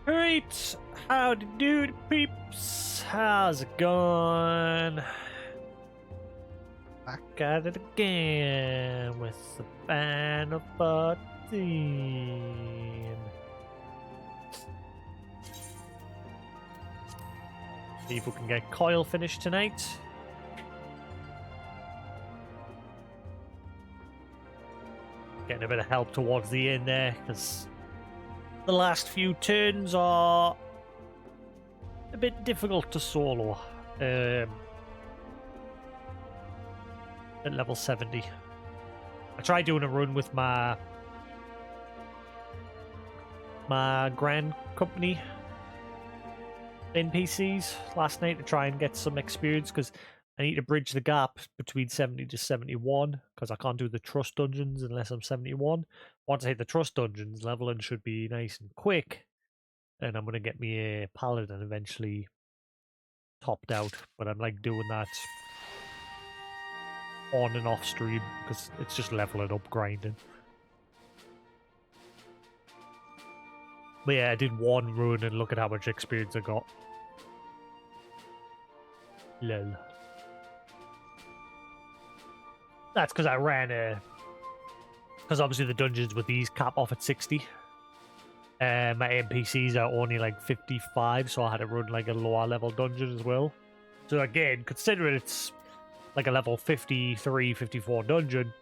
Alright, howdy do peeps, how's it going? Back at it again with the Final 14. See if we can get Coil finished tonight. Getting a bit of help towards the end there, because the last few turns are a bit difficult to solo at level 70. I tried doing a run with my grand company NPCs last night to try and get some experience, because I need to bridge the gap between 70 to 71, because I can't do the trust dungeons unless I'm 71. Once I hit the trust dungeons, leveling should be nice and quick, and I'm going to get me a paladin eventually topped out, but I'm like doing that on and off stream because it's just leveling up, grinding. But yeah, I did one run and look at how much experience I got. Lol. That's because I ran a... Because obviously the dungeons with these cap off at 60. My NPCs are only like 55, so I had to run like a lower level dungeon as well. So again, considering it's like a level 53, 54 dungeon,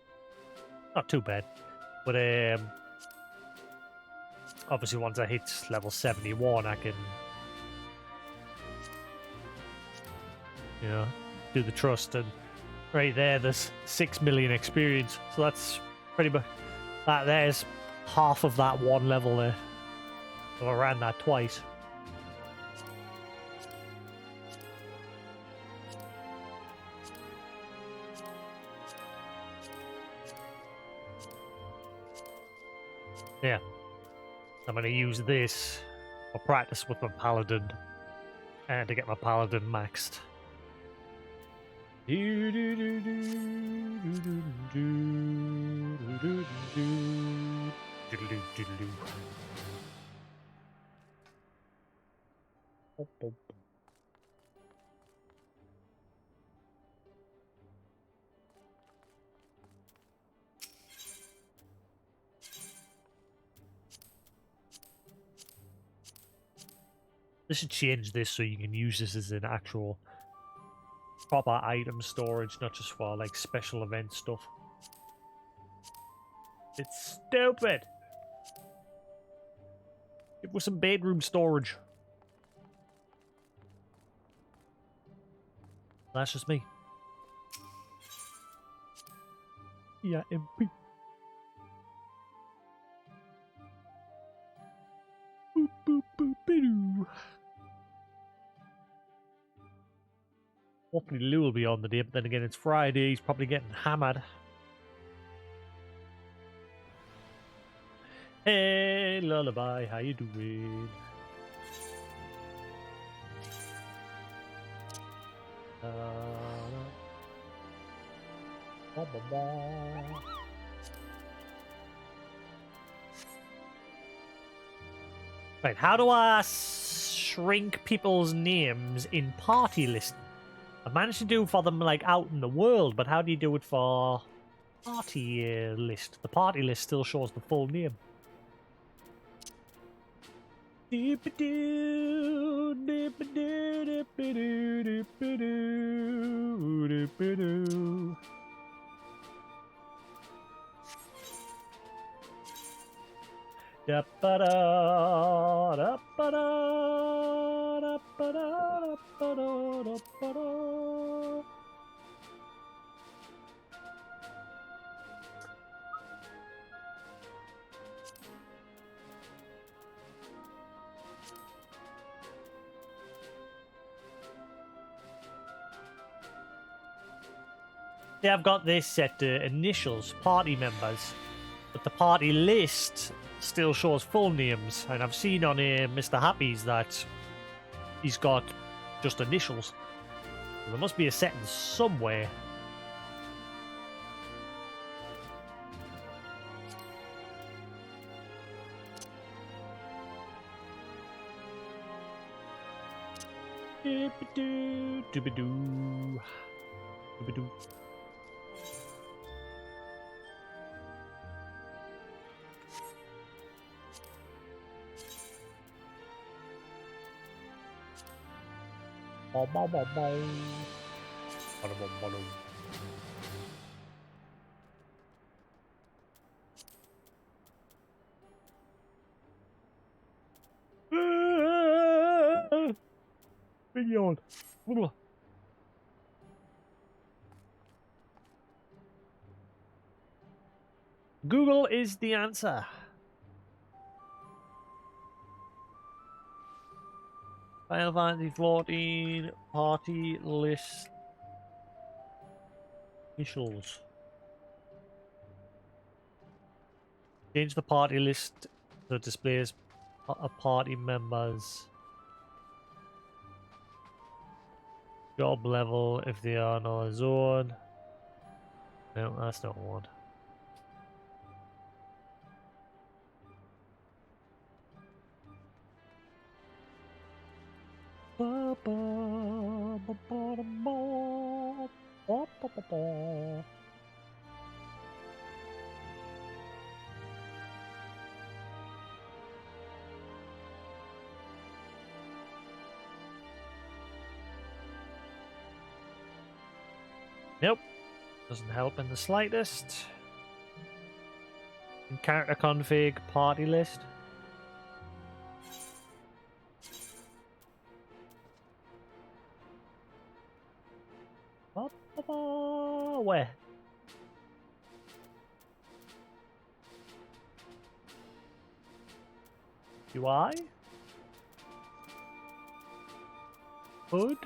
not too bad. But obviously once I hit level 71, I can, you know, do the trust. And right there's 6 million experience. So that's pretty much, there's half of that one level there. So I ran that twice. Yeah. I'm going to use this for practice with my paladin and to get my paladin maxed. They should change this so you can use this as an actual proper item storage, not just for like special event stuff. It's stupid. It was some bedroom storage. That's just me. Yeah, MP. Boop, boop, boop, be-doo. Hopefully Lou will be on the day, but then again it's Friday, he's probably getting hammered. Hey, Lullaby, how you doing? Right, how do I shrink people's names in party list? I've managed to do for them like out in the world, but how do you do it for party list? The party list still shows the full name. Yeah, I've got this set initials, party members, but the party list still shows full names, and I've seen on Mr. Happy's that he's got just initials. There must be a setting somewhere. Doobadoo, doobadoo, doobadoo. Big yawn. Google is the answer. Final Fantasy 14 party list initials. Change the party list so it displays a party members. Job level if they are on a zone. No, that's not one. Nope. Doesn't help in the slightest. In character config party list. Where? UI? Hood?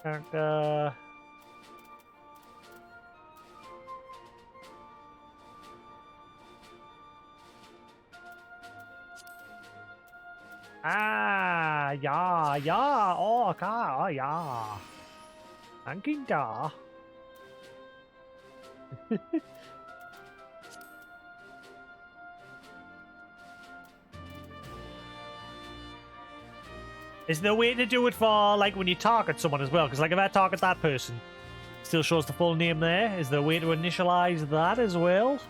Character. Ah, ja, oh, klar, ja. Danke da. Is there a way to do it for, like, when you target someone as well? Because, like, if I target that person, still shows the full name there. Is there a way to initialize that as well?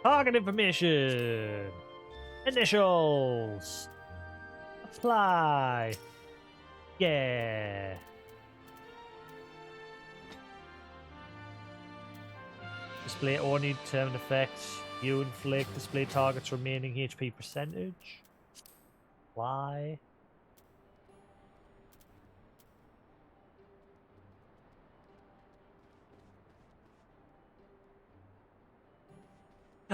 Target information. Initials. Apply. Yeah. Display only determined effects. You inflict. Display targets remaining HP percentage. Apply.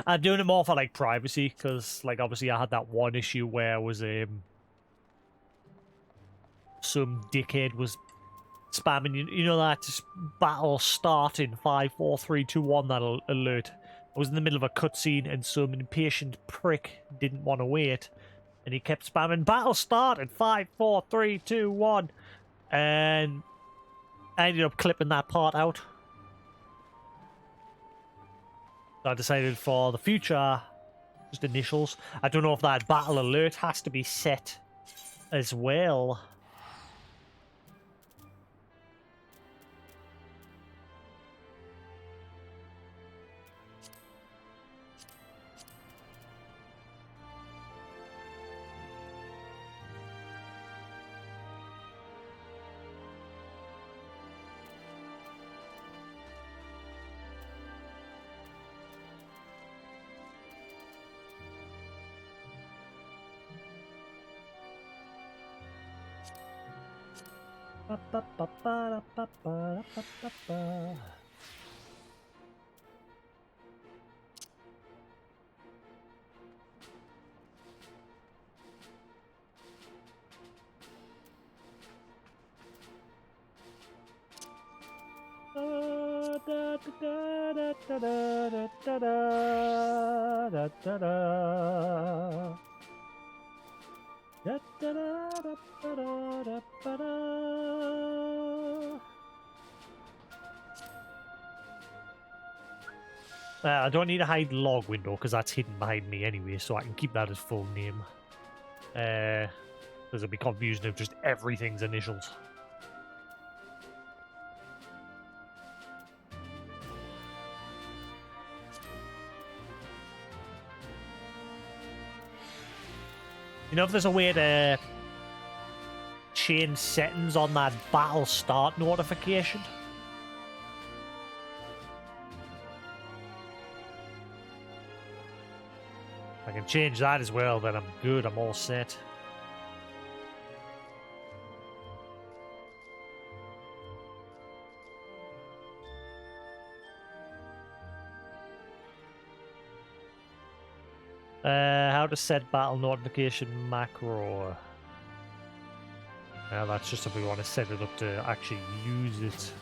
I'm doing it more for like privacy because, like, obviously I had that one issue where I was some dickhead was spamming you know that just battle starting 5 4 3 2 1 that alert. I was in the middle of a cutscene and some impatient prick didn't want to wait and he kept spamming battle started 5 4 3 2 1 and I ended up clipping that part out. So I decided for the future, just initials. I don't know if that battle alert has to be set as well. I don't need to hide log window because that's hidden behind me anyway, so I can keep that as full name. Because it'll be confusing if just everything's initials. You know if there's a way to change settings on that battle start notification? I can change that as well, then I'm good, I'm all set. How to set battle notification macro. That's just if we want to set it up to actually use it.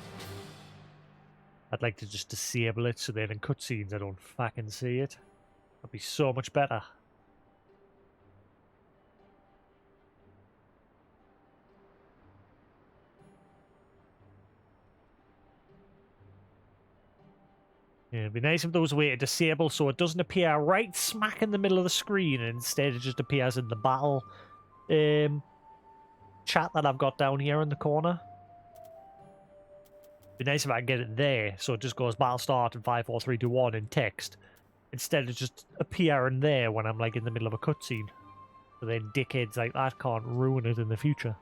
I'd like to just disable it so then in cutscenes I don't fucking see it. That'd be so much better. Yeah, it'd be nice if there was a way to disable so it doesn't appear right smack in the middle of the screen and instead it just appears in the battle chat that I've got down here in the corner. It'd be nice if I can get it there so it just goes battle start and 5, 4, 3, 2, 1 in text instead of just appearing there when I'm like in the middle of a cutscene. So then dickheads like that can't ruin it in the future.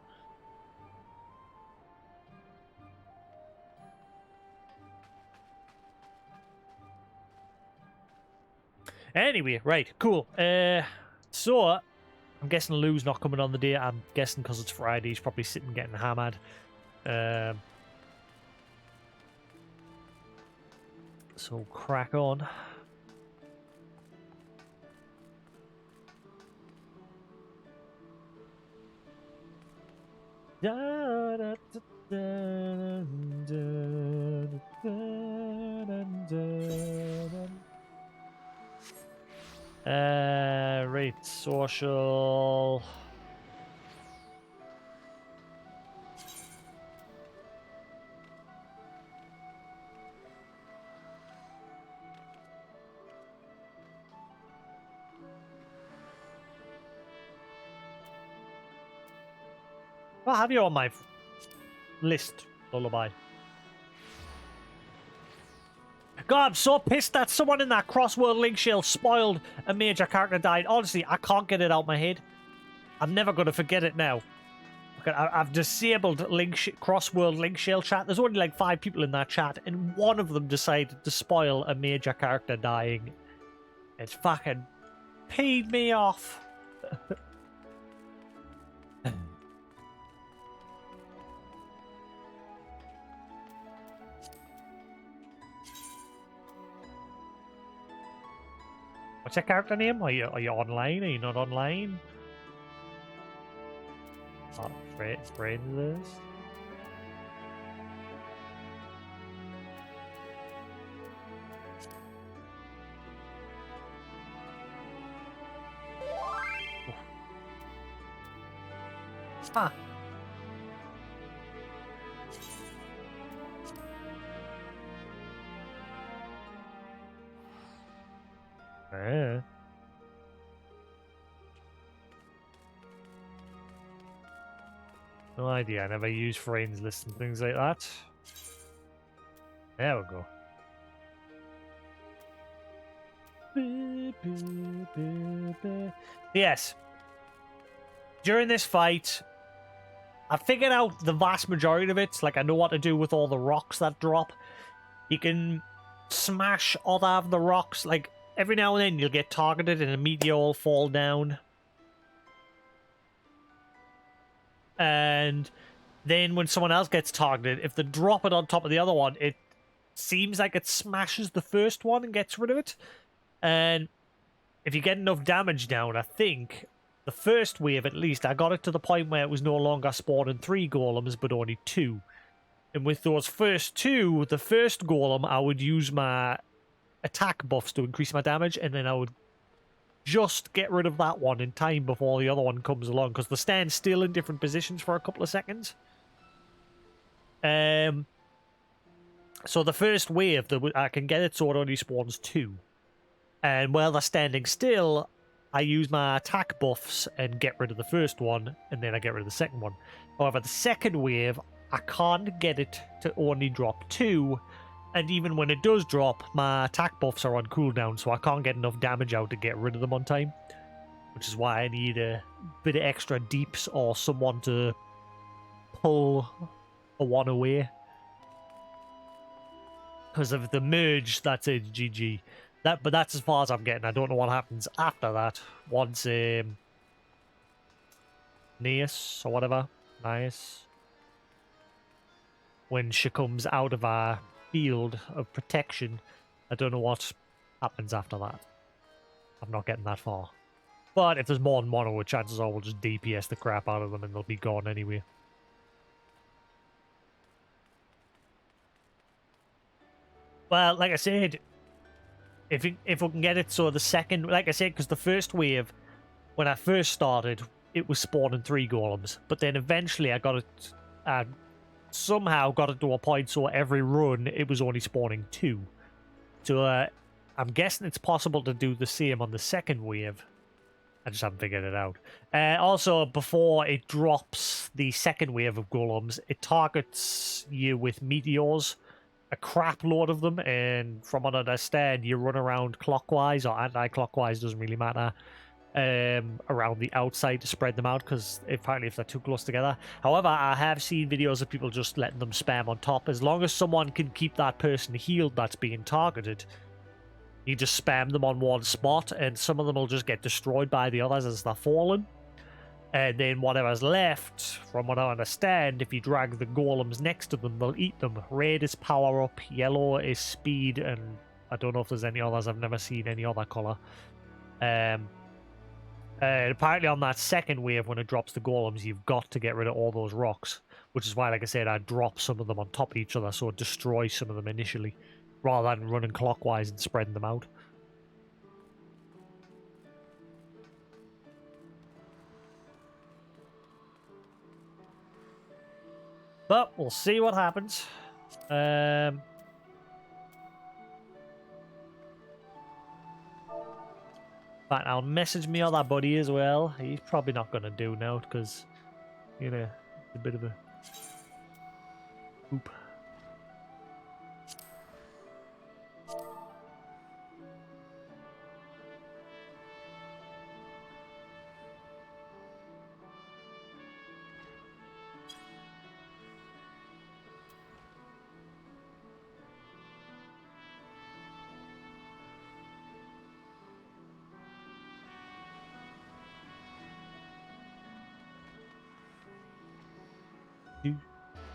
Anyway, right, cool. So, I'm guessing Lou's not coming on the day. I'm guessing because it's Friday, he's probably sitting getting hammered. So, crack on. Right, social. I'll have you on my list, Lullaby. God, I'm so pissed that someone in that Crossworld Link Shell spoiled a major character died. Honestly, I can't get it out of my head. I'm never going to forget it now. I've disabled Crossworld Link Shell chat. There's only like 5 people in that chat, and one of them decided to spoil a major character dying. It's fucking peed me off. What's your character name? Are you online? Are you not online? Oh, friends list. Huh. No idea. I never use friends lists and things like that. There we go. Yes. During this fight, I figured out the vast majority of it. Like, I know what to do with all the rocks that drop. You can smash other of the rocks. Like, every now and then you'll get targeted and a meteor will fall down. And then when someone else gets targeted, if they drop it on top of the other one, it seems like it smashes the first one and gets rid of it. And if you get enough damage down, I think the first wave at least, I got it to the point where it was no longer spawning 3 golems, but only 2. And with those first 2, the first golem, I would use my attack buffs to increase my damage, and then I would just get rid of that one in time before the other one comes along, because they stand still in different positions for a couple of seconds. So the first wave, I can get it so it only spawns 2. And while they're standing still, I use my attack buffs and get rid of the first one, and then I get rid of the second one. However, the second wave, I can't get it to only drop 2, and even when it does drop, my attack buffs are on cooldown, so I can't get enough damage out to get rid of them on time. Which is why I need a bit of extra deeps or someone to pull a one away. Because of the merge, that's it, GG. But that's as far as I'm getting. I don't know what happens after that. Once Nias or whatever, Nias, when she comes out of our field of protection, I don't know what happens after that. I'm not getting that far. But if there's more than one, chances are we'll just DPS the crap out of them and they'll be gone anyway. Well, like I said, if we can get it so the second, like I said, because the first wave, when I first started, it was spawning 3 golems, but then eventually I got it, somehow got it to a point so every run it was only spawning 2. So I'm guessing it's possible to do the same on the second wave. I just haven't figured it out. Also, before it drops the second wave of golems, it targets you with meteors, a crap load of them, and from what I understand, you run around clockwise or anti-clockwise, doesn't really matter, around the outside to spread them out, because apparently if they're too close together. However, I have seen videos of people just letting them spam on top. As long as someone can keep that person healed that's being targeted, you just spam them on one spot, and some of them will just get destroyed by the others as they're falling. And then whatever's left, from what I understand, if you drag the golems next to them, they'll eat them. Red is power up, yellow is speed, and I don't know if there's any others. I've never seen any other colour. Apparently on that second wave, when it drops the golems, you've got to get rid of all those rocks. Which is why, like I said, I drop some of them on top of each other, so it destroys some of them initially, rather than running clockwise and spreading them out. But we'll see what happens. But I'll message me other buddy as well. He's probably not going to do now because, you know, it's a bit of a oop.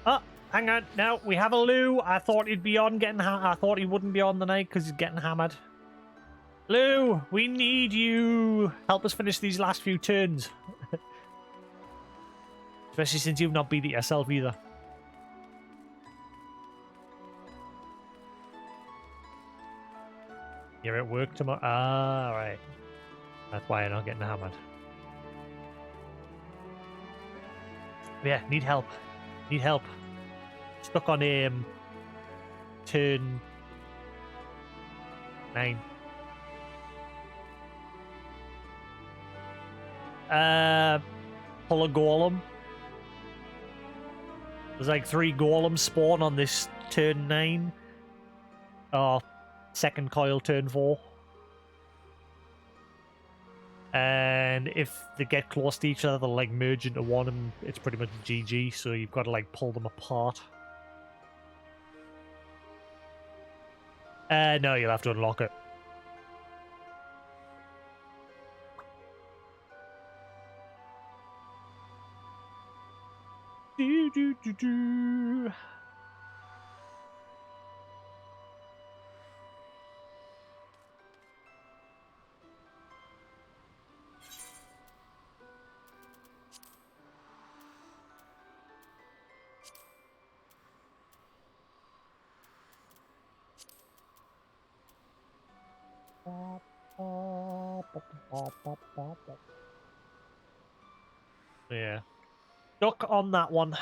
Oh, hang on. No, we have a Lou. I thought he'd be on getting I thought he wouldn't be on the night because he's getting hammered. Lou, we need you. Help us finish these last few turns. Especially since you've not beat it yourself either. You're at work tomorrow? Ah, right. That's why you're not getting hammered. Yeah, need help. Need help. Stuck on turn 9. Pull a golem. There's like 3 golems spawn on this turn 9. Oh, second coil turn 4. And if they get close to each other, they'll like merge into one, and it's pretty much GG. So you've got to like pull them apart. No, you'll have to unlock it. Do do do do. Yeah. Duck on that one.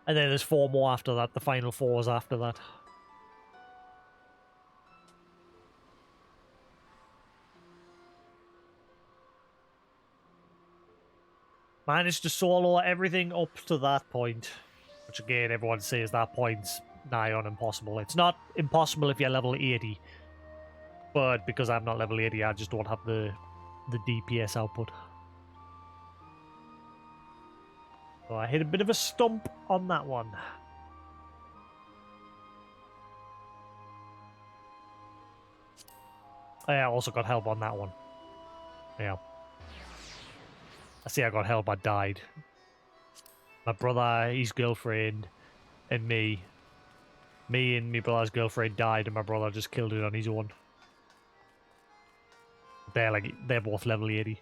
And then there's 4 more after that. The final 4 is after that. Managed to solo everything up to that point. Which again, everyone says that point's nigh on impossible. It's not impossible if you're level 80. But because I'm not level 80, I just don't have the DPS output. So I hit a bit of a stump on that one. I also got help on that one. Yeah. I see I got help, I died. My brother, his girlfriend, and me. Me and my brother's girlfriend died, and my brother just killed it on his own. They're both level 80.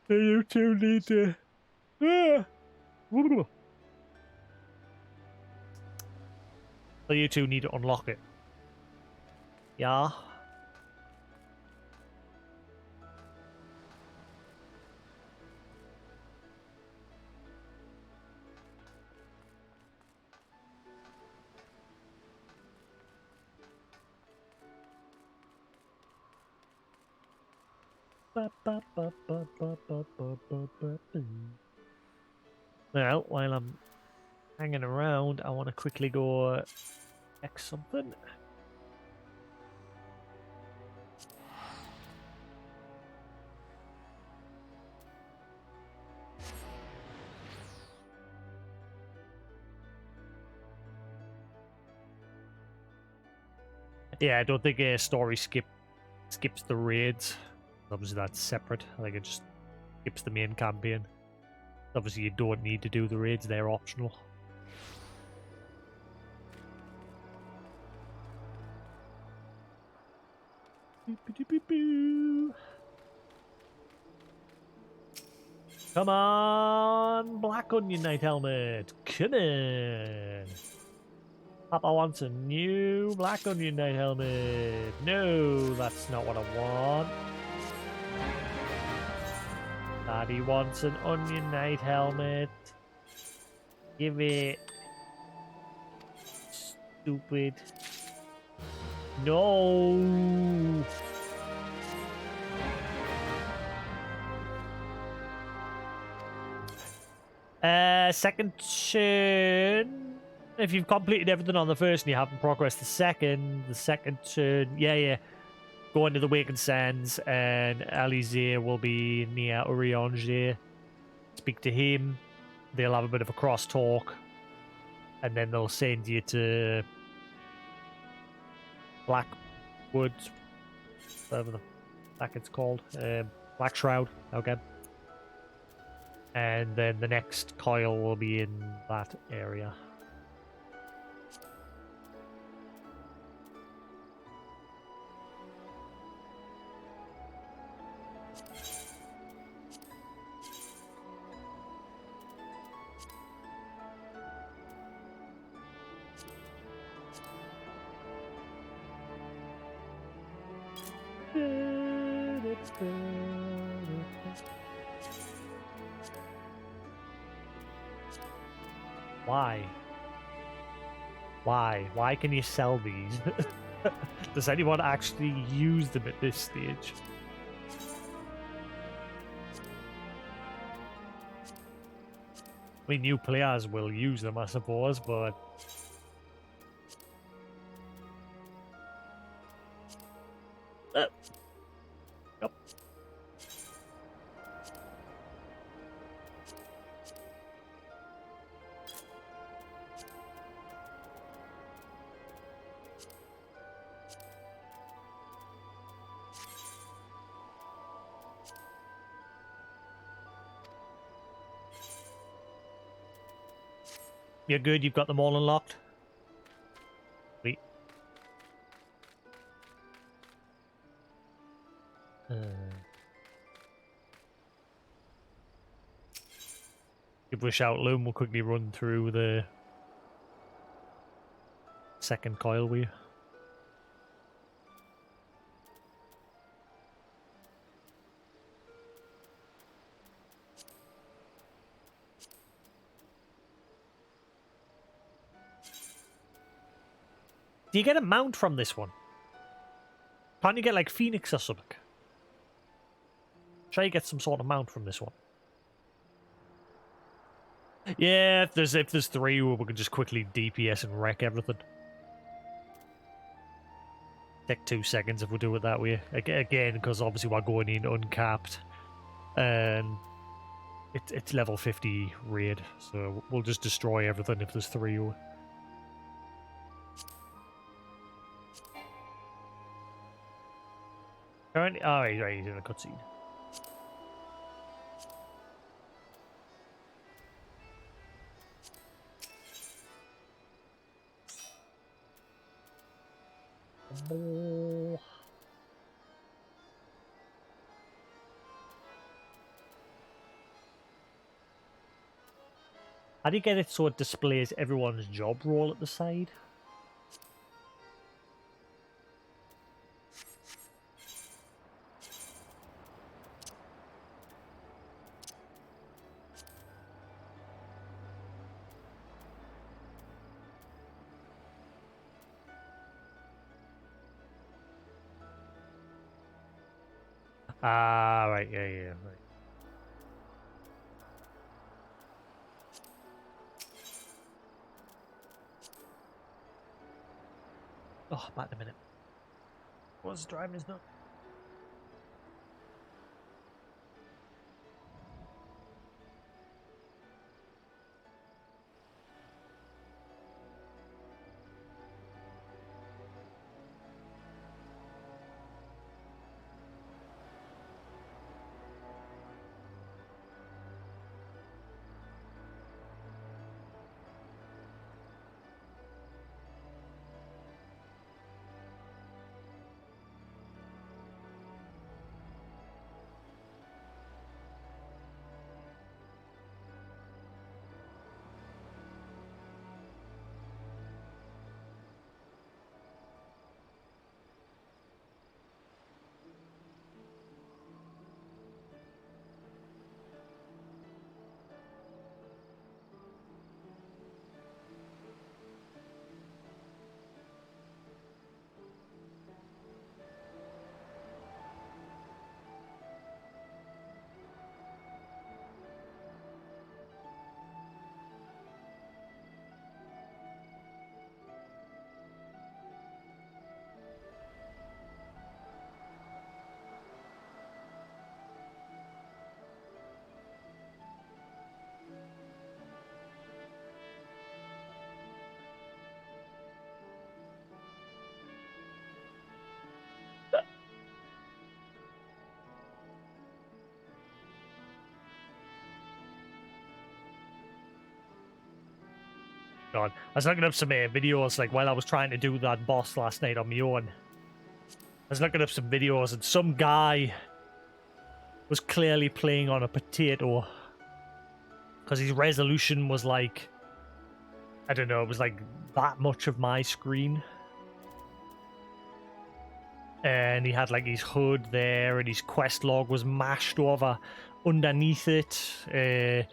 You two need to... So you two need to unlock it. Yeah. Well, while I'm hanging around, I want to quickly go check something. Yeah, I don't think a story skips the raids. Obviously, that's separate. I think it just skips the main campaign. Obviously, you don't need to do the raids; they're optional. Come on, Black Onion Knight Helmet. Come on. Papa wants a new Black Onion Knight Helmet. No, that's not what I want. Daddy wants an Onion Knight Helmet. Give it. Stupid. No. Second turn. If you've completed everything on the first and you haven't progressed the second turn, yeah. Go into the Wakened Sands and Alisaie will be near Urianger. Speak to him. They'll have a bit of a crosstalk. And then they'll send you to Blackwood, whatever the heck it's called. Black Shroud, okay. And then the next coil will be in that area. Why? Why can you sell these? Does anyone actually use them at this stage? I mean, new players will use them, I suppose, but... Yep. You're good, you've got them all unlocked? Sweet. Give us a shout, Loom. We'll quickly run through the second coil with you. Do you get a mount from this one? Can't you get like Phoenix or something? Try to get some sort of mount from this one. Yeah, if there's 3, we can just quickly DPS and wreck everything. Take 2 seconds if we do it that way. Again, because obviously we're going in uncapped, and it's level 50 raid, so we'll just destroy everything if there's 3. Currently, oh, right, he's in a cutscene. Oh. How do you get it so it displays everyone's job role at the side? Ah, right, yeah, right. Oh, back in a minute. What's driving is not? God, I was looking up some videos like while I was trying to do that boss last night on my own. I was looking up some videos and some guy was clearly playing on a potato because his resolution was like, I don't know, it was like that much of my screen. And he had like his hood there and his quest log was mashed over underneath it.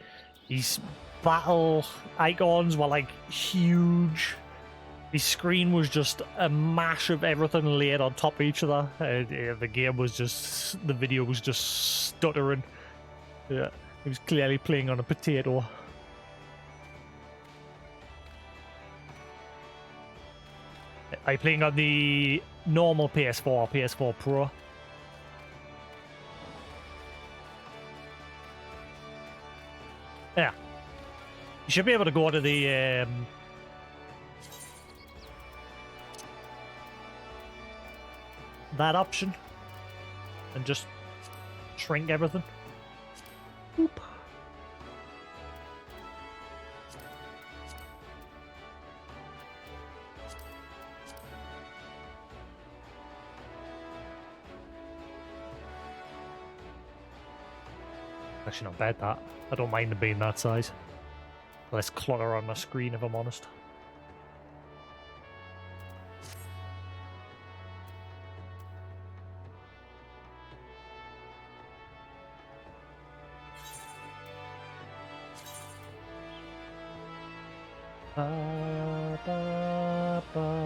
His battle icons were like huge. His screen was just a mash of everything laid on top of each other. The game was just, the video was just stuttering. Yeah, he was clearly playing on a potato. Are you playing on the normal PS4, PS4 Pro? Yeah. You should be able to go to the that option and just shrink everything. Boop. actually not bad, that. I don't mind it being that size. Less clutter on my screen, if I'm honest. Ba, ba, ba,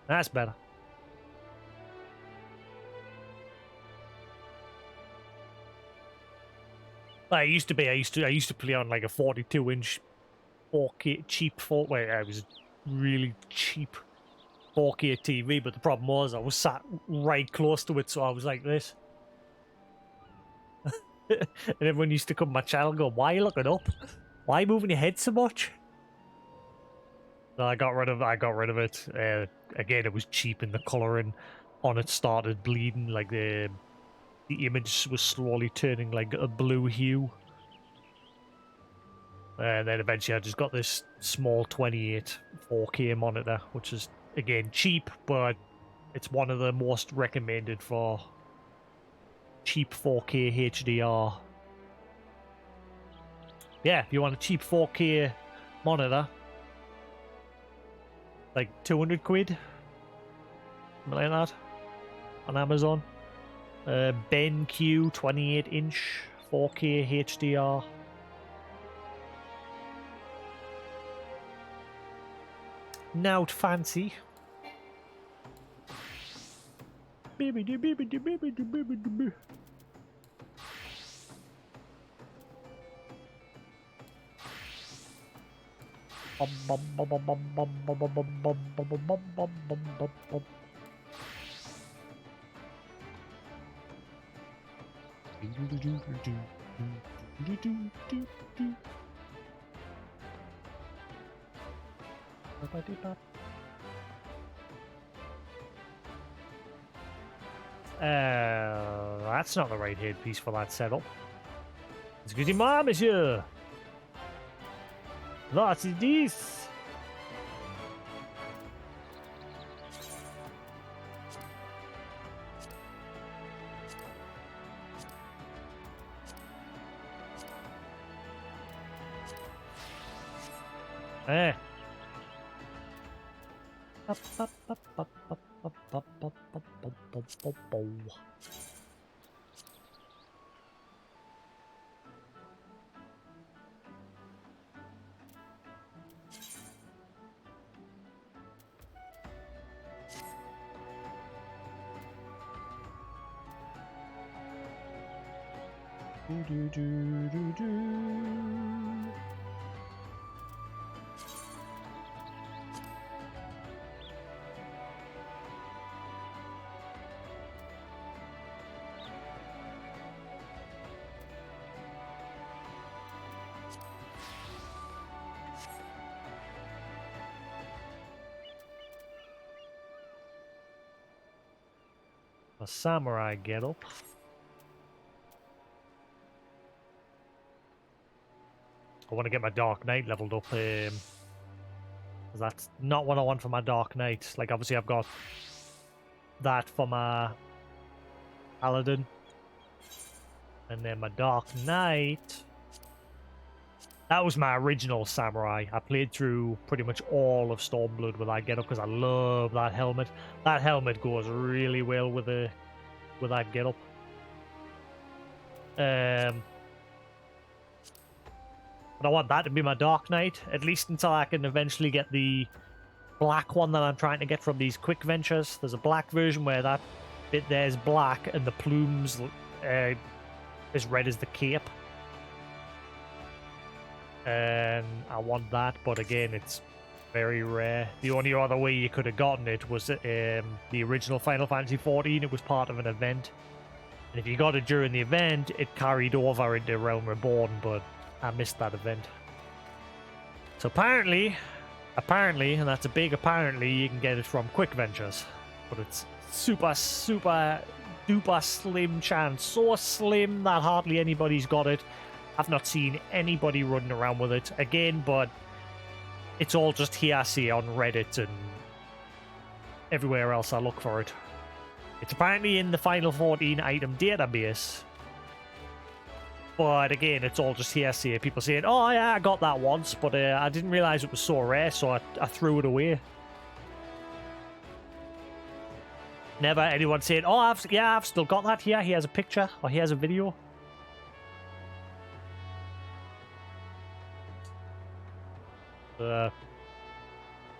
That's better. I used to play on like a 42-inch 4K cheap 4. Wait, it was really cheap 4K TV, but the problem was I was sat right close to it, so I was like this. And everyone used to come to my channel and go, "Why are you looking up? Why are you moving your head so much?" So I got rid of it. Again, it was cheap, and the colouring on it started bleeding. Like the image was slowly turning like a blue hue. And then eventually I just got this small 28 4K monitor, which is, again, cheap, but it's one of the most recommended for cheap 4K HDR. Yeah, if you want a cheap 4K monitor, like 200 quid, something like that, on Amazon. BenQ 28-inch 4K HDR. Now fancy. That's not the right headpiece for that setup. Excusez-moi, monsieur. What is this? Eh. A samurai getup. I want to get my Dark Knight leveled up. That's not what I want for my Dark Knight. Like, obviously, I've got that for my Paladin, and then my Dark Knight. That was my original samurai. I played through pretty much all of Stormblood with that getup because I love that helmet. That helmet goes really well with that getup. But I want that to be my Dark Knight, at least until I can eventually get the black one that I'm trying to get from these quick ventures. There's a black version where that bit there is black and the plumes as red as the cape. And I want that, but again, it's very rare. The only other way you could have gotten it was the original Final Fantasy XIV. It was part of an event. And if you got it during the event, it carried over into Realm Reborn, but I missed that event. So apparently, and that's a big apparently, you can get it from quick ventures. But it's super duper slim chance. So slim that hardly anybody's got it. I've not seen anybody running around with it again, but it's all just hearsay on Reddit and everywhere else I look for it. It's apparently in the Final 14 item database. But again, it's all just hearsay. People saying, oh yeah, I got that once, but I didn't realize it was so rare, so I threw it away. Never anyone saying, oh, I've still got that here. He has a picture, or he has a video.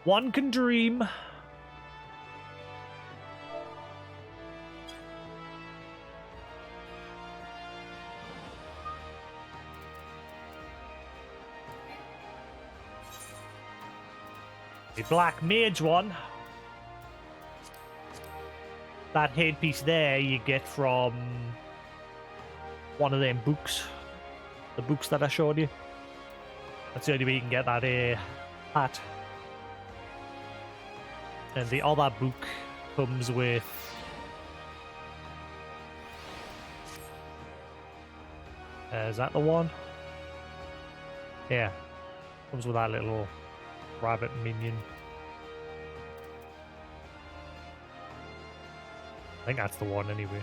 One can dream. The black mage one. That headpiece there you get from one of them books. The books that I showed you. That's the only way you can get that hat. And the other book comes with is that the one? Yeah. Comes with that little rabbit minion. I think that's the one anyway.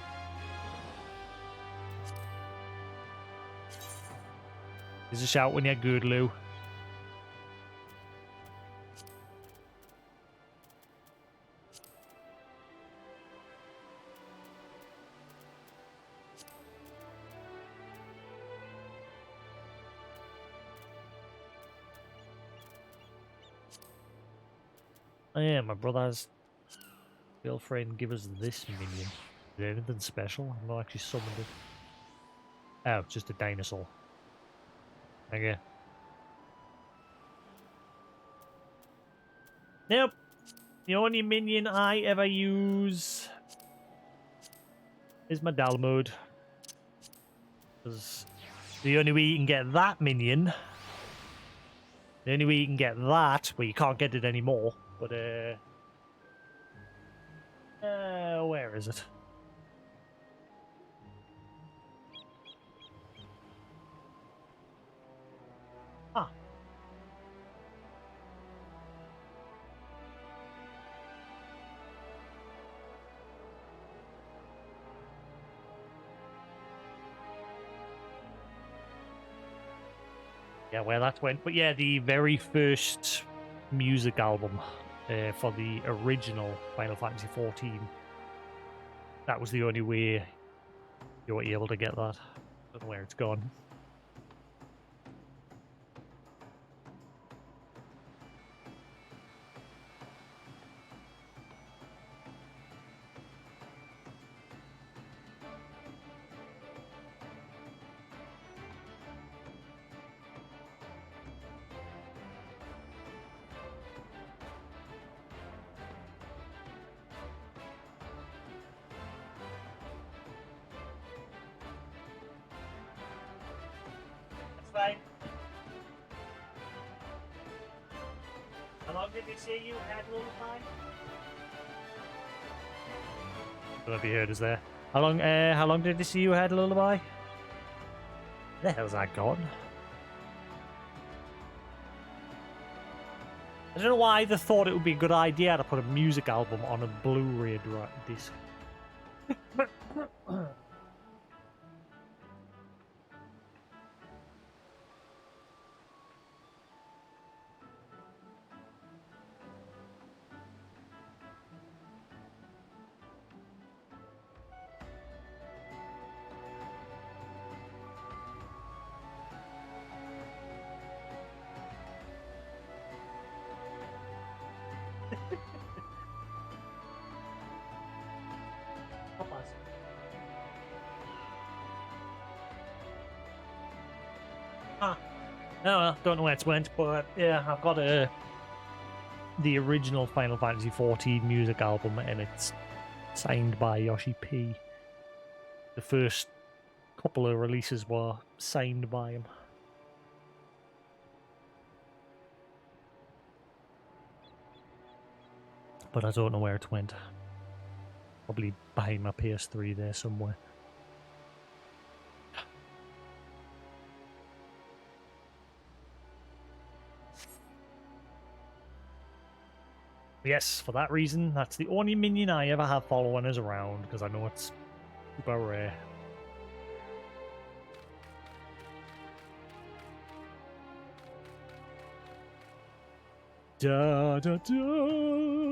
There's a shout when you're good, Lou. Oh yeah, my brother's girlfriend give us this minion. Is it anything special? I've not actually summoned it. Oh, it's just a dinosaur. Okay. Nope. The only minion I ever use is my Dalmode. Because the only way you can get that minion, the only way you can get that, well, you can't get it anymore, but where is it? Ah. Yeah, where that went. But yeah, the very first music album for the original Final Fantasy XIV. That was the only way you were able to get that. I don't know where it's gone. Fine. How long did they say you had lullaby? I don't know if you heard us there. How long did they say you had lullaby? The hell's that gone? I don't know why they thought it would be a good idea to put a music album on a Blu-ray disc. Ah, no, don't know where it went, but yeah, I've got the original Final Fantasy XIV music album, and it's signed by Yoshi P. The first couple of releases were signed by him. But I don't know where it went. Probably behind my PS3 there somewhere. Yes, for that reason, that's the only minion I ever have following us around, because I know it's super rare. Da da da.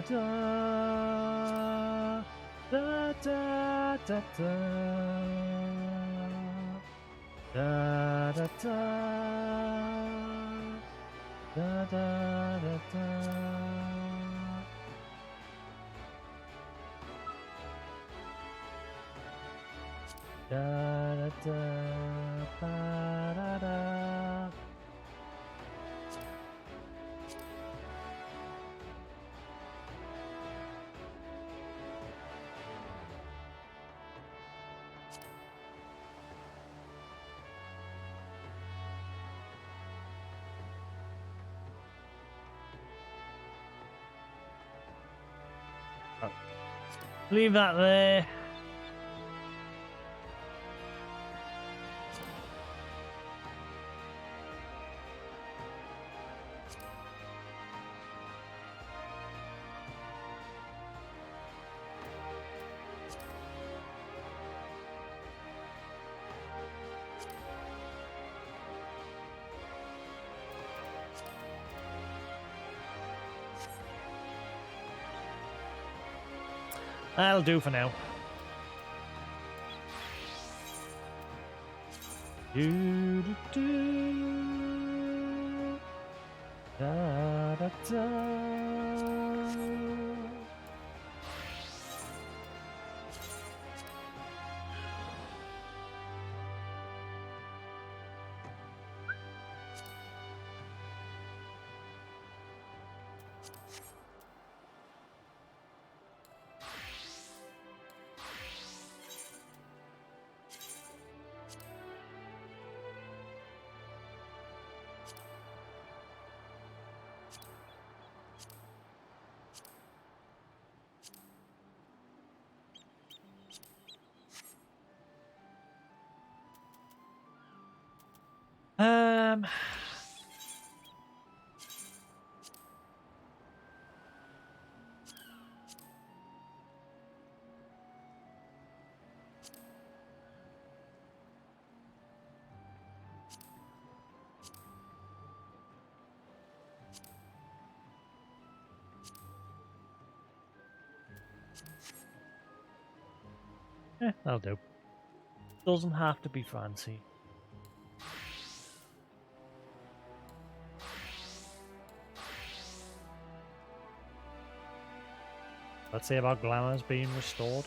God. Da da da da da da da da da da da da. Da da da da da da. Oh. Leave that there. That'll do for now. Do, do, do. Da, da, da. Um. That'll do. Doesn't have to be fancy. Let's say about glamours being restored.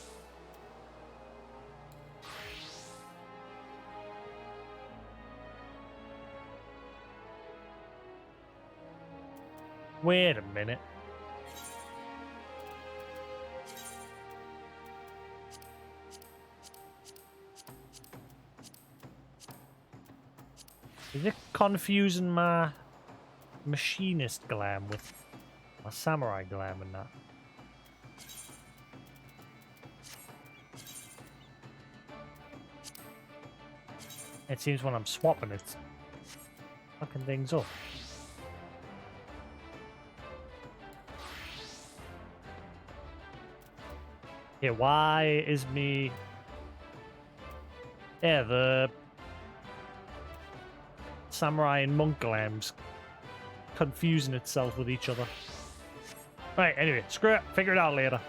Wait a minute. Is it confusing my machinist glam with my samurai glam and that? It seems when I'm swapping it's fucking things up. Yeah, why is me... Yeah, the samurai and monk lambs confusing itself with each other. Right, anyway, screw it. Figure it out later.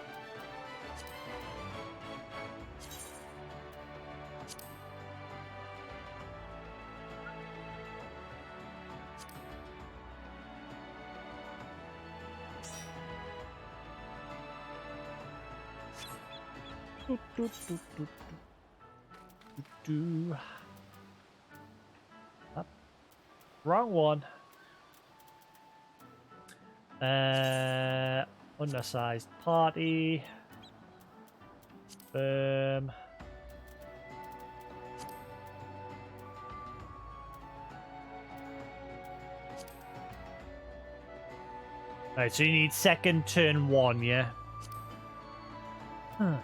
Up. Wrong one. Undersized party. Right, so you need second turn 1, yeah? Huh.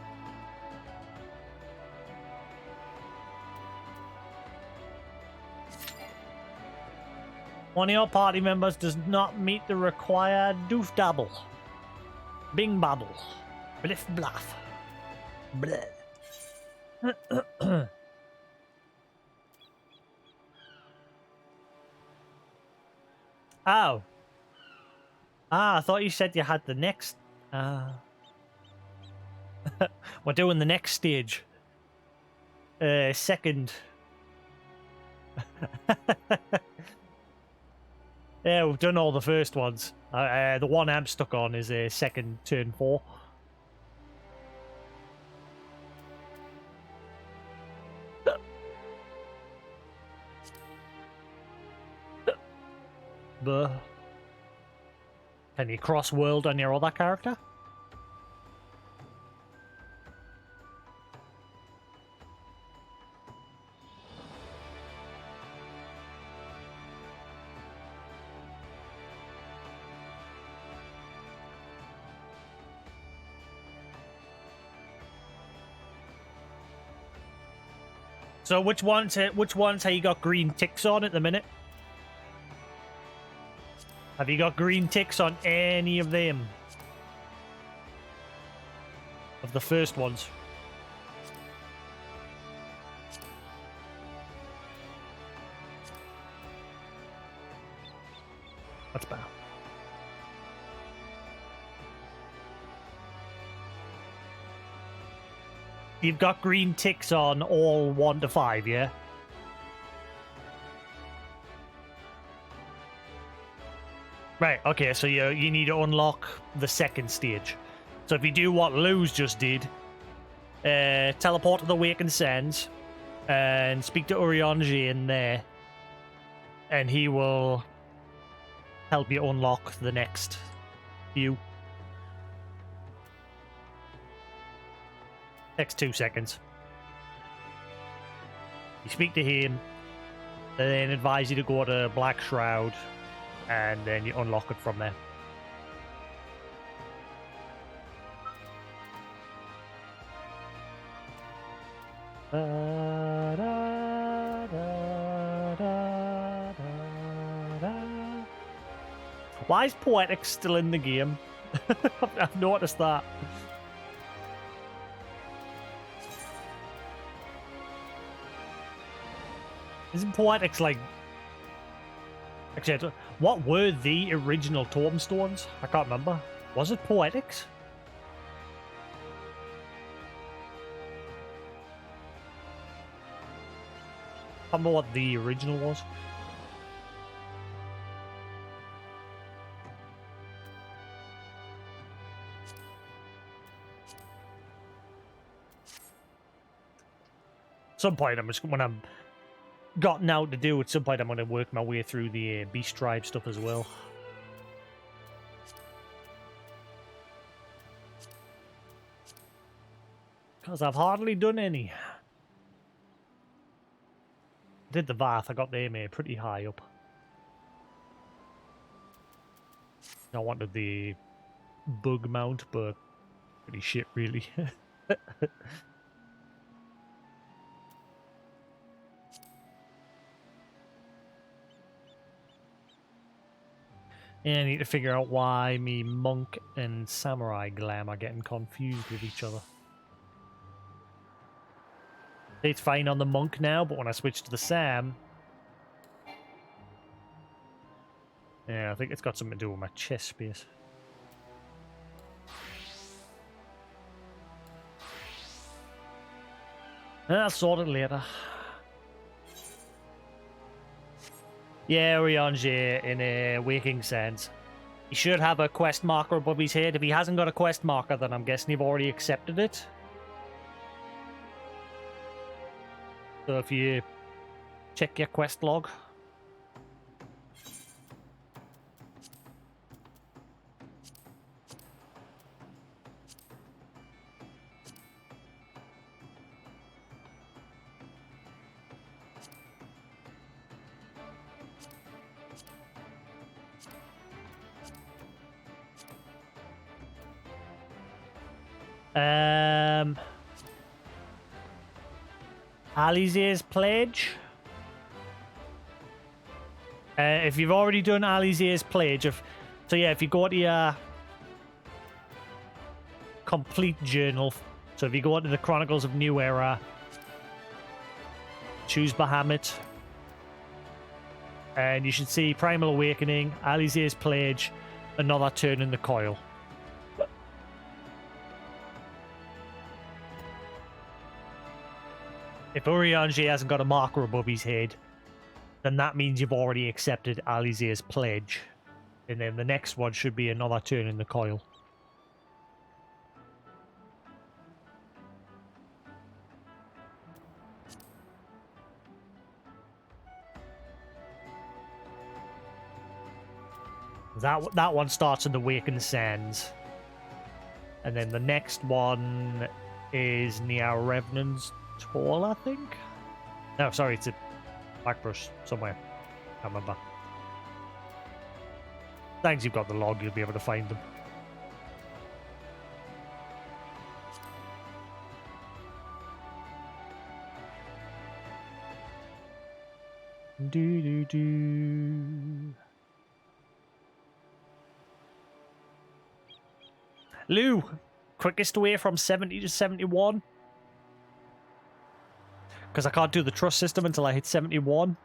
One of your party members does not meet the required doof dabble. Bing babble. Bliff bluff. Bleh. Oh. I thought you said you had the next... We're doing the next stage. Second. Yeah, we've done all the first ones. The one I'm stuck on is a second turn 4. Can you cross world on your other character? So which ones have you got green ticks on at the minute? Have you got green ticks on any of them? Of the first ones? That's bad. You've got green ticks on all 1 to 5, yeah? Right, okay, so you need to unlock the second stage. So if you do what Luz just did, teleport to the Wakened Sands and speak to Urianger in there, and he will help you unlock the next few. Next 2 seconds. You speak to him, then advise you to go to Black Shroud, and then you unlock it from there. Why is Poetics still in the game? I've noticed that. Isn't Poetics like... Actually, what were the original totem stones? I can't remember. Was it Poetics? I can't remember what the original was. At some point, when I'm gotten out to do, at some point I'm going to work my way through the Beast Tribe stuff as well. Because I've hardly done any. I did the Vath, I got them pretty high up. I wanted the bug mount, but pretty shit really. And I need to figure out why me monk and samurai glam are getting confused with each other. It's fine on the monk now, but when I switch to the Sam... Yeah, I think it's got something to do with my chest space. I'll sort it later. Yeah, Riange in a Waking Sands. He should have a quest marker above his head. If he hasn't got a quest marker, then I'm guessing you've already accepted it. So if you check your quest log. Alisai's Pledge. If you've already done Alisai's Pledge, so yeah, if you go to your complete journal, so if you go to the Chronicles of New Era, choose Bahamut, and you should see Primal Awakening, Alisai's Pledge, another turn in the coil. If Urianger hasn't got a marker above his head, then that means you've already accepted Alisaie's Pledge. And then the next one should be another turn in the coil. That one starts in the Wakened Sands. And then the next one is near Revenant's Toll, I think? No, sorry, it's a Blackbrush somewhere. Can't remember. Thanks, you've got the log, you'll be able to find them. Do. Lou, quickest way from 70 to 71? Because I can't do the trust system until I hit 71.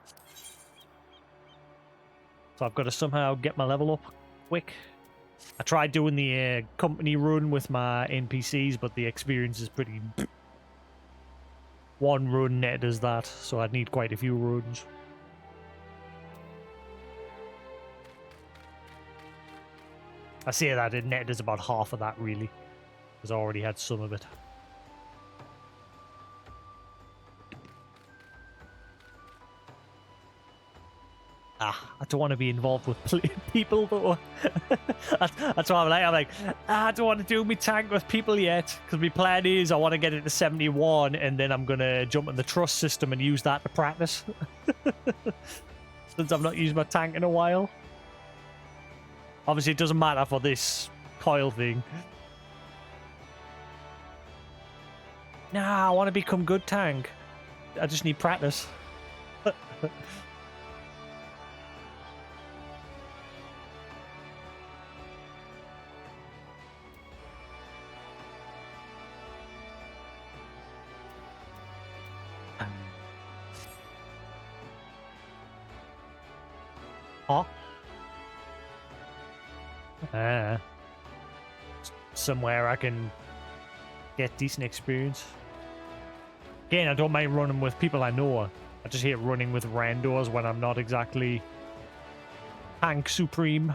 So I've got to somehow get my level up quick. I tried doing the company run with my NPCs, but the experience is pretty... One run net does that, so I'd need quite a few runs. I say that it net does about half of that, really. Because I already had some of it. I don't want to be involved with people, though. That's why I'm like, I don't want to do my tank with people yet. Because my plan is I want to get it to 71, and then I'm going to jump in the trust system and use that to practice. Since I've not used my tank in a while. Obviously, it doesn't matter for this coil thing. Nah, I want to become good tank. I just need practice. Somewhere I can get decent experience. Again, I don't mind running with people I know. I just hate running with randos when I'm not exactly tank supreme.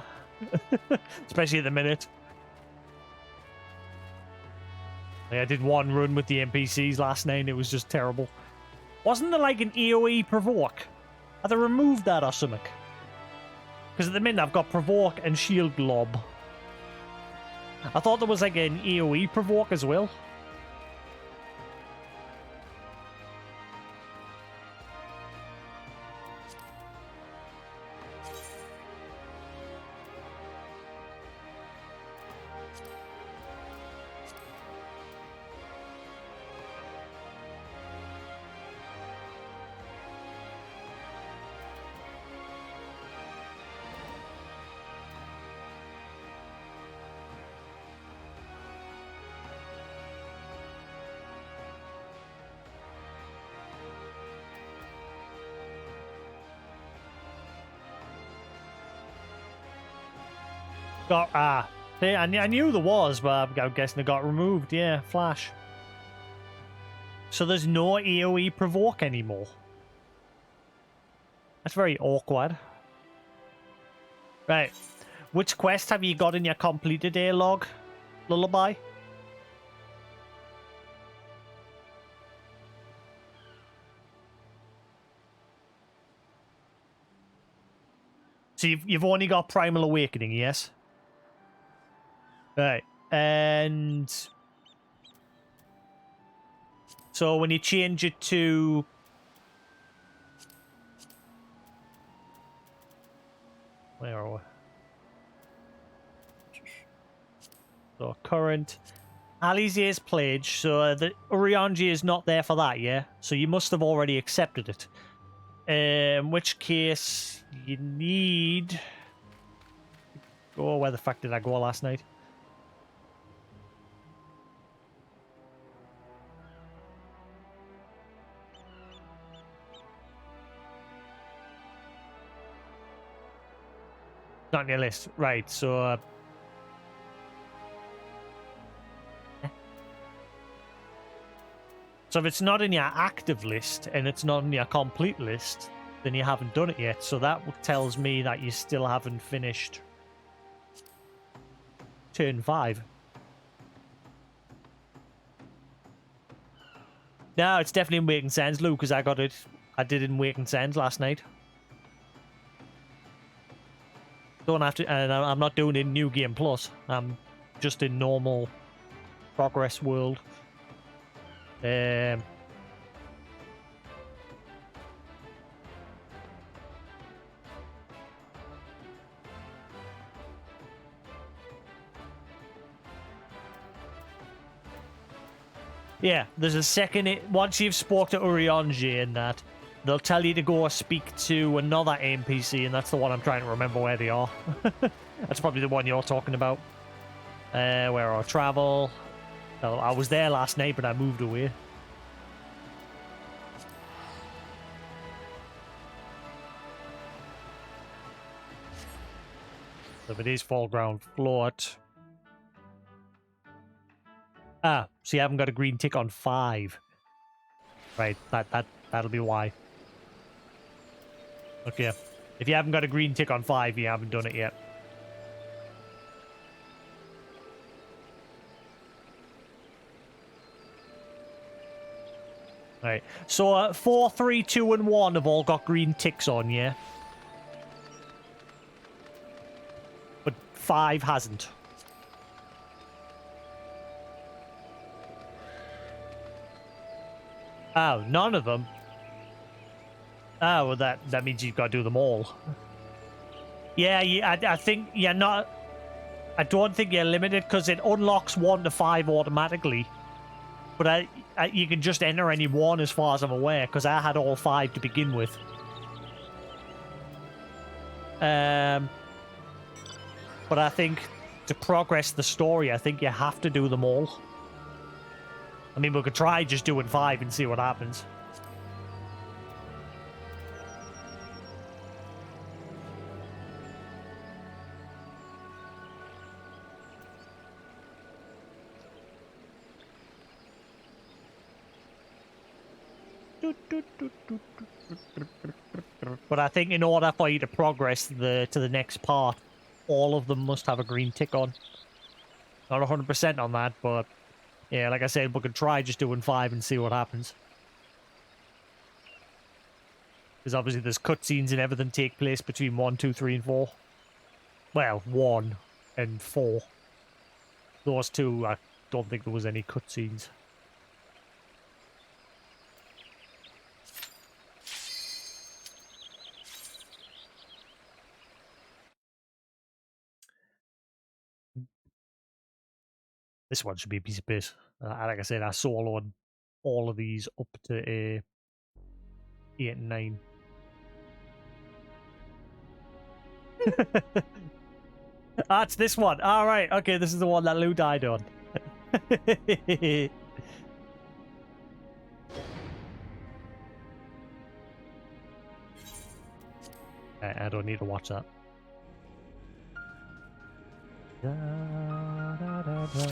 Especially at the minute. I did one run with the NPCs last night and it was just terrible. Wasn't there like an AoE provoke? Have they removed that or something? Because at the minute I've got provoke and shield lob. I thought there was like an AoE provoke as well. Got see, I knew there was, but I'm guessing it got removed. Yeah, flash. So there's no AoE provoke anymore. That's very awkward. Right. Which quest have you got in your completed day log, Lullaby? So you've only got Primal Awakening, yes? Right. And so when you change it to... Where are we? So current... Alisai's pledge, so the Urianger is not there for that, yeah? So you must have already accepted it. In which case, you need... Oh, where the fuck did I go last night? Not on your list. Right, so... So if it's not in your active list and it's not in your complete list, then you haven't done it yet. So that tells me that you still haven't finished turn 5. No, it's definitely in Waking Sands, Lou, because I did it in Waking Sands last night. Don't have to, and I'm not doing it in New Game Plus. I'm just in normal progress world. Yeah, there's a second... Once you've spoke to Urianger and that, they'll tell you to go speak to another NPC, and that's the one I'm trying to remember where they are. That's probably the one you're talking about. Where I travel. Well, I was there last night, but I moved away. So if it is foreground float. Ah, so you haven't got a green tick on 5. Right, that'll be why. Okay. If you haven't got a green tick on 5, you haven't done it yet. Right. So 4, 3, 2, and 1 have all got green ticks on, yeah? But 5 hasn't. Oh, none of them? Oh, well, that means you've got to do them all. Yeah, I think you're not... I don't think you're limited, because it unlocks 1 to 5 automatically. But you can just enter any one as far as I'm aware, because I had all 5 to begin with. But I think to progress the story, I think you have to do them all. I mean, we could try just doing 5 and see what happens. But I think in order for you to progress to the next part, all of them must have a green tick on. Not 100% on that, but yeah, like I said, we could try just doing 5 and see what happens. Because obviously there's cutscenes and everything take place between 1, 2, 3, and 4. Well, 1 and 4. Those two, I don't think there was any cutscenes. This one should be a piece of piss. Like I said, I soloed all of these up to 8 and 9. It's this one. All right. Okay, this is the one that Lou died on. I don't need to watch that. Da, da, da, da.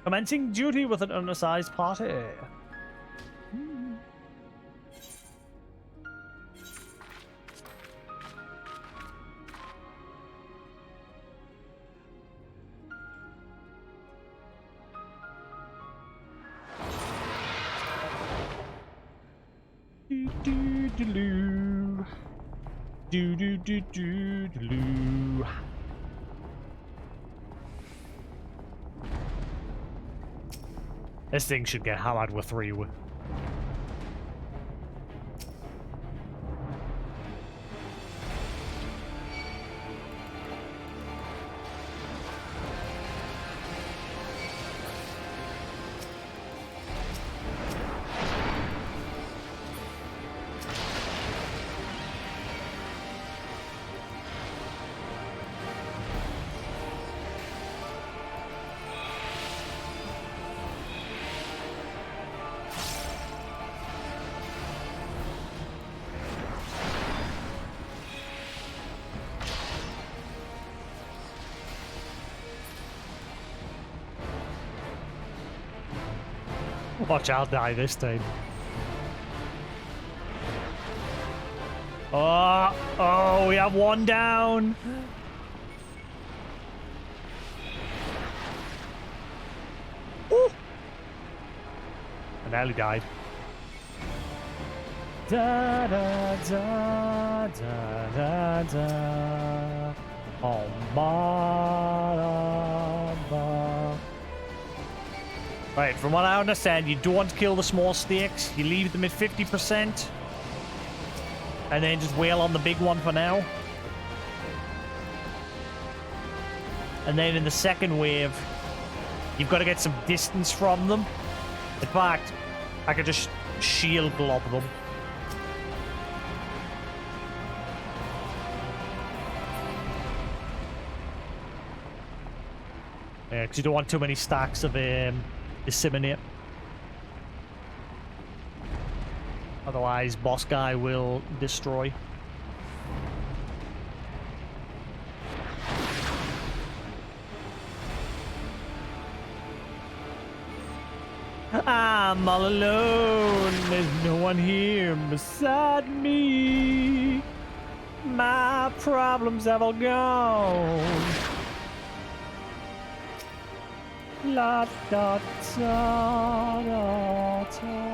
Commencing duty with an undersized party. Do do do do do do do do do. This thing should get hammered with 3. Watch, I'll die this time. Oh, we have 1 down. Ooh. I nearly died. Da da da da da da. Oh, ba. Right, from what I understand, you don't kill the small stakes. You leave them at 50%. And then just wail on the big one for now. And then in the second wave, you've got to get some distance from them. In fact, I could just shield glob them. Yeah, because you don't want too many stacks of disseminate. Otherwise, boss guy will destroy. I'm all alone. There's no one here beside me. My problems have all gone. La da da da da.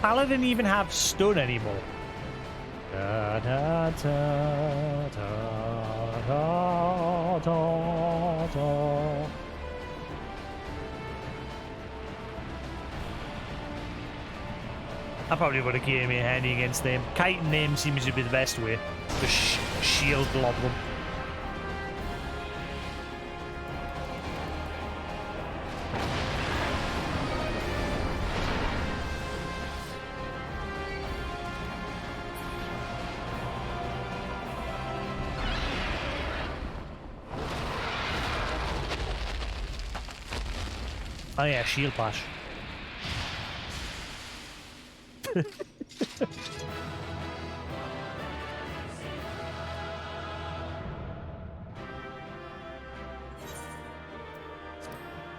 Paladin even have stun anymore. Da, da, da, da, da, da, da. I probably would have came in handy against them. Kiting them seems to be the best way. Just shield glob them. Oh yeah, shield bash. I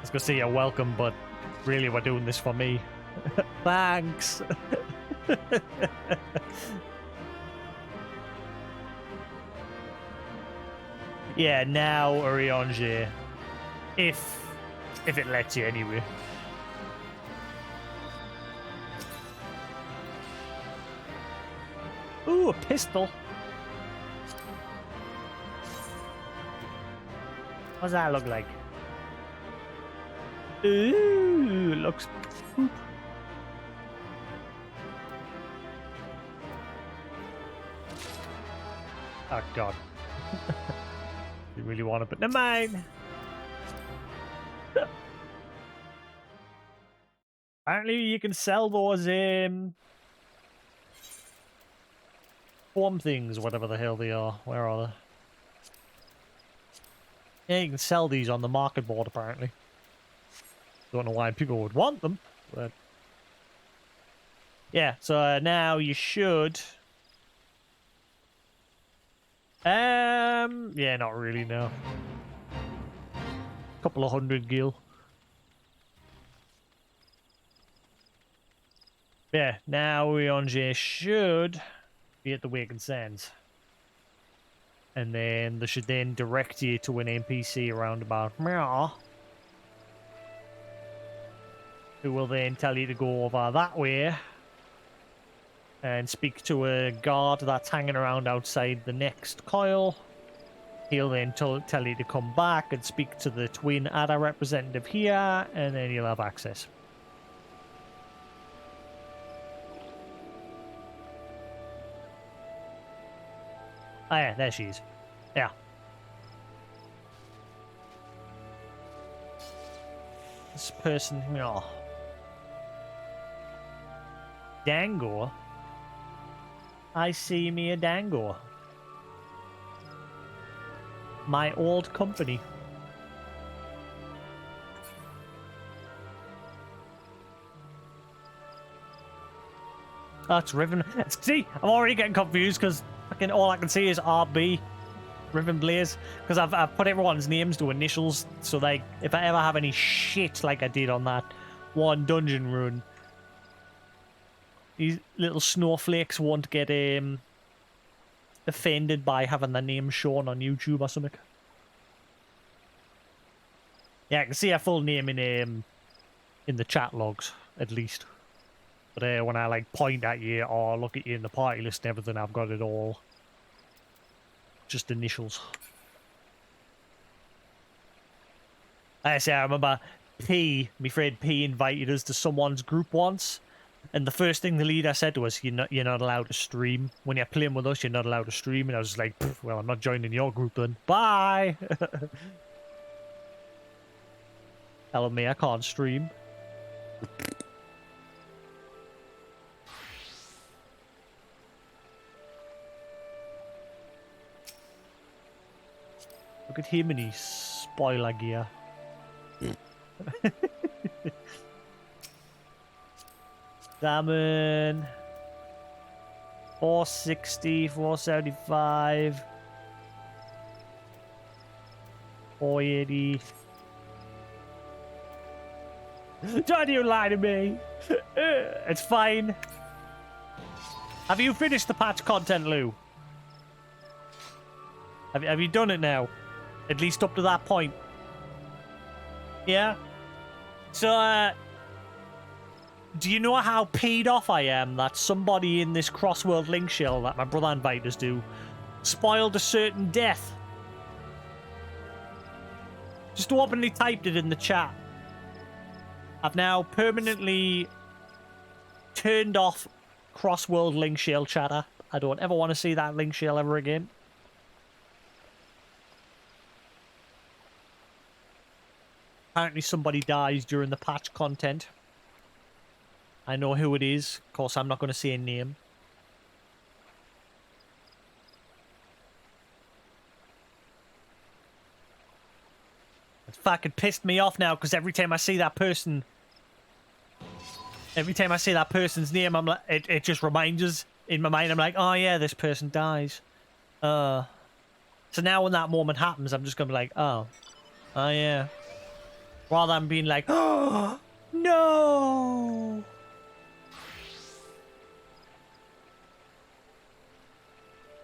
was gonna say you're welcome, but really we're doing this for me. Thanks. Yeah, now Orionge. If it lets you anyway. Ooh, a pistol. What does that look like? Ooh, looks... Oh god. You really want to, but never mind. Apparently you can sell those form things, whatever the hell they are. Where are they? Yeah, you can sell these on the market board apparently. Don't know why people would want them, but yeah, so now you should yeah, not really, no. Couple of 100 gil. Yeah, now we on J should be at the Wakened Sands. And then they should then direct you to an NPC around about meow, who will then tell you to go over that way and speak to a guard that's hanging around outside the next coil. He'll then tell you to come back and speak to the twin adder representative here, and then you'll have access. Oh yeah, there she is. Yeah. This person, oh. Dango? I see me a Dango. My old company. That's Riven. See, I'm already getting confused because fucking all I can see is RB, Riven Blaze, because I've put everyone's names to initials, so like if I ever have any shit like I did on that one dungeon run, these little snowflakes won't get offended by having their name shown on YouTube or something. Yeah, I can see a full name in the chat logs at least. But when I like point at you or look at you in the party list and everything, I've got it all just initials. I say I remember P, my friend P, invited us to someone's group once, and the first thing the leader said to us, you're not allowed to stream. When you're playing with us, you're not allowed to stream. And I was just like, well, I'm not joining your group then. Bye! Telling me I can't stream. Look at him and his spoiler gear. Salmon. 460, 475. 480. Don't you lie to me. It's fine. Have you finished the patch content, Lou? Have you done it now? At least up to that point. Yeah? So, do you know how peed off I am that somebody in this Crossworld link shell that my brother invited us to spoiled a certain death? Just openly typed it in the chat. I've now permanently turned off Crossworld link shell chatter. I don't ever want to see that link shell ever again. Apparently somebody dies during the patch content. I know who it is. Of course, I'm not going to say a name. It's fucking pissed me off now because every time I see that person... Every time I see that person's name, I'm like, it just reminds us in my mind. I'm like, oh yeah, this person dies. So now when that moment happens, I'm just going to be like, oh yeah. Rather than being like, oh, no.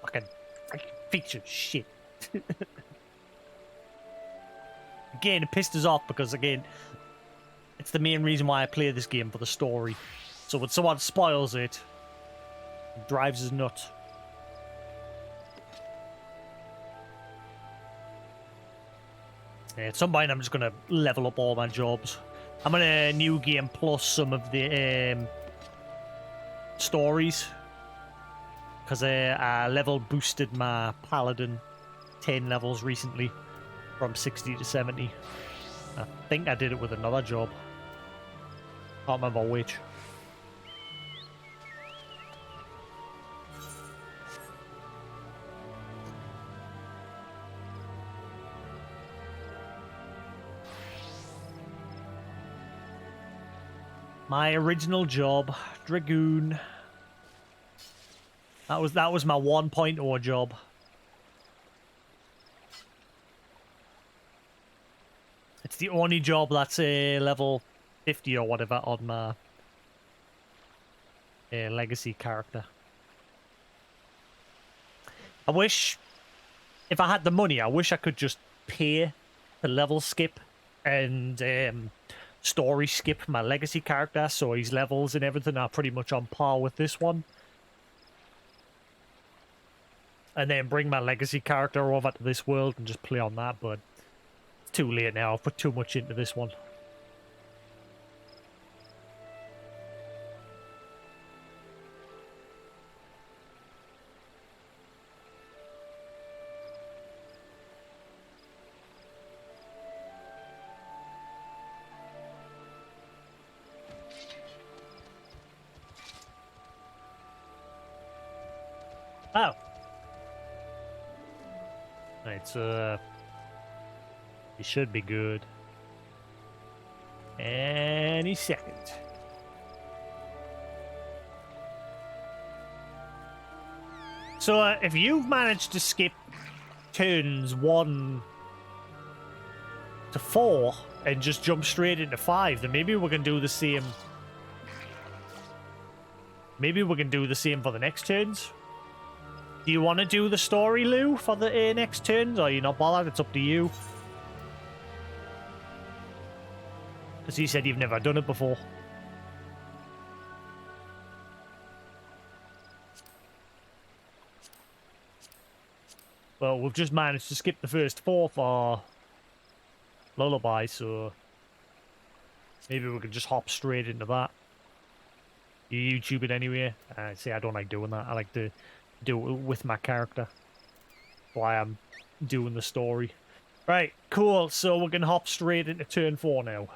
Fucking piece of shit. Again, it pissed us off because, again, it's the main reason why I play this game, for the story. So when someone spoils it, it drives us nuts. At some point, I'm just going to level up all my jobs. I'm going to new game plus some of the stories. because I level boosted my paladin 10 levels recently from 60 to 70. I think I did it with another job. Can't remember which. My original job, Dragoon. That was my 1.0 job. It's the only job that's a level 50 or whatever on my legacy character. I wish, if I had the money, I wish I could just pay the level skip and story skip my legacy character, so his levels and everything are pretty much on par with this one. And then bring my legacy character over to this world and just play on that, but it's too late now. I've put too much into this one. Oh. Right, so it should be good. Any second. So if you've managed to skip turns 1 to 4 and just jump straight into 5, then maybe we can do the same. Maybe we can do the same for the next turns. Do you want to do the story, Lou, for the next turns, or are you not bothered? It's up to you. Because you said you've never done it before. Well, we've just managed to skip the first 4 for Lullaby, so maybe we could just hop straight into that. You YouTube it anyway. See, I don't like doing that. I like to do it with my character. Why I'm doing the story. Right, cool. So we're gonna hop straight into turn 4 now.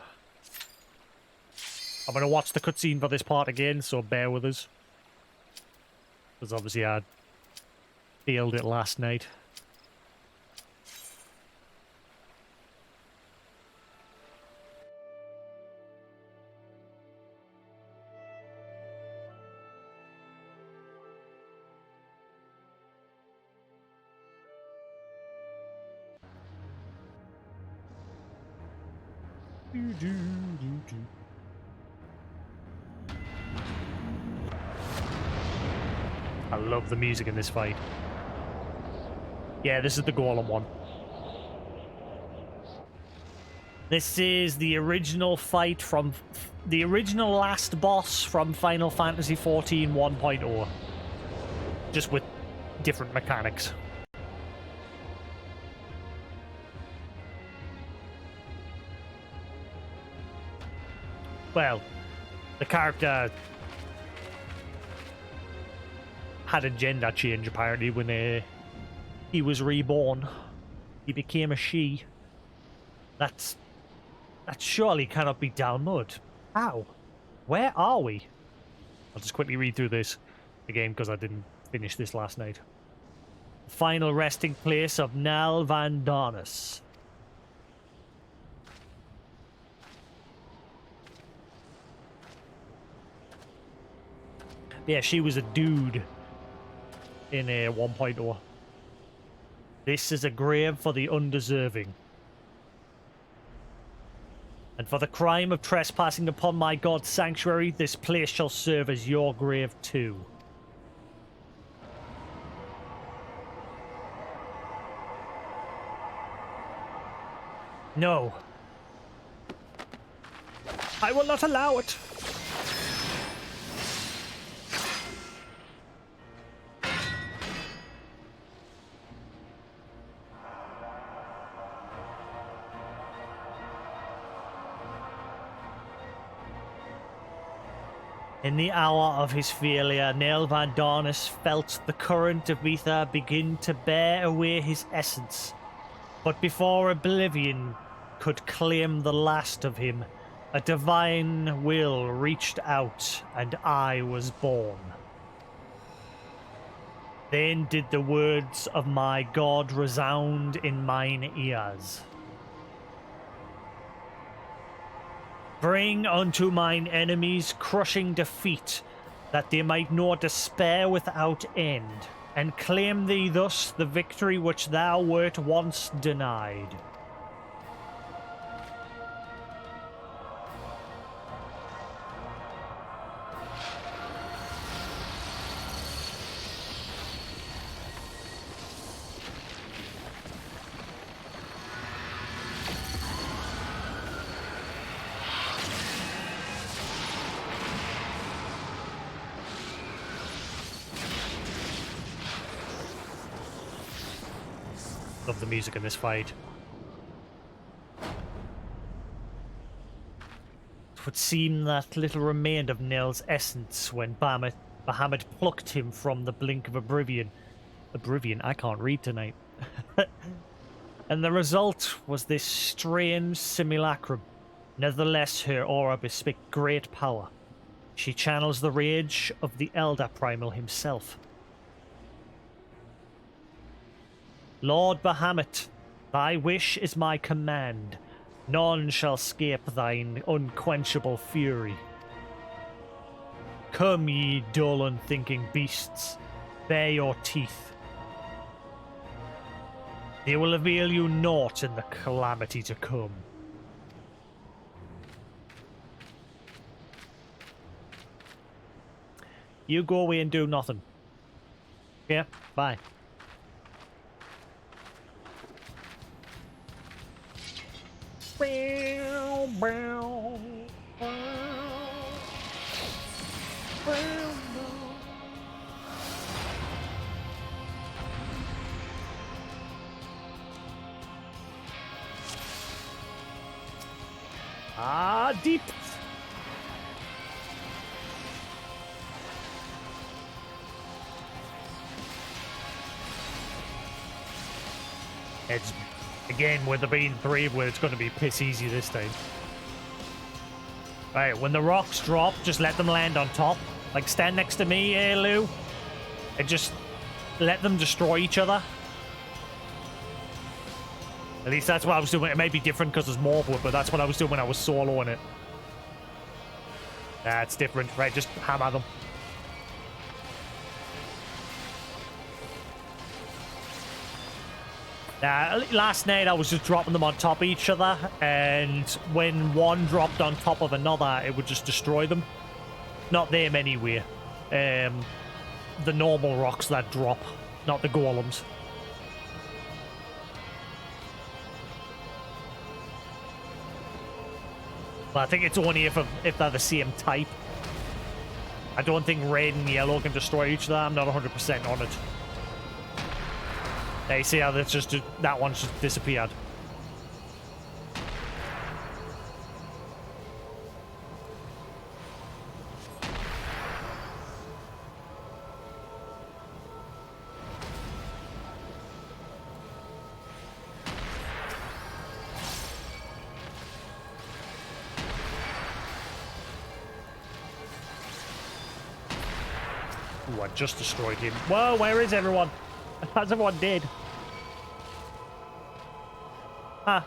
I'm gonna watch the cutscene for this part again, so bear with us. Because obviously I failed it last night. I love the music in this fight. Yeah, this is the Golem one. This is the original fight from the original last boss from Final Fantasy XIV 1.0. Just with different mechanics. Well, the character had a gender change apparently when he was reborn. He became a she. That surely cannot be download. How? Where are we? I'll just quickly read through this again because I didn't finish this last night. Final resting place of Nal Van Darnus. Yeah, she was a dude in a 1.0. This is a grave for the undeserving. And for the crime of trespassing upon my God's sanctuary, this place shall serve as your grave too. No. I will not allow it. In the hour of his failure, Neil Van Darnus felt the current of ether begin to bear away his essence. But before oblivion could claim the last of him, a divine will reached out and I was born. Then did the words of my God resound in mine ears. Bring unto mine enemies crushing defeat, that they might know despair without end, and claim thee thus the victory which thou wert once denied. Love the music in this fight. It would seem that little remained of Nell's essence when Bahamut plucked him from the blink of oblivion. Oblivion? I can't read tonight. And the result was this strange simulacrum. Nevertheless, her aura bespeak great power. She channels the rage of the Elder Primal himself. Lord Bahamut, thy wish is my command. None shall scape thine unquenchable fury. Come, ye dull unthinking beasts, bare your teeth. They will avail you naught in the calamity to come. You go away and do nothing. Yeah, bye. Ah, deep. It's again with there being 3 where it's going to be piss easy this time. Right, when the rocks drop, just let them land on top. Like stand next to me, Lou, and just let them destroy each other. At least that's what I was doing. It may be different because there's more of it, but that's what I was doing when I was soloing it. That's different. Right, just hammer them. Last night I was just dropping them on top of each other, and when one dropped on top of another, it would just destroy them. Not them anyway. The normal rocks that drop, not the golems. But I think it's only if they're the same type. I don't think red and yellow can destroy each other. I'm not 100% on it. There, you see how that's just that one's just disappeared. Ooh, I just destroyed him. Whoa, where is everyone? How's everyone dead? Huh.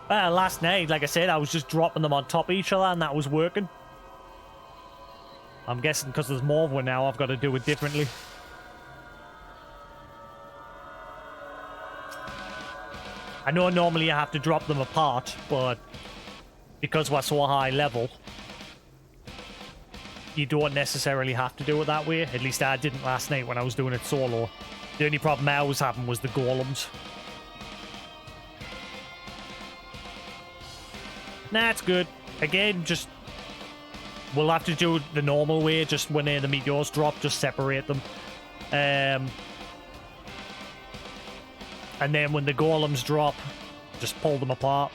Well, last night, like I said, I was just dropping them on top of each other and that was working. I'm guessing because there's more of one now, I've got to do it differently. I know normally you have to drop them apart, but because we're so high level, you don't necessarily have to do it that way. At least I didn't last night when I was doing it solo. The only problem I was having was the golems. Nah, it's good. Again, just... we'll have to do it the normal way, just when the meteors drop, just separate them. And then when the golems drop, just pull them apart.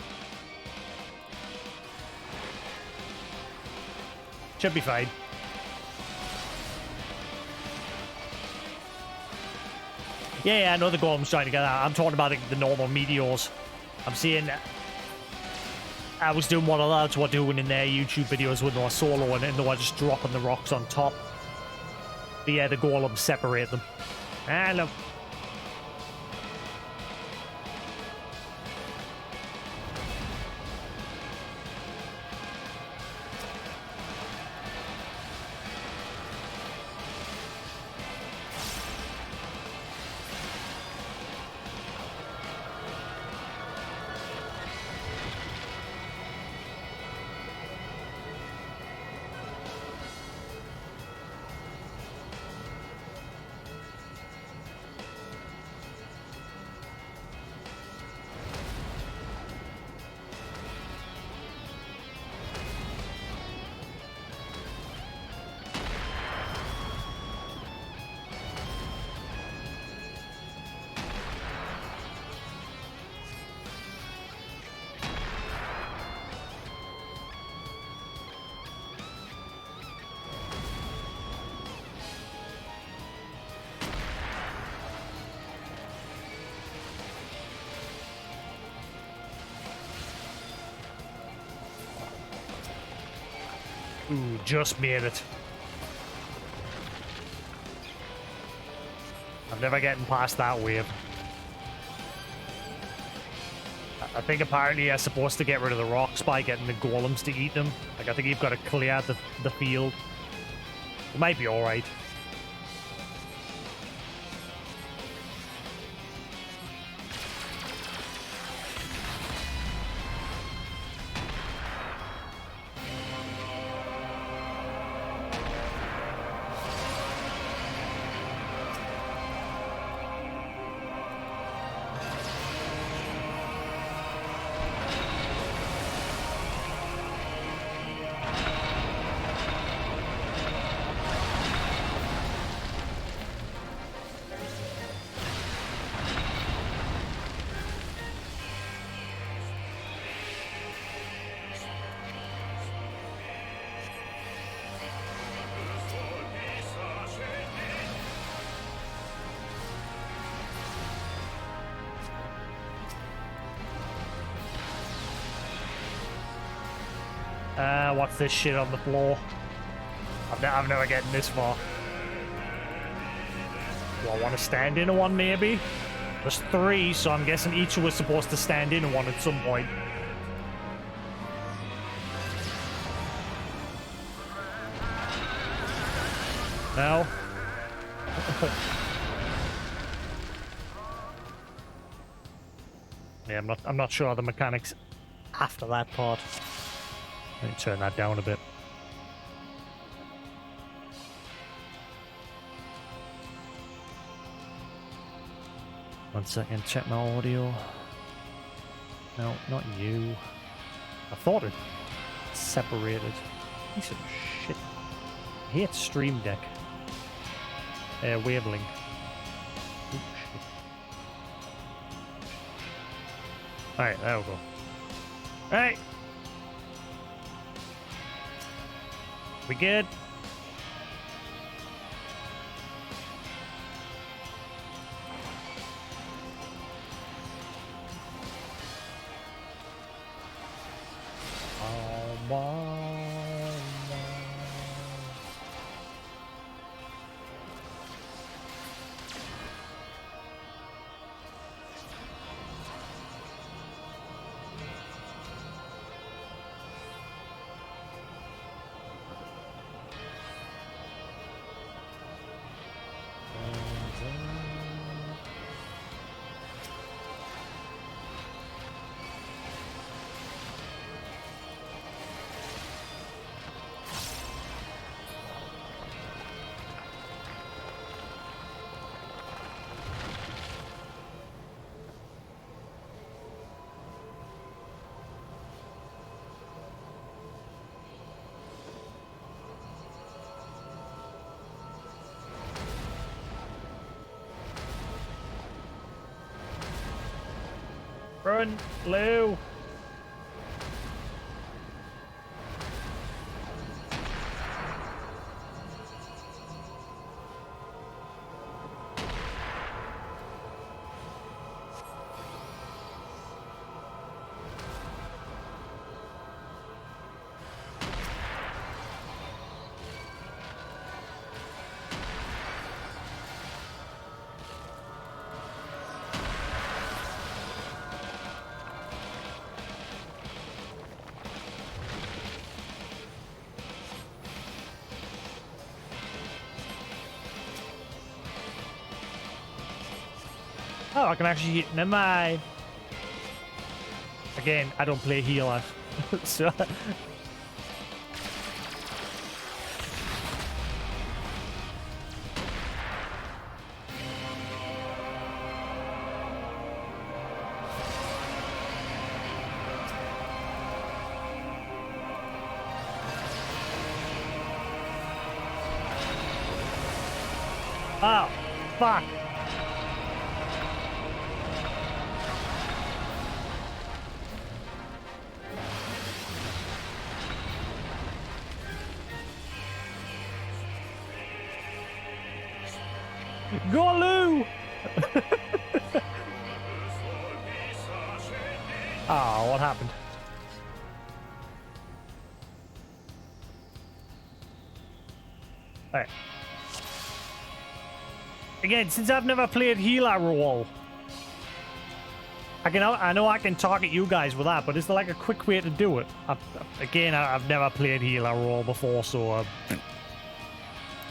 Should be fine. Yeah, I know the golem's trying to get out. I'm talking about the normal meteors. I'm seeing... I was doing what the lads were doing in their YouTube videos when they were soloing and they were just dropping the rocks on top. But yeah, the golems separate them. Ah, look. Ooh, just made it. I'm never getting past that wave. I think apparently you're supposed to get rid of the rocks by getting the golems to eat them. Like, I think you've got to clear the field. It might be alright. What's this shit on the floor? I've never gotten this far. Do I want to stand in one, maybe? There's 3, so I'm guessing each was supposed to stand in one at some point. No? Yeah, I'm not sure of the mechanics after that part. Let me turn that down a bit. One second, check my audio. No, not you. I thought it separated. Piece of shit. I hate Stream Deck. Wavelength. Ooh, shit. Alright, there we go. Alright. We good? Run, Lou! Oh, I can actually... Never mind. Again, I don't play healer. So... Oh, fuck. Go, Lou! Oh, what happened? Alright. Again, since I've never played healer role, I know I can target you guys with that, but is there like a quick way to do it? I've never played healer role before, so...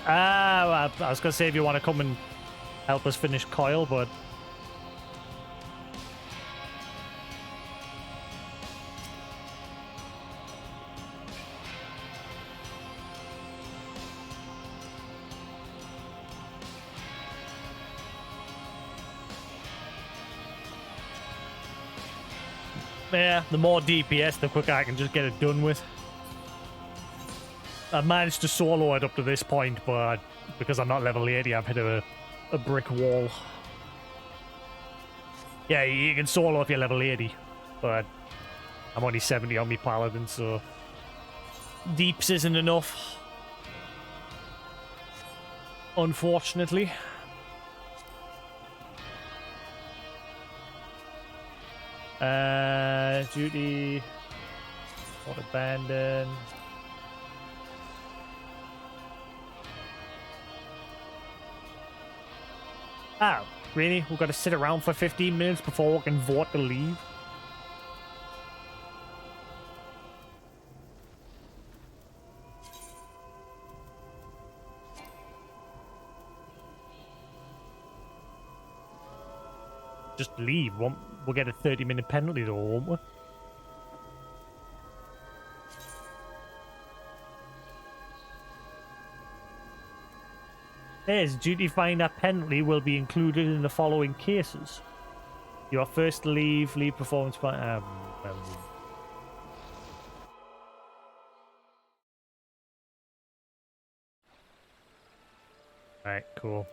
I was gonna say if you want to come and help us finish Coil, but... Yeah, the more DPS, the quicker I can just get it done with. I've managed to solo it up to this point, but because I'm not level 80, I've hit a brick wall. Yeah, you can solo if you're level 80, but I'm only 70 on me paladin, so deeps isn't enough. Unfortunately. Duty. Not abandon. Oh, really? We've got to sit around for 15 minutes before we can vote to leave? Just leave. We'll get a 30-minute penalty though, won't we? There's duty find that penalty will be included in the following cases. You are first to leave performance by... Alright, cool.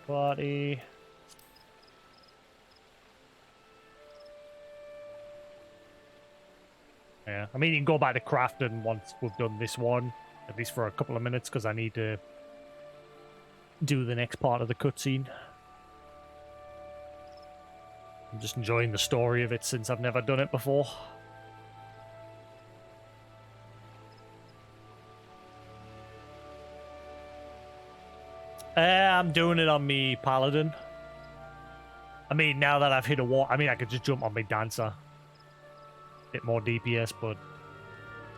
Party. Yeah, I mean, you can go back to crafting once we've done this one, at least for a couple of minutes, because I need to do the next part of the cutscene. I'm just enjoying the story of it since I've never done it before. I'm doing it on me paladin. I mean, now that I've hit a wall, I mean, I could just jump on my dancer. Bit more DPS, but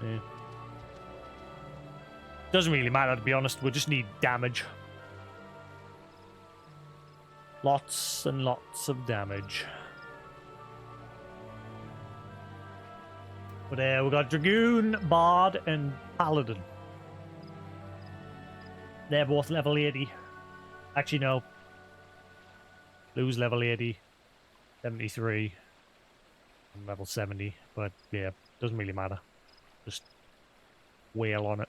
yeah. Doesn't really matter, to be honest. We just need damage. Lots and lots of damage. But we got Dragoon, Bard, and Paladin. They're both level 80. Actually, no. Blue's level 80. 73. I'm level 70. But, yeah, doesn't really matter. Just wail on it.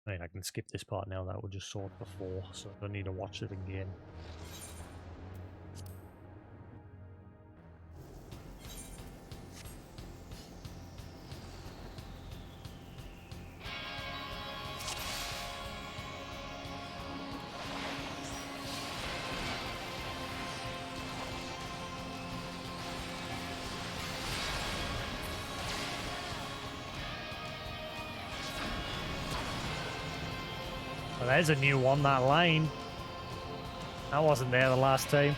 I mean, I can skip this part now. That would just sort before, so I don't need to watch it again. Well, there's a new one, that line. That wasn't there the last time.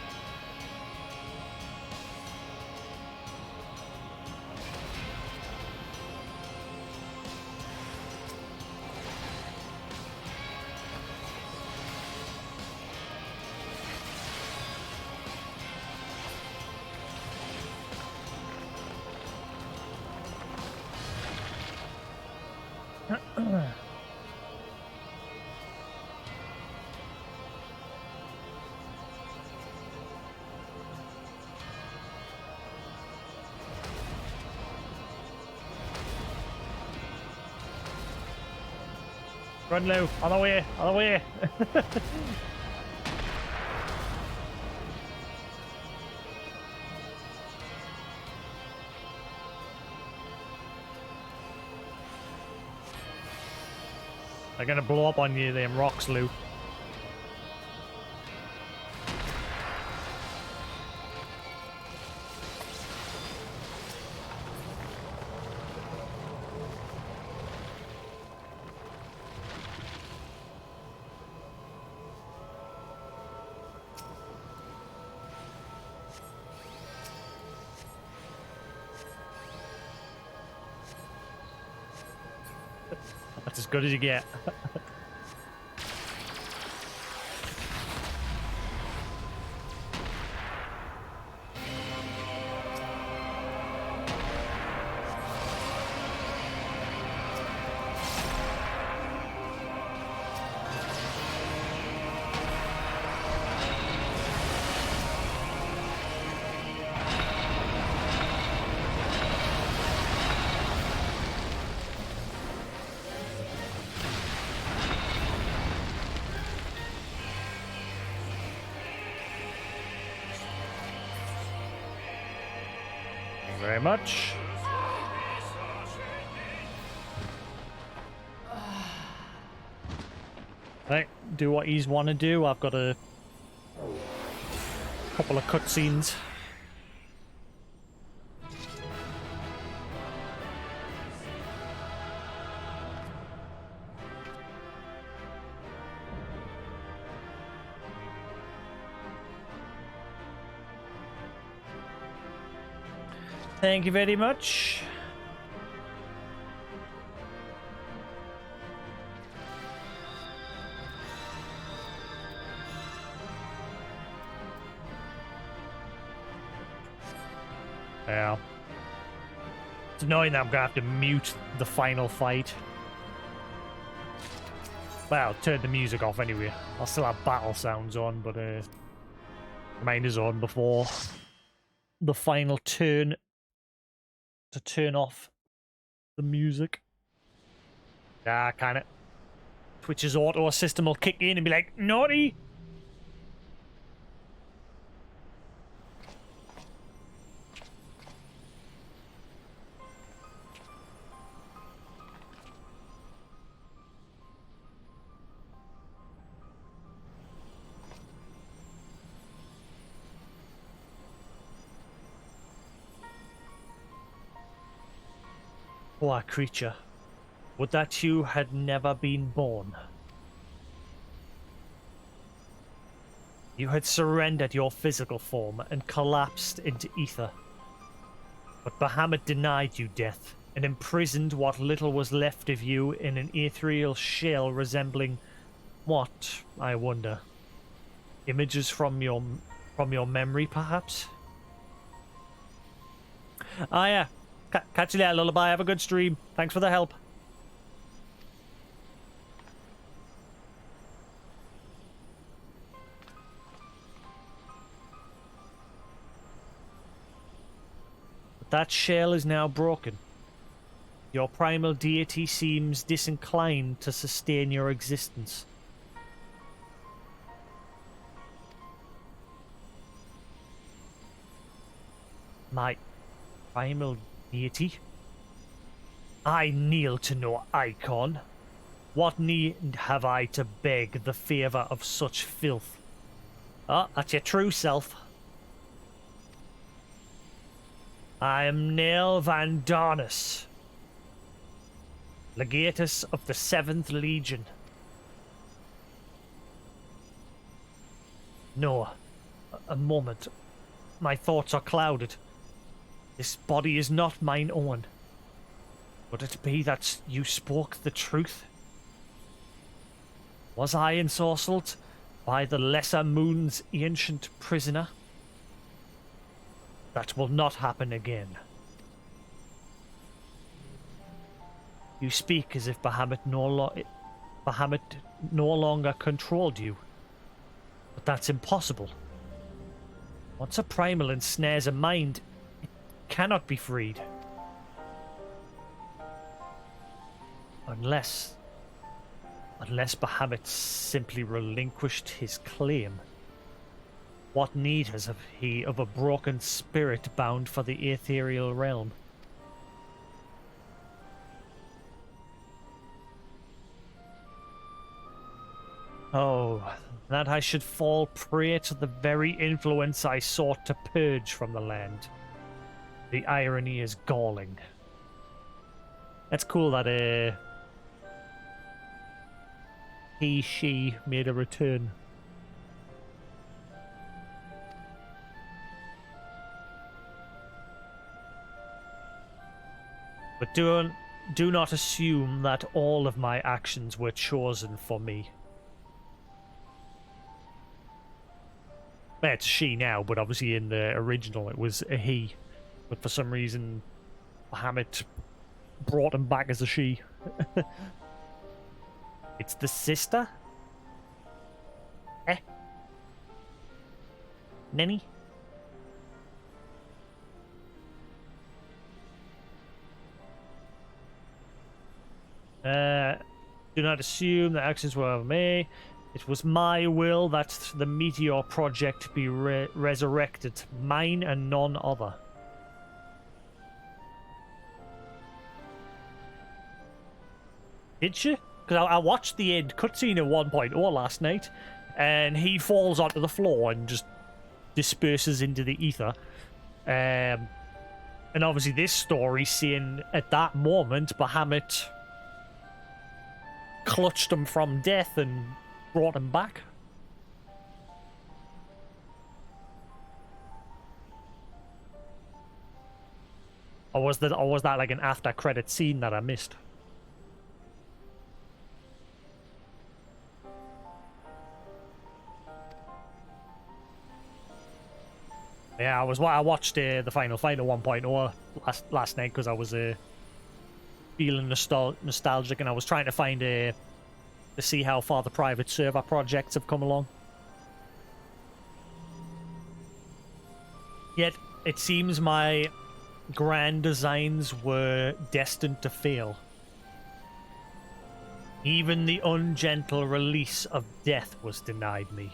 Run, Lou. On the way. On the way. They're gonna blow up on you, them rocks, Lou. That's as good as you get. Very much. Right, do what he's want to do. I've got a couple of cutscenes. Thank you very much. Yeah. It's annoying that I'm gonna have to mute the final fight. Well, turn the music off anyway. I'll still have battle sounds on, but mine is on before the final turn to turn off the music. Ah, can it? Twitch's auto system will kick in and be like, naughty! Poor creature. Would that you had never been born. You had surrendered your physical form and collapsed into ether. But Bahamut denied you death and imprisoned what little was left of you in an ethereal shell resembling what, I wonder? Images from your memory, perhaps? Ah, yeah. Catch you later, Lullaby. Have a good stream. Thanks for the help. But that shell is now broken. Your primal deity seems disinclined to sustain your existence. My primal deity? I kneel to no icon. What need have I to beg the favour of such filth? Ah, that's your true self. I am Neil Van Darnus, Legatus of the 7th Legion. No, a moment. My thoughts are clouded. This body is not mine own. Could it be that you spoke the truth? Was I ensorcelled by the lesser moon's ancient prisoner? That will not happen again. You speak as if Bahamut no longer controlled you. But that's impossible. Once a primal ensnares a mind, it cannot be freed. Unless Bahamut simply relinquished his claim. What need has he of a broken spirit bound for the ethereal realm? Oh, that I should fall prey to the very influence I sought to purge from the land. The irony is galling. That's cool that she made a return. But do not assume that all of my actions were chosen for me. It's she now, but obviously in the original it was a he. But for some reason, Bahamut brought him back as a she. It's the sister? Eh? Nenny? Do not assume that actions were of me. It was my will that the Meteor Project be resurrected. Mine and none other. Did she? Because I watched the end cutscene at 1.0 last night, and he falls onto the floor and just disperses into the ether. And obviously this story saying at that moment Bahamut clutched him from death and brought him back. Or was that like an after credit scene that I missed? Yeah, I watched the final fight at 1.0 last night because I was feeling nostalgic, and I was trying to find to see how far the private server projects have come along. Yet it seems my grand designs were destined to fail. Even the ungentle release of death was denied me.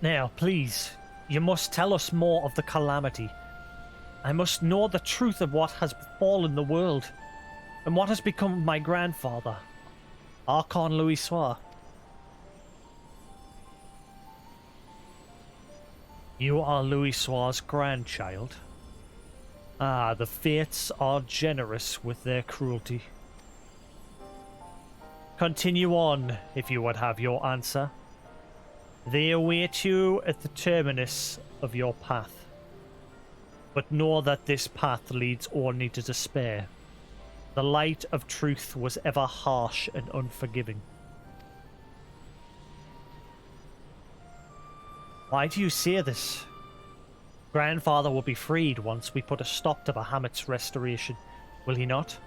Now, please, you must tell us more of the calamity. I must know the truth of what has befallen the world, and what has become of my grandfather, Archon Louisoix. You are Louisoix's grandchild. Ah, the fates are generous with their cruelty. Continue on, if you would have your answer. They await you at the terminus of your path. But know that this path leads only to despair. The light of truth was ever harsh and unforgiving. Why do you say this? Grandfather will be freed once we put a stop to Bahamut's restoration, will he not?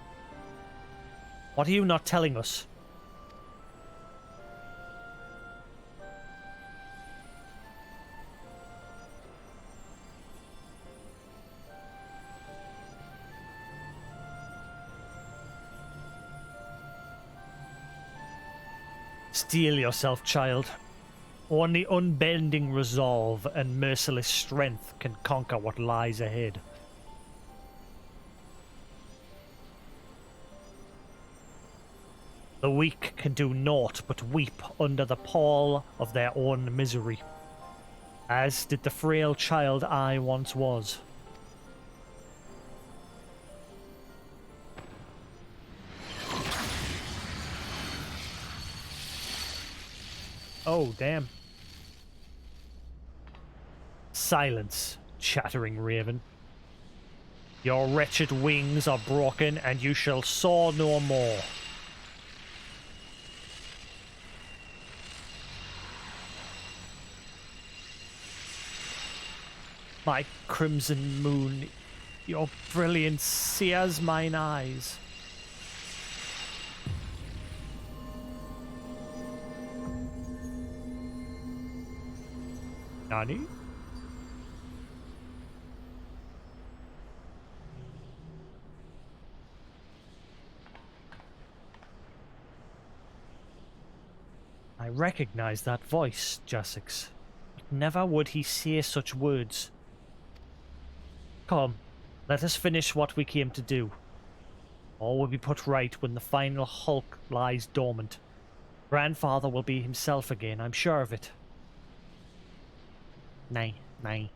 What are you not telling us? Steel yourself, child. Only unbending resolve and merciless strength can conquer what lies ahead. The weak can do naught but weep under the pall of their own misery, as did the frail child I once was. Oh, damn. Silence, chattering raven. Your wretched wings are broken, and you shall soar no more. My crimson moon, your brilliance sears mine eyes. Nani? I recognize that voice, Jasix. But never would he say such words. Come, let us finish what we came to do. All will be put right when the final hulk lies dormant. Grandfather will be himself again, I'm sure of it. Nay, nay.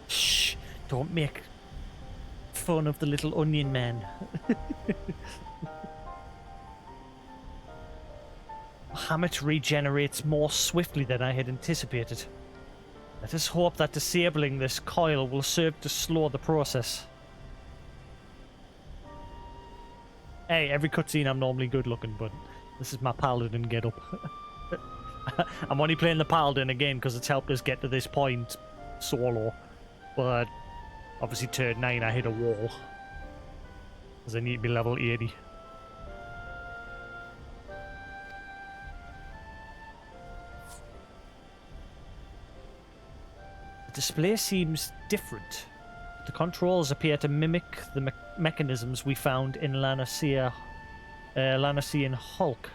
Shh! Don't make fun of the little onion man. Bahamut regenerates more swiftly than I had anticipated. Let us hope that disabling this coil will serve to slow the process. Hey, every cutscene I'm normally good looking, but this is my paladin get up. I'm only playing the paladin again because it's helped us get to this point solo. But obviously turn 9 I hit a wall. Because I need to be level 80. The display seems different. The controls appear to mimic the mechanisms we found in Lanasian Hulk.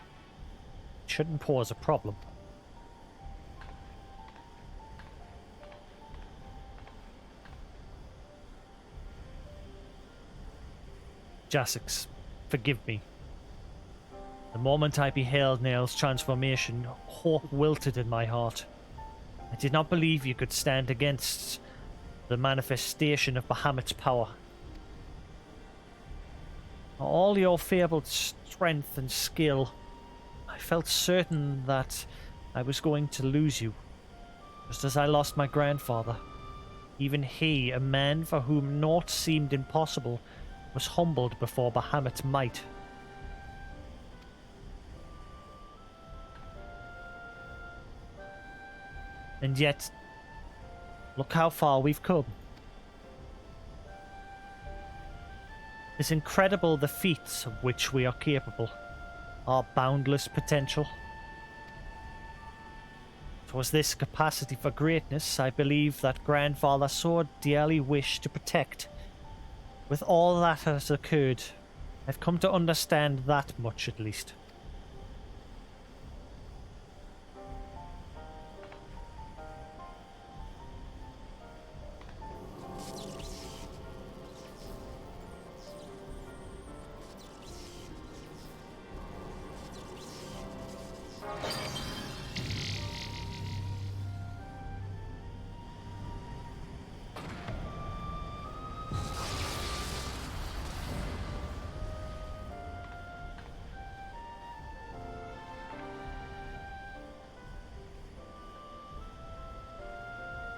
It shouldn't pose a problem. Jasix, forgive me. The moment I beheld Nail's transformation, hope wilted in my heart. I did not believe you could stand against the manifestation of Bahamut's power. All your fabled strength and skill, I felt certain that I was going to lose you, just as I lost my grandfather. Even he, a man for whom naught seemed impossible, was humbled before Bahamut's might. And yet, look how far we've come. It's incredible the feats of which we are capable, our boundless potential. It was this capacity for greatness I believe that Grandfather so dearly wished to protect. With all that has occurred, I've come to understand that much at least.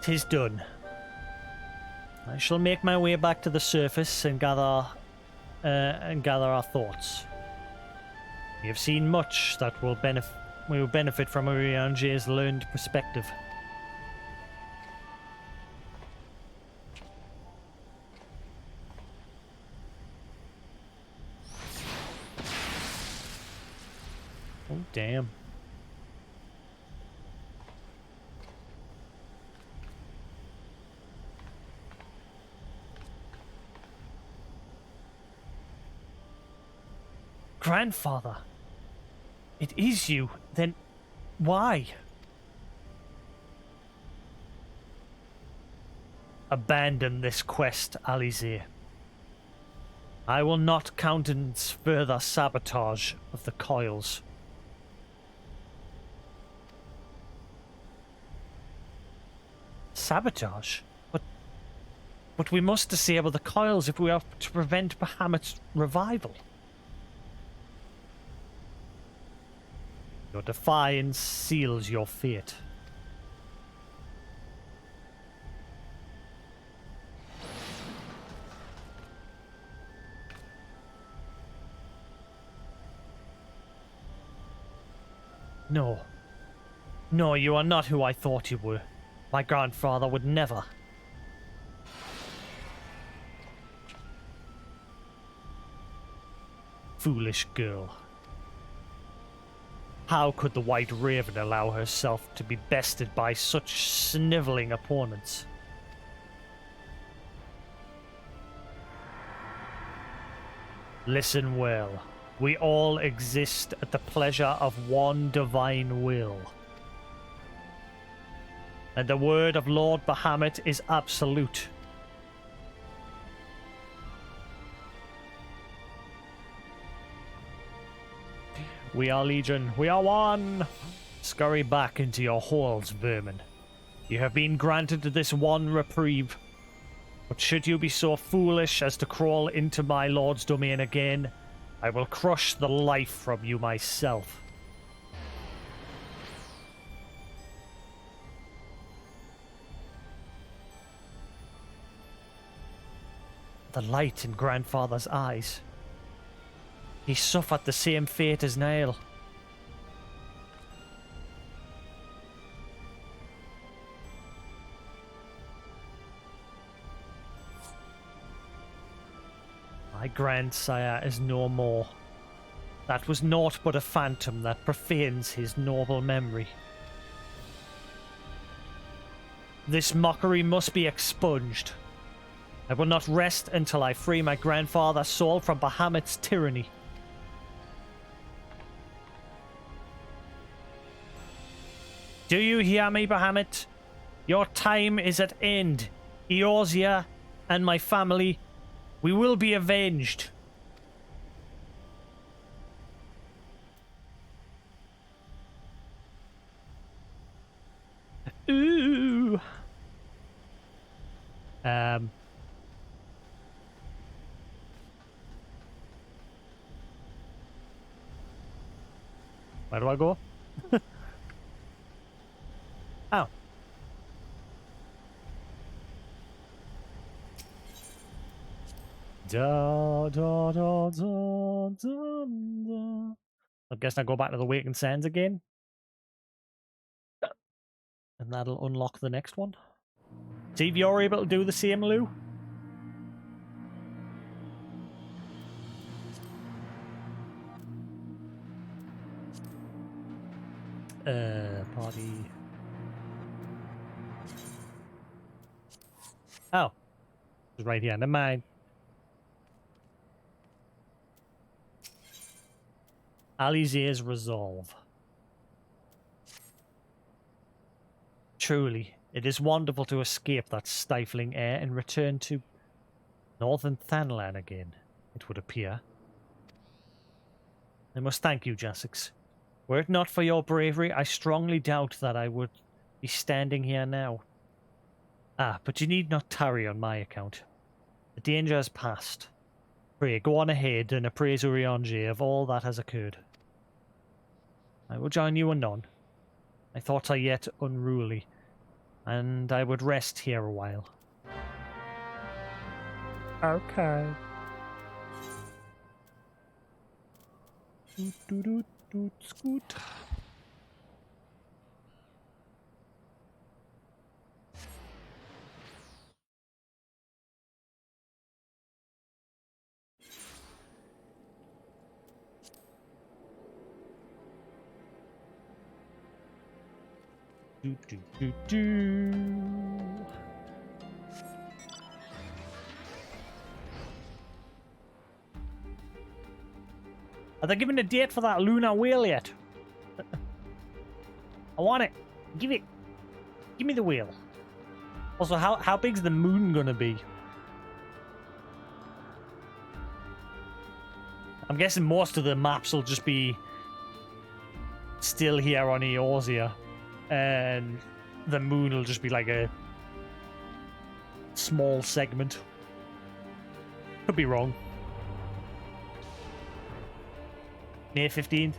"'Tis done. I shall make my way back to the surface and gather our thoughts. We have seen much that will benefit from Urianger's learned perspective. Oh, damn. Grandfather, it is you. Then why? Abandon this quest, Alisaie. I will not countenance further sabotage of the coils. Sabotage? But we must disable the coils if we are to prevent Bahamut's revival. Your defiance seals your fate. No. No, you are not who I thought you were. My grandfather would never. Foolish girl. How could the White Raven allow herself to be bested by such sniveling opponents? Listen well. We all exist at the pleasure of one divine will. And the word of Lord Bahamut is absolute. We are Legion. We are one. Scurry back into your holes, vermin. You have been granted this one reprieve. But should you be so foolish as to crawl into my lord's domain again, I will crush the life from you myself. The light in grandfather's eyes. He suffered the same fate as Niall. My grandsire is no more. That was naught but a phantom that profanes his noble memory. This mockery must be expunged. I will not rest until I free my grandfather's soul from Bahamut's tyranny. Do you hear me, Bahamut? Your time is at end. Eorzea and my family, we will be avenged. Ooh. Where do I go? Oh. Da, da, da, da, da, da. I guess I go back to the Waking Sands again. And that'll unlock the next one. See if you're able to do the same, Lou. Party. Oh. It's right here. Never mind. Alisai's resolve. Truly, it is wonderful to escape that stifling air and return to northern Thanlan again, it would appear. I must thank you, Jasix. Were it not for your bravery, I strongly doubt that I would be standing here now. Ah, but you need not tarry on my account. The danger has passed. Pray, go on ahead and appraise Urianger of all that has occurred. I will join you anon. My thoughts are yet unruly, and I would rest here a while. Okay. Doot, doot, doot, doot, scoot. Do, do, do, do. Are they giving a date for that lunar whale yet? I want it. Give it. Give me the whale. Also, how big's the moon gonna be? I'm guessing most of the maps will just be still here on Eorzea. And the moon will just be like a small segment. Could be wrong. May 15th.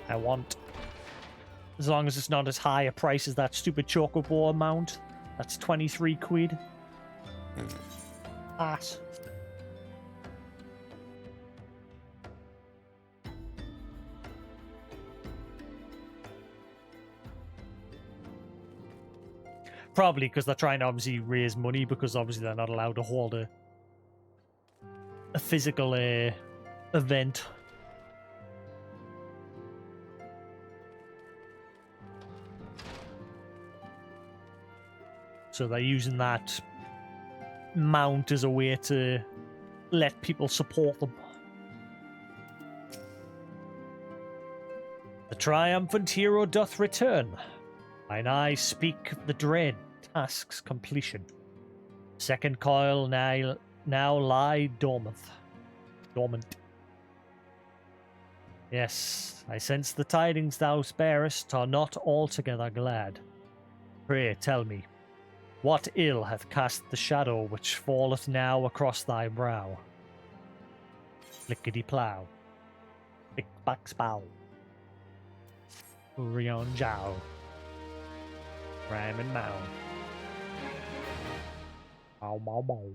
I want. As long as it's not as high a price as that stupid Chocobo amount. That's 23 quid. Ass. Probably because they're trying to obviously raise money, because obviously they're not allowed to hold a physical event. So they're using that mount as a way to let people support them. The triumphant hero doth return. Mine eyes speak of the dread task's completion. Second coil now lie dormant. Yes, I sense the tidings thou bearest are not altogether glad. Pray tell me, what ill hath cast the shadow which falleth now across thy brow? Lickety-plow. Pick-back-spow. Rion-jow. Ram and mow. Bow, bow, bow.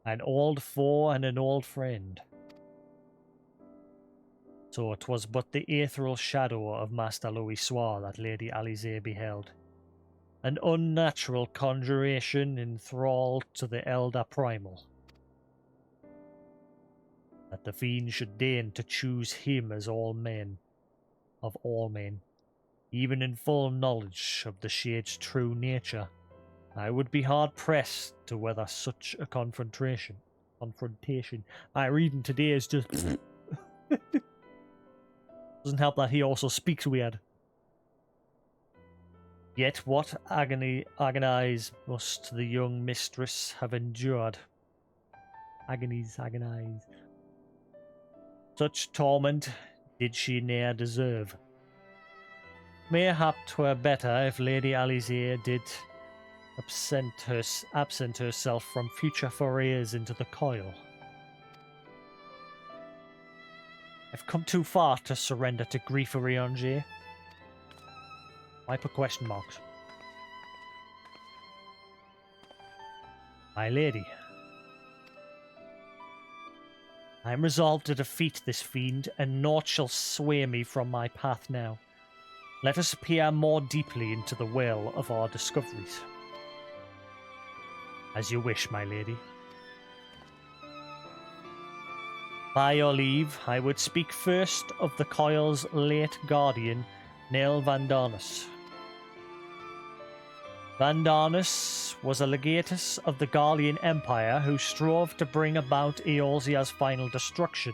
An old foe and an old friend. So 'twas but the ethereal shadow of Master Louis Soir that Lady Alisaie beheld. An unnatural conjuration enthralled to the elder primal. That the fiend should deign to choose him as all men, of all men, even in full knowledge of the shade's true nature, I would be hard pressed to weather such a confrontation. My reading today is just doesn't help that he also speaks weird. Yet what agonies must the young mistress have endured? Agonies. Such torment did she ne'er deserve. Mayhap 'twere better if Lady Alisaie did absent herself from future forays into the coil. I've come too far to surrender to grief, Rion-J. Why put question marks? My lady, I am resolved to defeat this fiend, and naught shall sway me from my path now. Let us peer more deeply into the well of our discoveries. As you wish, my lady. By your leave, I would speak first of the coil's late guardian, Nell Vandarnus. Vandarnus was a legatus of the Garlean Empire who strove to bring about Eorzea's final destruction,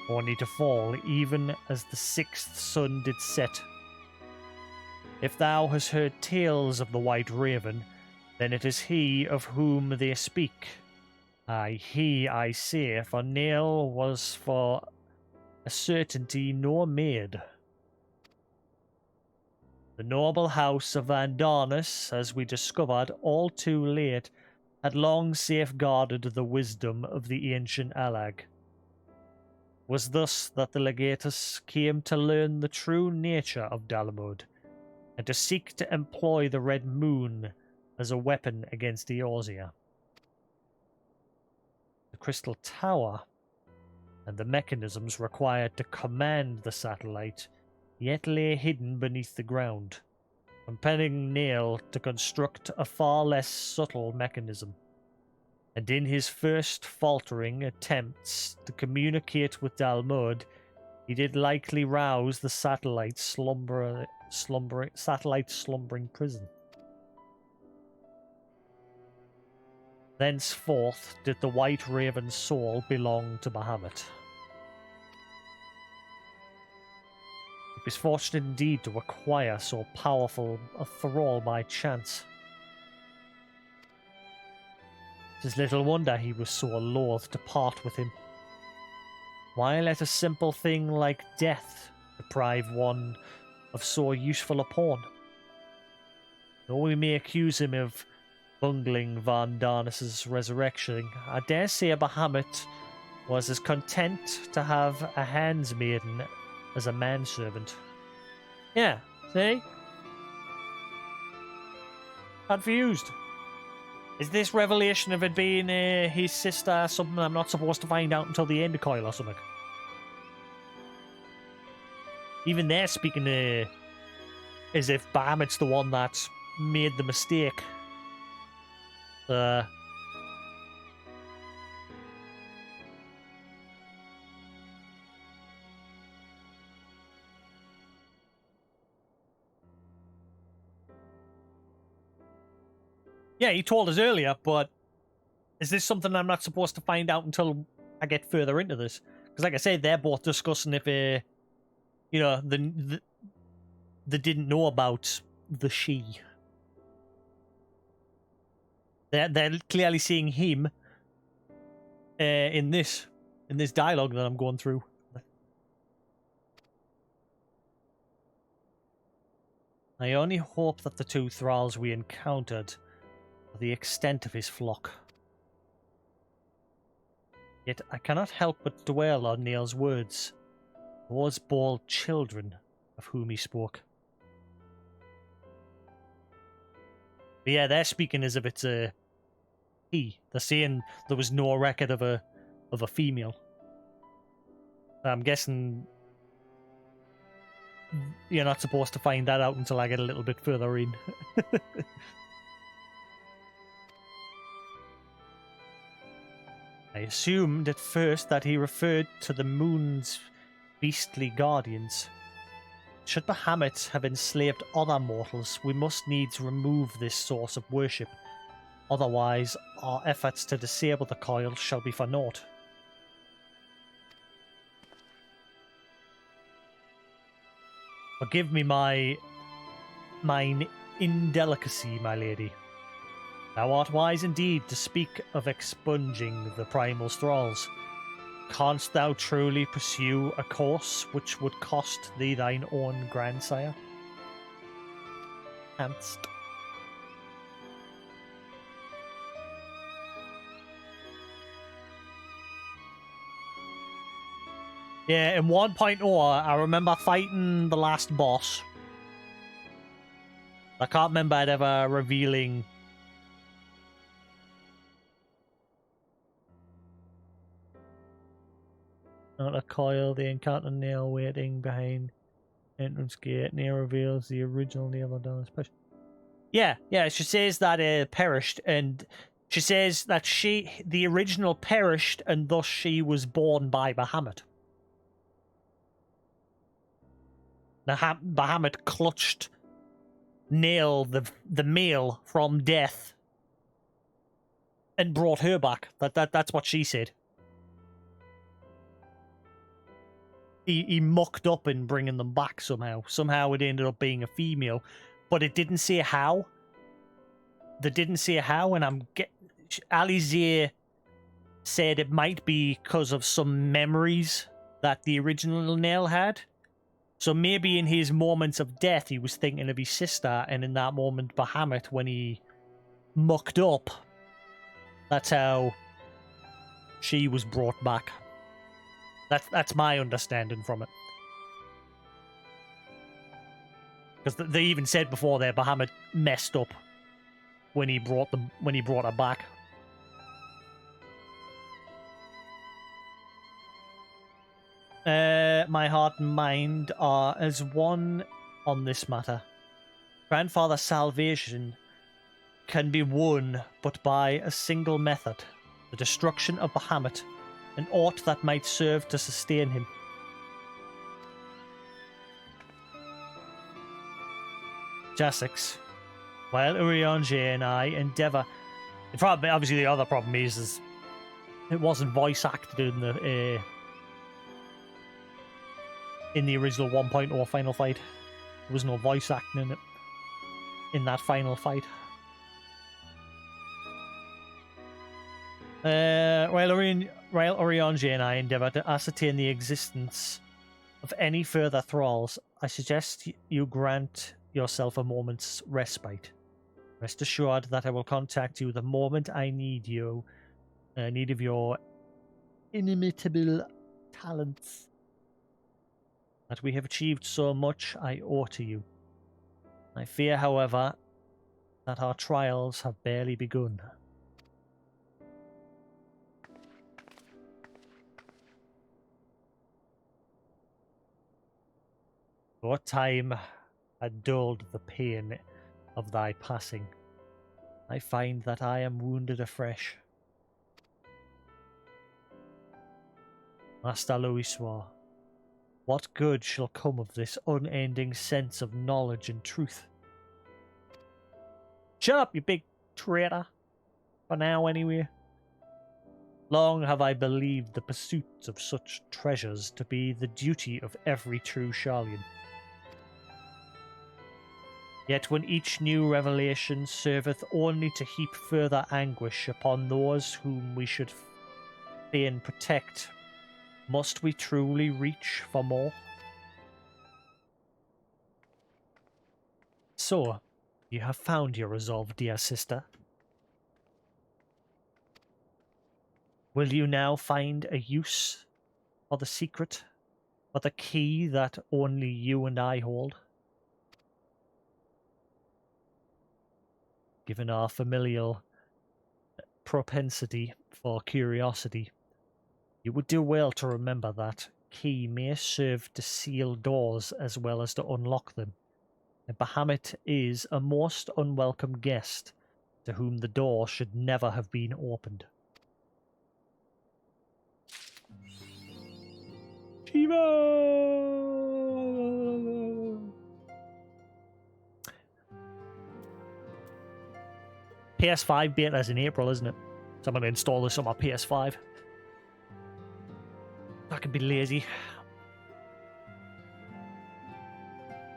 only to fall even as the sixth sun did set. If thou hast heard tales of the White Raven, then it is he of whom they speak. Aye, he, I say, for Nell was for a certainty no maid. The noble house of Vandarnus, as we discovered all too late, had long safeguarded the wisdom of the ancient Alag. Was thus that the legatus came to learn the true nature of Dalamud, and to seek to employ the Red Moon as a weapon against Eorzea. The Crystal Tower and the mechanisms required to command the satellite yet lay hidden beneath the ground, compelling Neil to construct a far less subtle mechanism. And in his first faltering attempts to communicate with Dalmud, he did likely rouse the satellite's slumbering prison. Thenceforth did the White Raven's soul belong to Bahamut. It was fortunate indeed to acquire so powerful a thrall by chance. It is little wonder he was so loath to part with him. Why let a simple thing like death deprive one of so useful a pawn? Though we may accuse him of bungling Van Darnus's resurrection, I dare say Bahamut was as content to have a handsmaiden as a manservant. Yeah, see? Confused. Is this revelation of it being his sister something I'm not supposed to find out until the end of Coil or something? Even they're speaking as if Bahamut's the one that made the mistake. Yeah, he told us earlier, but is this something I'm not supposed to find out until I get further into this? Because, like I said, they're both discussing if, they didn't know about the she. They're clearly seeing him in this dialogue that I'm going through. I only hope that the two thralls we encountered are the extent of his flock. Yet I cannot help but dwell on Neil's words. Those bald children of whom he spoke. But yeah, they're speaking as if it's a he. They're saying there was no record of a female. I'm guessing you're not supposed to find that out until I get a little bit further in. I assumed at first that he referred to the moon's beastly guardians. Should Bahamut have enslaved other mortals, we must needs remove this source of worship. Otherwise, our efforts to disable the coil shall be for naught. Forgive me mine indelicacy, my lady. Thou art wise indeed to speak of expunging the primal thralls. Canst thou truly pursue a course which would cost thee thine own grandsire? Canst. Yeah, in 1.0, I remember fighting the last boss. I can't remember it ever revealing not a coil, the encounter nail waiting behind entrance gate. Nail reveals the original nail of Donna's push. Yeah, she says that it perished, and she says that the original perished, and thus she was born by Bahamut. Bahamut clutched Nail, the male, from death, and brought her back. That's what she said. He mucked up in bringing them back somehow. Somehow it ended up being a female, but it didn't say how. They didn't say how, and Alisaie said it might be because of some memories that the original Nail had. So maybe in his moments of death, he was thinking of his sister, and in that moment, Bahamut, when he mucked up, that's how she was brought back. That's my understanding from it. Because they even said before there, Bahamut messed up when he brought her back. My heart and mind are as one on this matter. Grandfather's salvation can be won but by a single method: the destruction of Bahamut, and aught that might serve to sustain him. Jasix, while Urianger and I endeavour... Obviously the other problem is it wasn't voice acted in the original 1.0 final fight. There was no voice acting in it, in that final fight. While Orianji and I endeavour to ascertain the existence of any further thralls, I suggest you grant yourself a moment's respite. Rest assured that I will contact you the moment I need of your inimitable talents. That we have achieved so much I owe to you. I fear, however, that our trials have barely begun. What time had dulled the pain of thy passing, I find that I am wounded afresh. Master Louisoire, what good shall come of this unending sense of knowledge and truth? Shut up, you big traitor. For now, anyway. Long have I believed the pursuit of such treasures to be the duty of every true Sharlayan. Yet when each new revelation serveth only to heap further anguish upon those whom we should fain protect, must we truly reach for more? So, you have found your resolve, dear sister. Will you now find a use for the secret, for the key that only you and I hold? Given our familial propensity for curiosity, you would do well to remember that key may serve to seal doors as well as to unlock them, and Bahamut is a most unwelcome guest to whom the door should never have been opened. Shiva! PS5 beta is in April, isn't it? So I'm going to install this on my PS5. I can be lazy.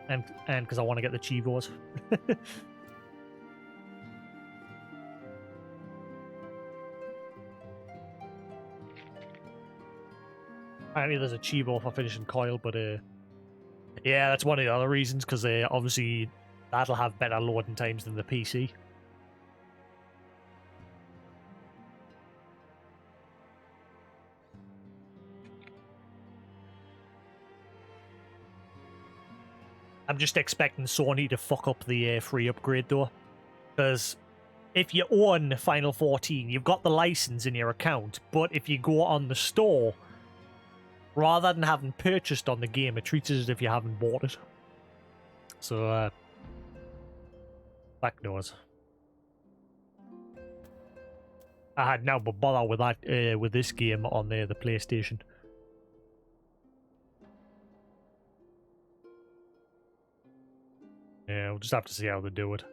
And because I want to get the Chivos. Apparently there's a Chivo for finishing Coil, but yeah, that's one of the other reasons, because obviously that'll have better loading times than the PC. I'm just expecting Sony to fuck up the free upgrade though, because if you own Final 14, you've got the license in your account, but if you go on the store, rather than having purchased on the game, it treats it as if you haven't bought it. So, back doors. I had no bother with that with this game on the PlayStation. Yeah, we'll just have to see how they do it.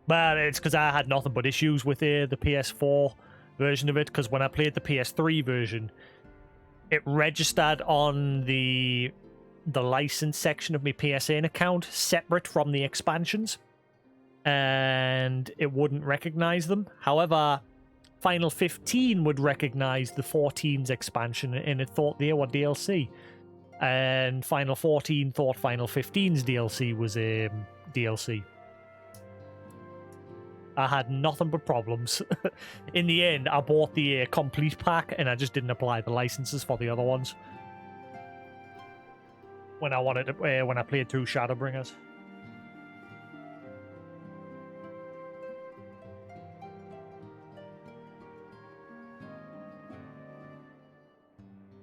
But it's because I had nothing but issues with the PS4 version of it, because when I played the PS3 version, it registered on the license section of my PSN account separate from the expansions, and it wouldn't recognize them. However, Final 15 would recognize the 14's expansion, and it thought they were DLC. And Final 14 thought Final 15's DLC was DLC. I had nothing but problems. In the end, I bought the complete pack, and I just didn't apply the licenses for the other ones when I wanted to, when I played through Shadowbringers.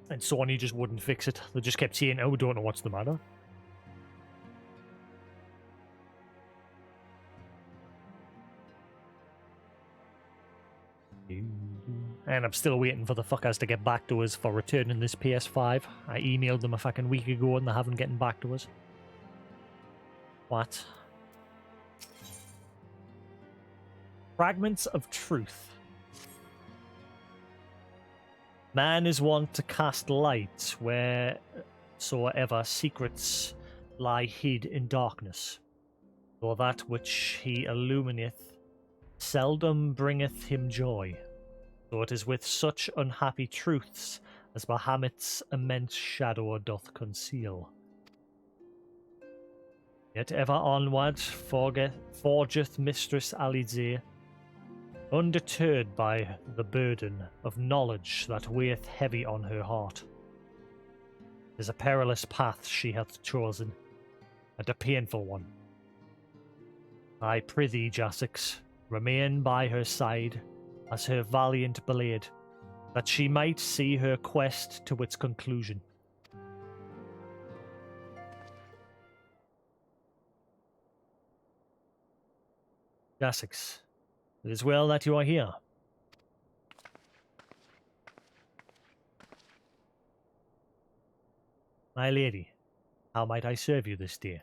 And Sony just wouldn't fix it. They just kept saying, "Oh, we don't know what's the matter." And I'm still waiting for the fuckers to get back to us for returning this PS5. I emailed them a fucking week ago and they haven't getting back to us. What? Fragments of truth. Man is wont to cast light wheresoever secrets lie hid in darkness, though that which he illumineth seldom bringeth him joy. So it is with such unhappy truths as Bahamut's immense shadow doth conceal. Yet ever onward forgeth Mistress Alisaie, undeterred by the burden of knowledge that weigheth heavy on her heart. 'Tis a perilous path she hath chosen, and a painful one. I prithee, Jasix, remain by her side as her valiant blade, that she might see her quest to its conclusion. Jasix, it is well that you are here. My lady, how might I serve you this day?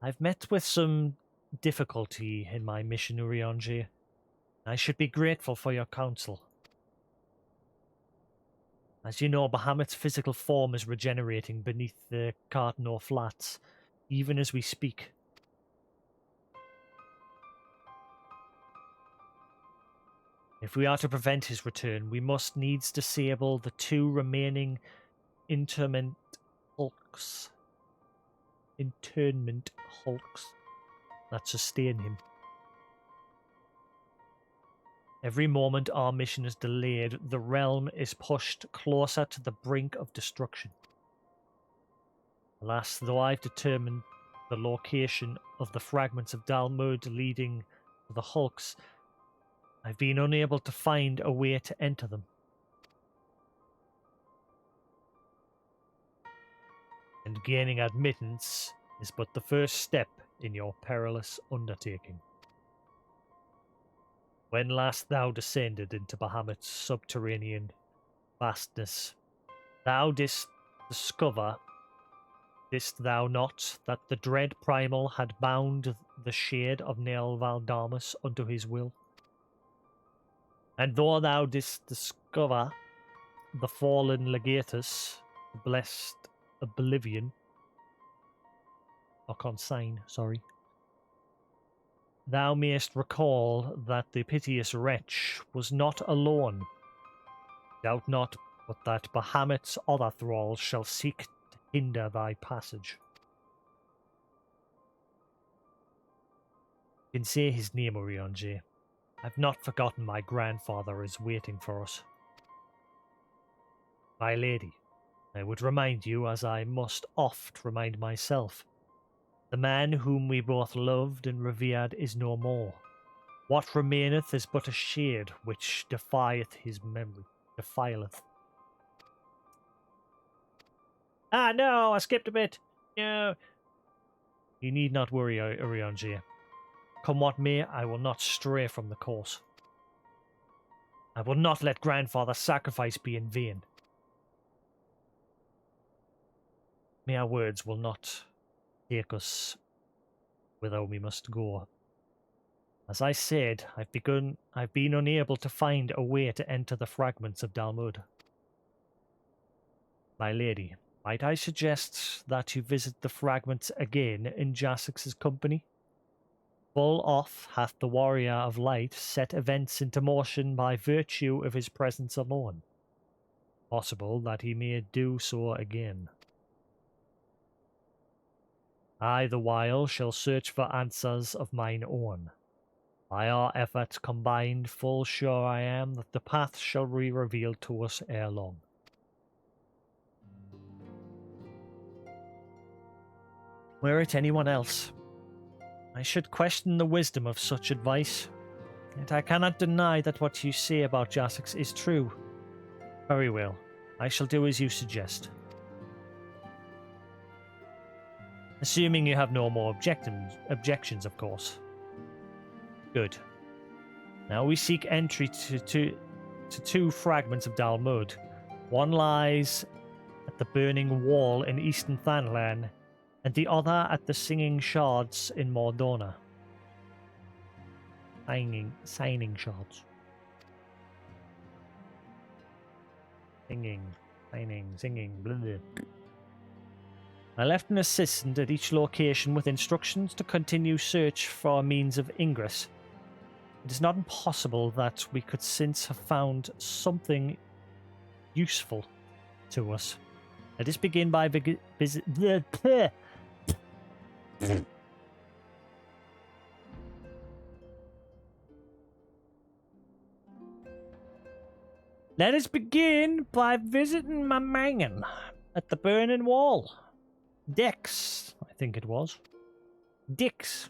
I've met with some difficulty in my mission, Urianger. I should be grateful for your counsel. As you know, Bahamut's physical form is regenerating beneath the Cardinal Flats, even as we speak. If we are to prevent his return, we must needs disable the 2 remaining internment hulks that sustain him. Every moment our mission is delayed, the realm is pushed closer to the brink of destruction. Alas, though I've determined the location of the fragments of Dalmud leading to the hulks, I've been unable to find a way to enter them. And gaining admittance is but the first step in your perilous undertaking. When last thou descended into Bahamut's subterranean vastness, thou didst discover, didst thou not, that the dread primal had bound the shade of Nel Valdamus unto his will? And though thou didst discover the fallen legatus, blessed oblivion, or consign, sorry, thou mayst recall that the piteous wretch was not alone. Doubt not but that Bahamut's other thralls shall seek to hinder thy passage. You can say his name, Urianger. I've not forgotten my grandfather is waiting for us. My lady, I would remind you, as I must oft remind myself, the man whom we both loved and revered is no more. What remaineth is but a shade which defieth his memory, defileth. Ah, no, I skipped a bit. No. You need not worry, Urianger. Come what may, I will not stray from the course. I will not let grandfather's sacrifice be in vain. May our words will not take us whither we must go. As I said, I've been unable to find a way to enter the fragments of Dalmud. My lady, might I suggest that you visit the fragments again in Jasix's company? Full oft hath the warrior of light set events into motion by virtue of his presence alone. Possible that he may do so again. I the while shall search for answers of mine own. By our efforts combined, full sure I am that the path shall be revealed to us ere long. Were it anyone else, I should question the wisdom of such advice, yet I cannot deny that what you say about Jasix is true. Very well, I shall do as you suggest. Assuming you have no more objections, of course. Good. Now we seek entry to 2 fragments of Dalmud. One lies at the Burning Wall in Eastern Thanlan, and the other at the Singing Shards in Mordona. Signing Shards. Singing, blah, blah. I left an assistant at each location with instructions to continue search for a means of ingress. It is not impossible that we could since have found something useful to us. Let us begin by visit. Let us begin by visiting my man at the Burning Wall. Dix, I think it was. Dix.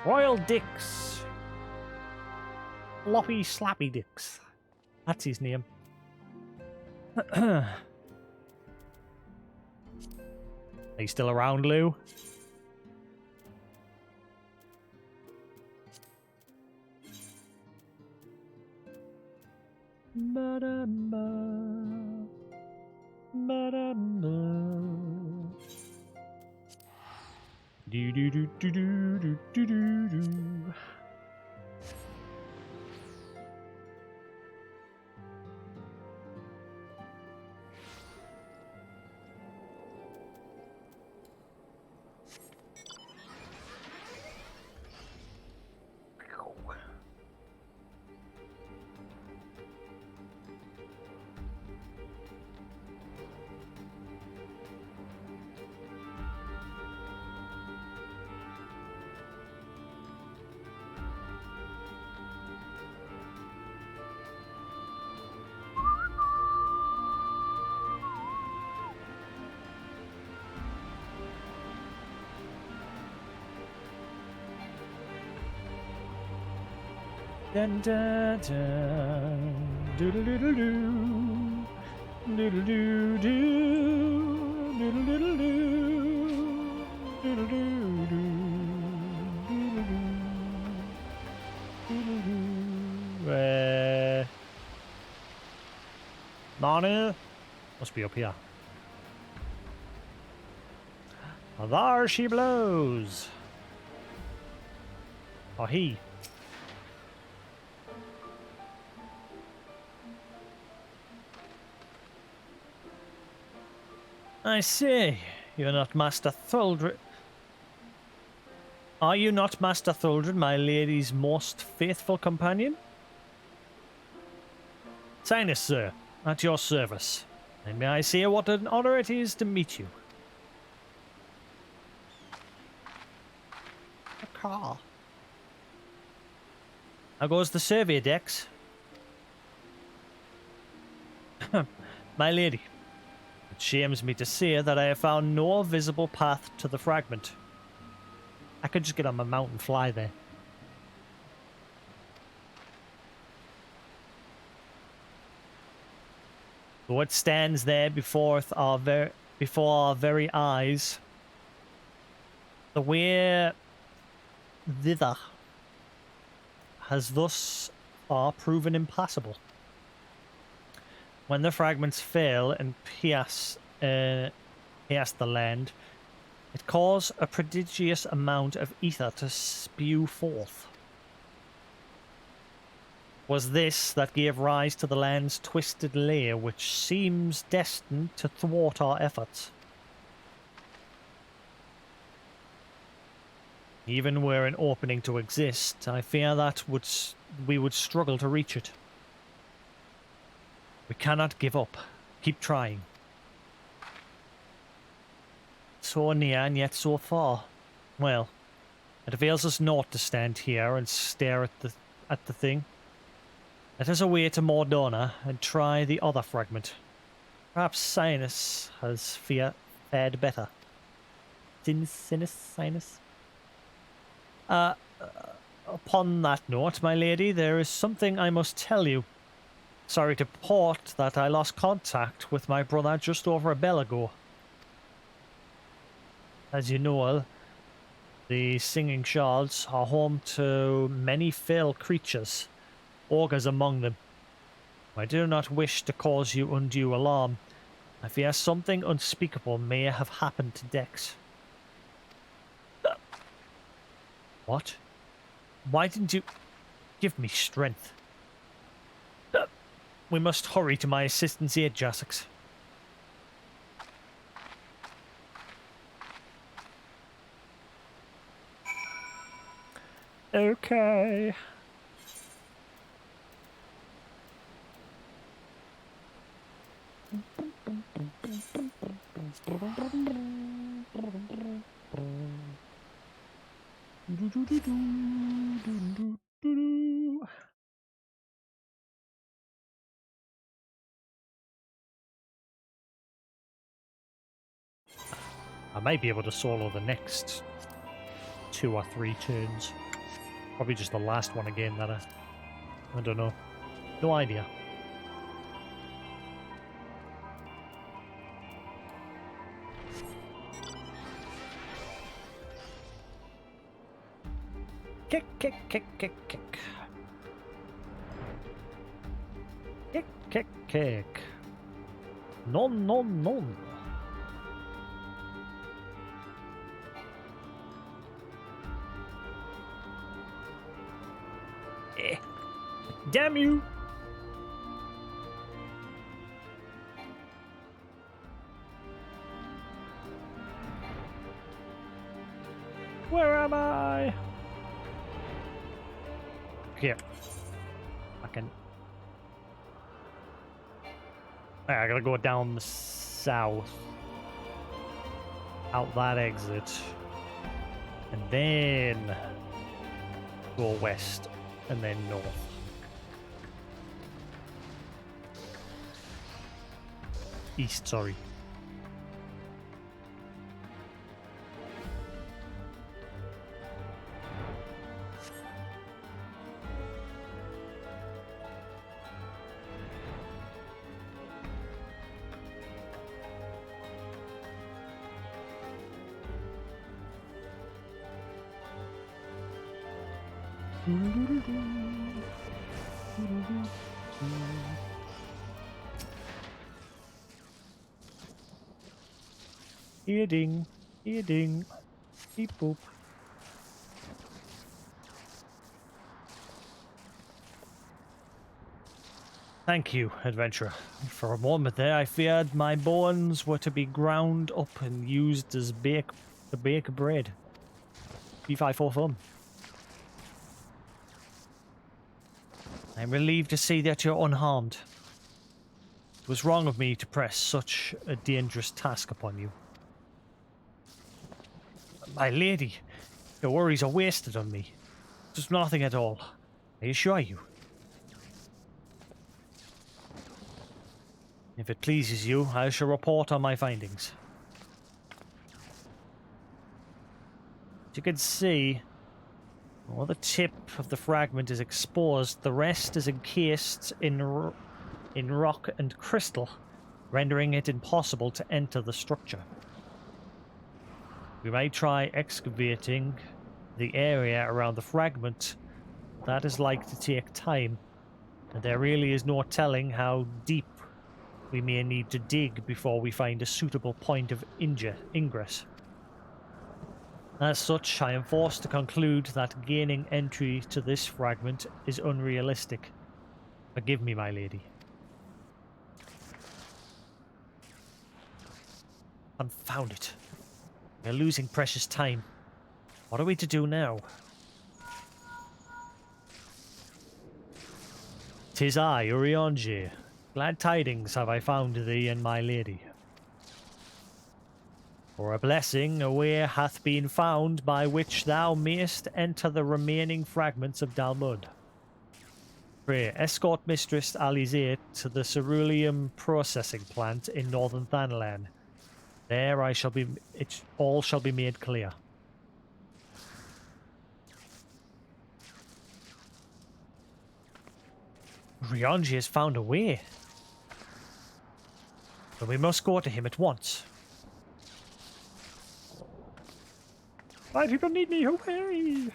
Royal Dix. Floppy Slappy Dix. That's his name. Are you still around, Lou? Do do do do do do do do do. Dun dun dun, doodle doodle doo, doodle doo doo, doodle doodle doo, doodle doo doo, doodle doo, doodle doo. Nanu? Must be up here. There she blows. Or he. I say, you're not Master Thuldred. Are you not Master Thuldred, my lady's most faithful companion? Sinus, sir, at your service. And may I say what an honor it is to meet you. A car. How goes the survey, Dex? My lady. It shames me to say that I have found no visible path to the fragment. I could just get on my mount and fly there. Though it stands there before our very eyes, the way thither has thus far proven impassable. When the fragments fail and pierce the land, it causes a prodigious amount of ether to spew forth. Was this that gave rise to the land's twisted layer, which seems destined to thwart our efforts? Even were an opening to exist, I fear that we would struggle to reach it. We cannot give up. Keep trying. So near and yet so far. Well, it avails us naught to stand here and stare at the thing. Let us away to Mordona and try the other fragment. Perhaps Sinus has fared better. Sinus? Upon that note, my lady, there is something I must tell you. Sorry to report that I lost contact with my brother just over a bell ago. As you know, the Singing Shards are home to many fell creatures, ogres among them. I do not wish to cause you undue alarm. I fear something unspeakable may have happened to Dex. What? Why didn't you give me strength? We must hurry to my assistance here, Jasix. okay. I might be able to solo the next 2 or 3 turns. Probably just the last one again that I don't know. No idea. Kick, kick, kick, kick, kick. Kick, kick, kick. Non, non, non. Damn you! Where am I? Here. Fucking. I gotta go down the south. Out that exit. And then go west. And then north. East, sorry. Here ding, beep boop. Thank you, adventurer. For a moment there, I feared my bones were to be ground up and used as to bake bread. P5 for fun. I'm relieved to see that you're unharmed. It was wrong of me to press such a dangerous task upon you. My lady, your worries are wasted on me. Just nothing at all, I assure you. If it pleases you, I shall report on my findings. As you can see, while the tip of the fragment is exposed, the rest is encased in rock and crystal, rendering it impossible to enter the structure. We may try excavating the area around the fragment. That is like to take time, and there really is no telling how deep we may need to dig before we find a suitable point of ingress. As such, I am forced to conclude that gaining entry to this fragment is unrealistic. Forgive me, my lady. Confound it. We're losing precious time. What are we to do now? 'Tis I, Urianger. Glad tidings have I found thee and my lady. For a blessing a way hath been found by which thou mayest enter the remaining fragments of Dalmud. Pray, escort Mistress Alisaie to the ceruleum processing plant in northern Thanalan. There all shall be made clear. Rionji has found a way. But we must go to him at once. My people need me, hooray!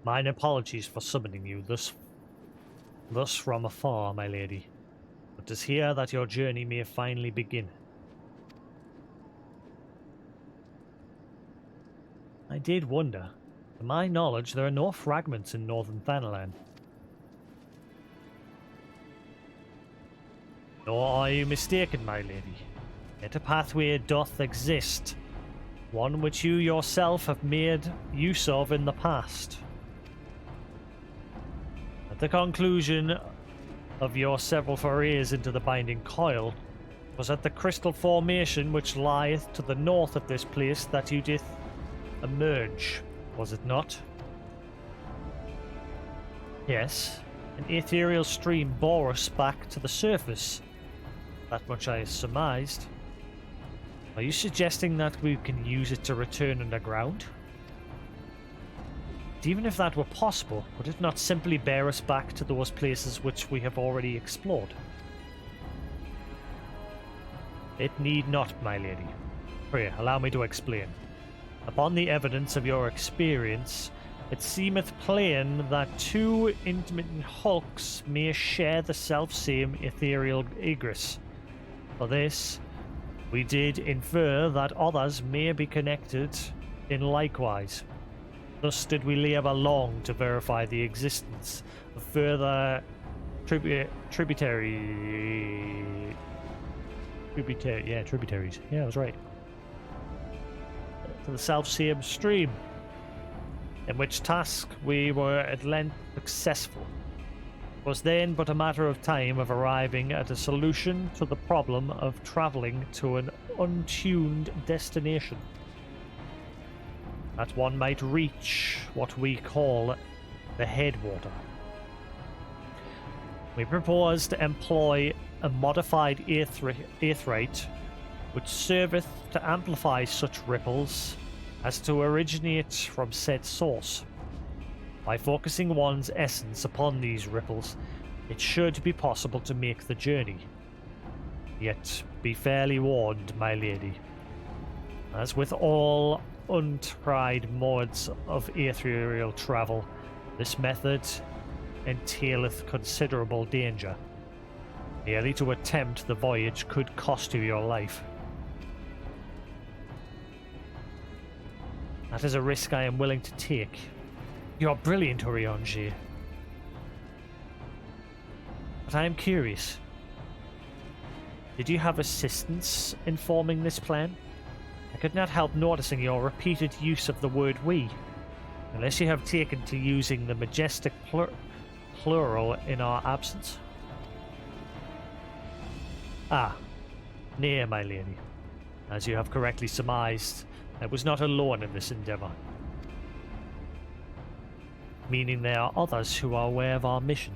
Mine apologies for summoning you thus from afar, my lady. But 'tis here that your journey may finally begin. I did wonder. To my knowledge, there are no fragments in northern Thanalan. Nor are you mistaken, my lady. Yet a pathway doth exist, one which you yourself have made use of in the past. At the conclusion of your several forays into the binding coil, it was at the crystal formation which lieth to the north of this place that you did emerge, was it not? Yes, an ethereal stream bore us back to the surface. That much I surmised. Are you suggesting that we can use it to return underground? But even if that were possible, would it not simply bear us back to those places which we have already explored? It need not, my lady. Pray, allow me to explain. Upon the evidence of your experience, it seemeth plain that two intermittent hulks may share the self-same ethereal egress. For this, we did infer that others may be connected in likewise. Thus did we labor long to verify the existence of further tributaries. Yeah, I was right. To the self-same stream, in which task we were at length successful. It was then but a matter of time of arriving at a solution to the problem of travelling to an untuned destination. That one might reach what we call the headwater. We propose to employ a modified aetheryte which serveth to amplify such ripples as to originate from said source. By focusing one's essence upon these ripples, it should be possible to make the journey. Yet be fairly warned, my lady. As with all untried modes of ethereal travel, this method entaileth considerable danger. Merely to attempt the voyage could cost you your life. That is a risk I am willing to take. You are brilliant, Urianger. But I am curious. Did you have assistance in forming this plan? I could not help noticing your repeated use of the word we, unless you have taken to using the majestic plural in our absence. Ah, nay, my lady. As you have correctly surmised, I was not alone in this endeavour. Meaning there are others who are aware of our mission.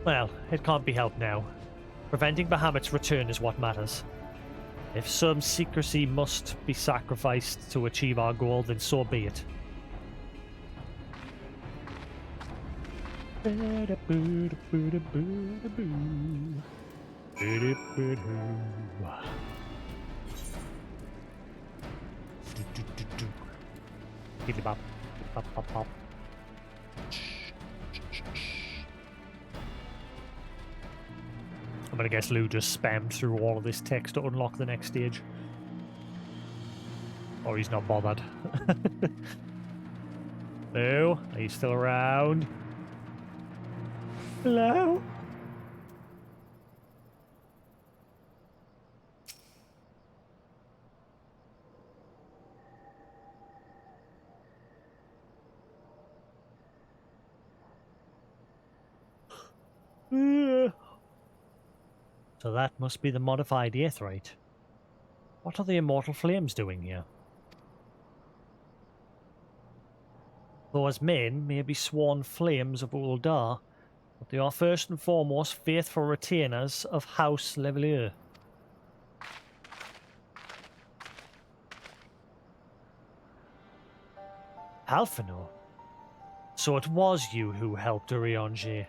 Well, it can't be helped now. Preventing Bahamut's return is what matters. If some secrecy must be sacrificed to achieve our goal, then so be it. I'm gonna guess Lou just spammed through all of this text to unlock the next stage. Or he's not bothered. Lou, are you still around? Hello? So that must be the modified aetheryte. What are the immortal flames doing here? Those men may be sworn flames of Uldar, but they are first and foremost faithful retainers of House Levelier. Alphino? So it was you who helped Urianger.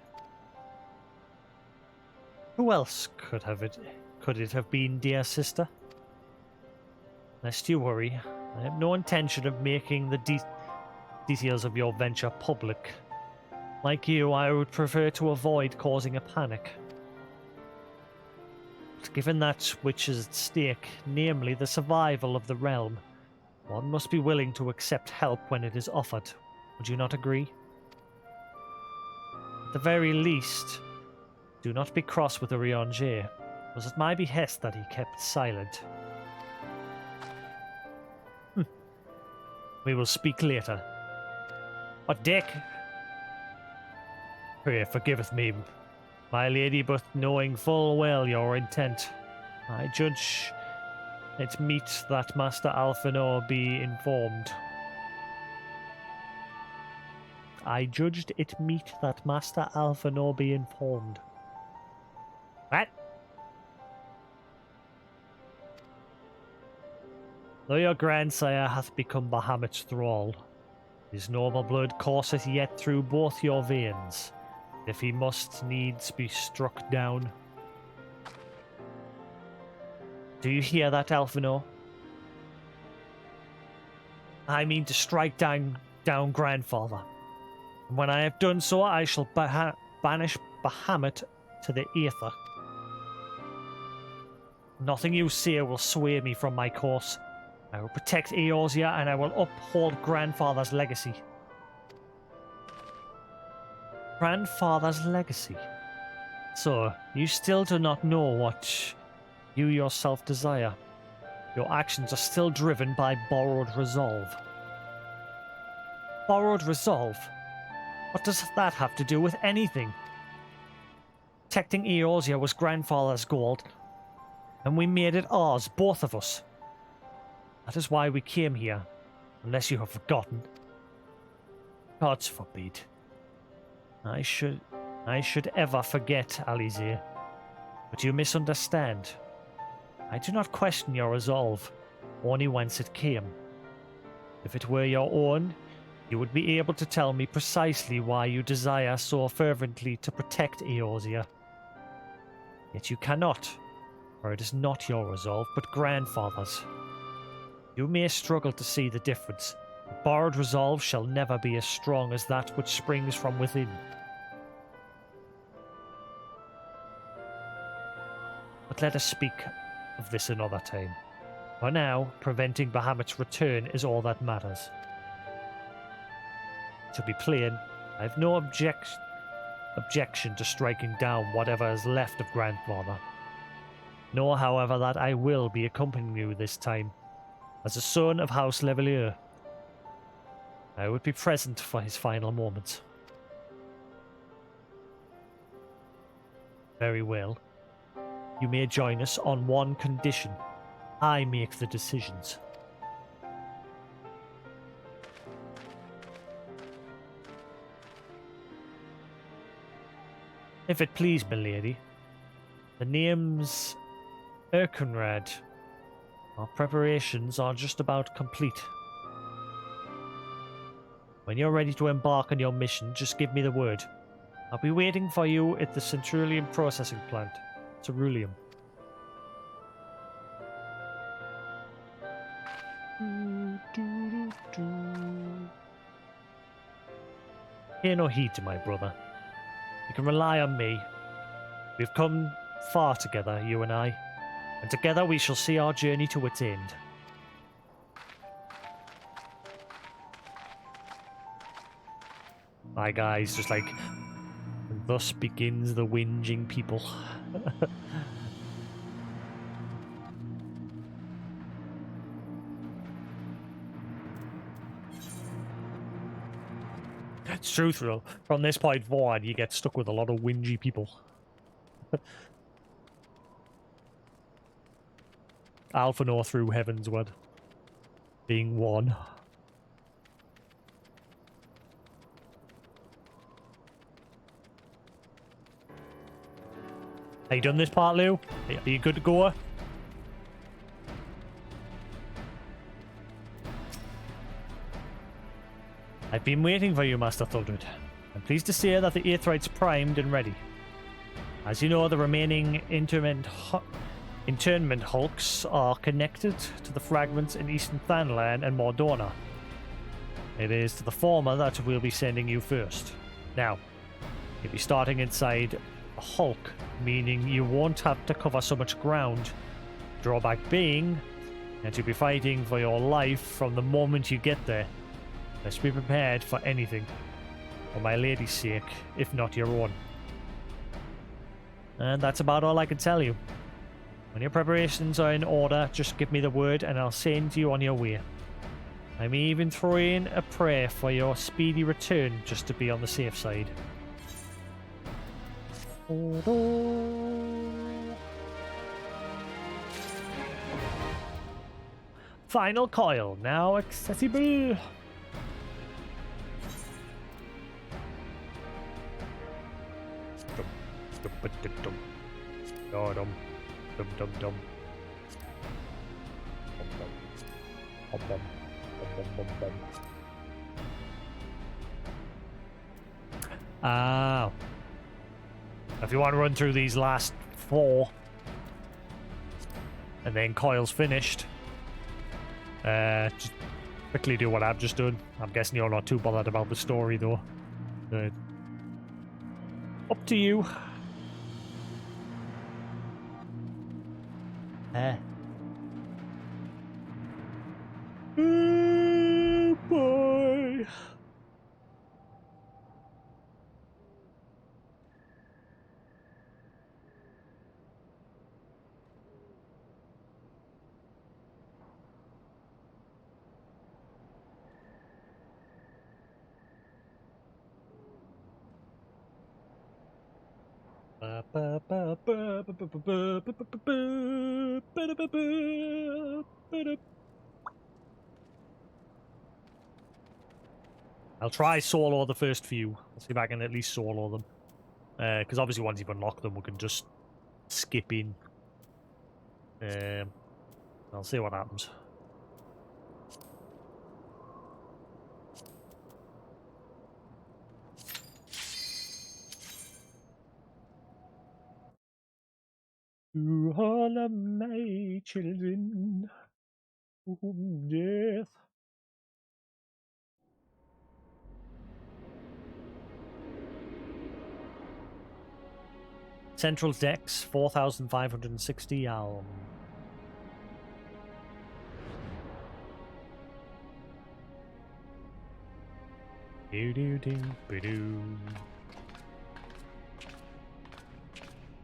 Who else could it have been, dear sister? Lest you worry, I have no intention of making the details of your venture public. Like you, I would prefer to avoid causing a panic. But given that which is at stake, namely the survival of the realm, one must be willing to accept help when it is offered. Would you not agree? At the very least, do not be cross with Urianger. It was at my behest that he kept silent. We will speak later. But Dick, pray forgiveth me, my lady, but knowing full well your intent, I judge it meet that Master Alphinaud be informed. I judged it meet that Master Alphinaud be informed. What? Though your grandsire hath become Bahamut's thrall, his noble blood courseth yet through both your veins. If he must needs be struck down. Do you hear that, Alphinaud? I mean to strike down grandfather. And when I have done so, I shall banish Bahamut to the aether. Nothing you say will sway me from my course. I will protect Eorzea and I will uphold grandfather's legacy. Grandfather's legacy? So, you still do not know what you yourself desire. Your actions are still driven by borrowed resolve. Borrowed resolve? What does that have to do with anything? Protecting Eorzea was grandfather's goal, and we made it ours, both of us. That is why we came here, unless you have forgotten. Gods forbid. I should ever forget, Alisaie. But you misunderstand. I do not question your resolve, only whence it came. If it were your own, you would be able to tell me precisely why you desire so fervently to protect Eorzea. Yet you cannot, for it is not your resolve, but grandfather's. You may struggle to see the difference, but borrowed resolve shall never be as strong as that which springs from within. But let us speak of this another time. For now, preventing Bahamut's return is all that matters. To be plain, I have no objection to striking down whatever is left of grandfather. Know, however, that I will be accompanying you this time. As a son of House Levelier, I would be present for his final moments. Very well. You may join us on one condition. I make the decisions. If it please, milady, the name's Erkenrad. Our preparations are just about complete. When you're ready to embark on your mission, just give me the word. I'll be waiting for you at the Centurion processing plant, Ceruleum. Pay no heed to my brother. You can rely on me. We've come far together, you and I, and together we shall see our journey to its end. My guy's just like, and thus begins the whinging people. It's true, though. From this point forward, you get stuck with a lot of whingy people. Alphinaud through Heavensward being one. Have you done this part, Lou? Are you good to go? I've been waiting for you, Master Thuldred. I'm pleased to say that the Aetheryte's primed and ready. As you know, the remaining internment hulks are connected to the fragments in Eastern Thanlan and Mordorna. It is to the former that we'll be sending you first. Now, you'll be starting inside a hulk, meaning you won't have to cover so much ground. Drawback being that you'll be fighting for your life from the moment you get there. Let's be prepared for anything, for my lady's sake, if not your own. And that's about all I can tell you. When your preparations are in order, just give me the word and I'll send you on your way. I may even throw in a prayer for your speedy return, just to be on the safe side. Final coil, now accessible. Ah. If you want to run through these last 4 and then coil's finished, just quickly do what I've just done. I'm guessing you're not too bothered about the story though. Up to you. Oh boy. I'll try solo the first few. I'll see if I can at least solo them. Because obviously once you've unlocked them, we can just skip in. I'll see what happens. To all of my children, whom death. Central Dex, 4,560 alm.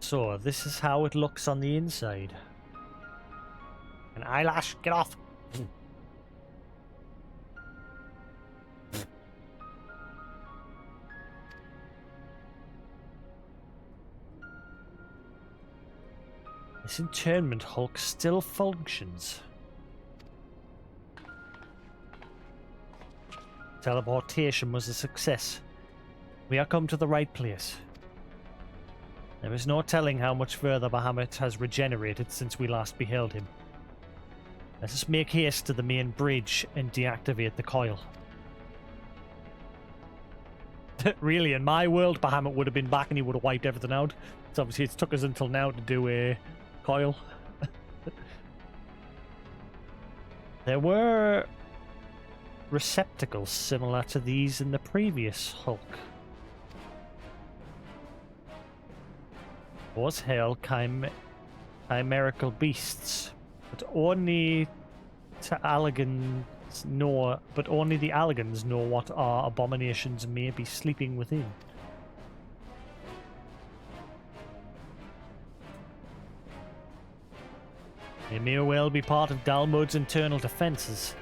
So, this is how it looks on the inside. An eyelash, get off! This internment hulk still functions. Teleportation was a success. We are come to the right place. There is no telling how much further Bahamut has regenerated since we last beheld him. Let us make haste to the main bridge and deactivate the coil. Really, in my world, Bahamut would have been back and he would have wiped everything out. So obviously it took us until now to do a coil. There were receptacles similar to these in the previous Hulk. Was hell chimerical beasts, but only to Alligans know. But only the Alligans know what our abominations may be sleeping within. They may well be part of Dalmud's internal defenses.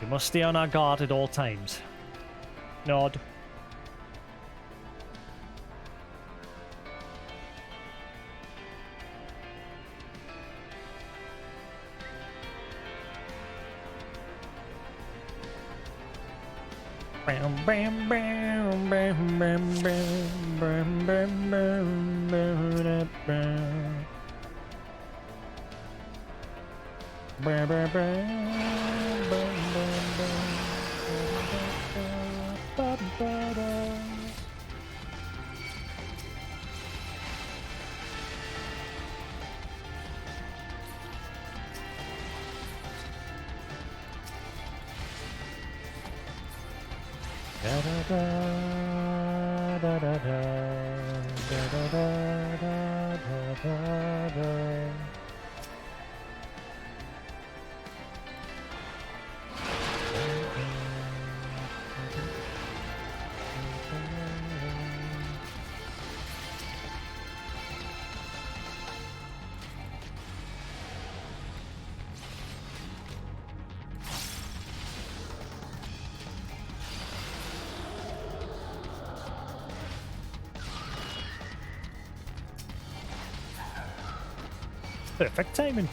We must stay on our guard at all times. Nod. Bam bam bam bam bam bam bam bam bam bam. Bam bam bam bam bam. Da da da da da da da da da da da da. Perfect timing.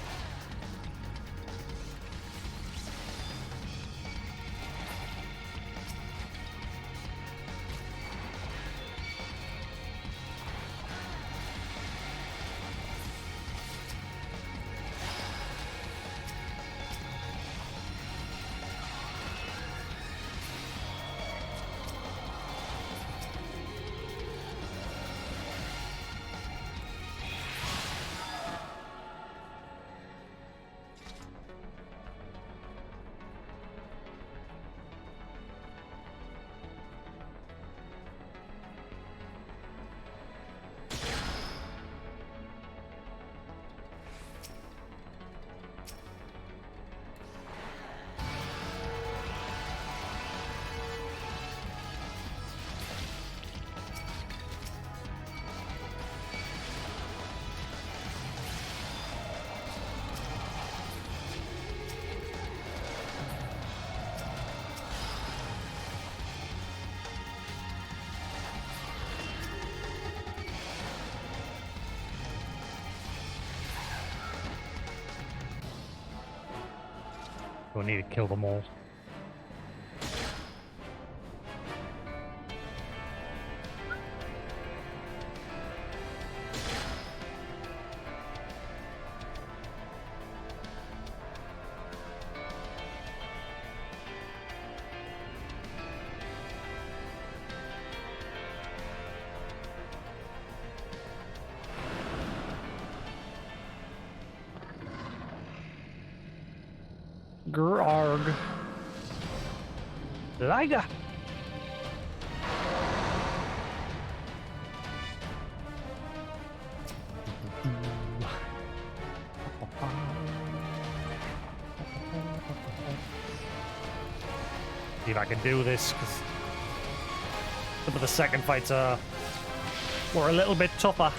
Don't need to kill them all. Grog. Liga. See if I can do this, because some of the second fights were a little bit tougher.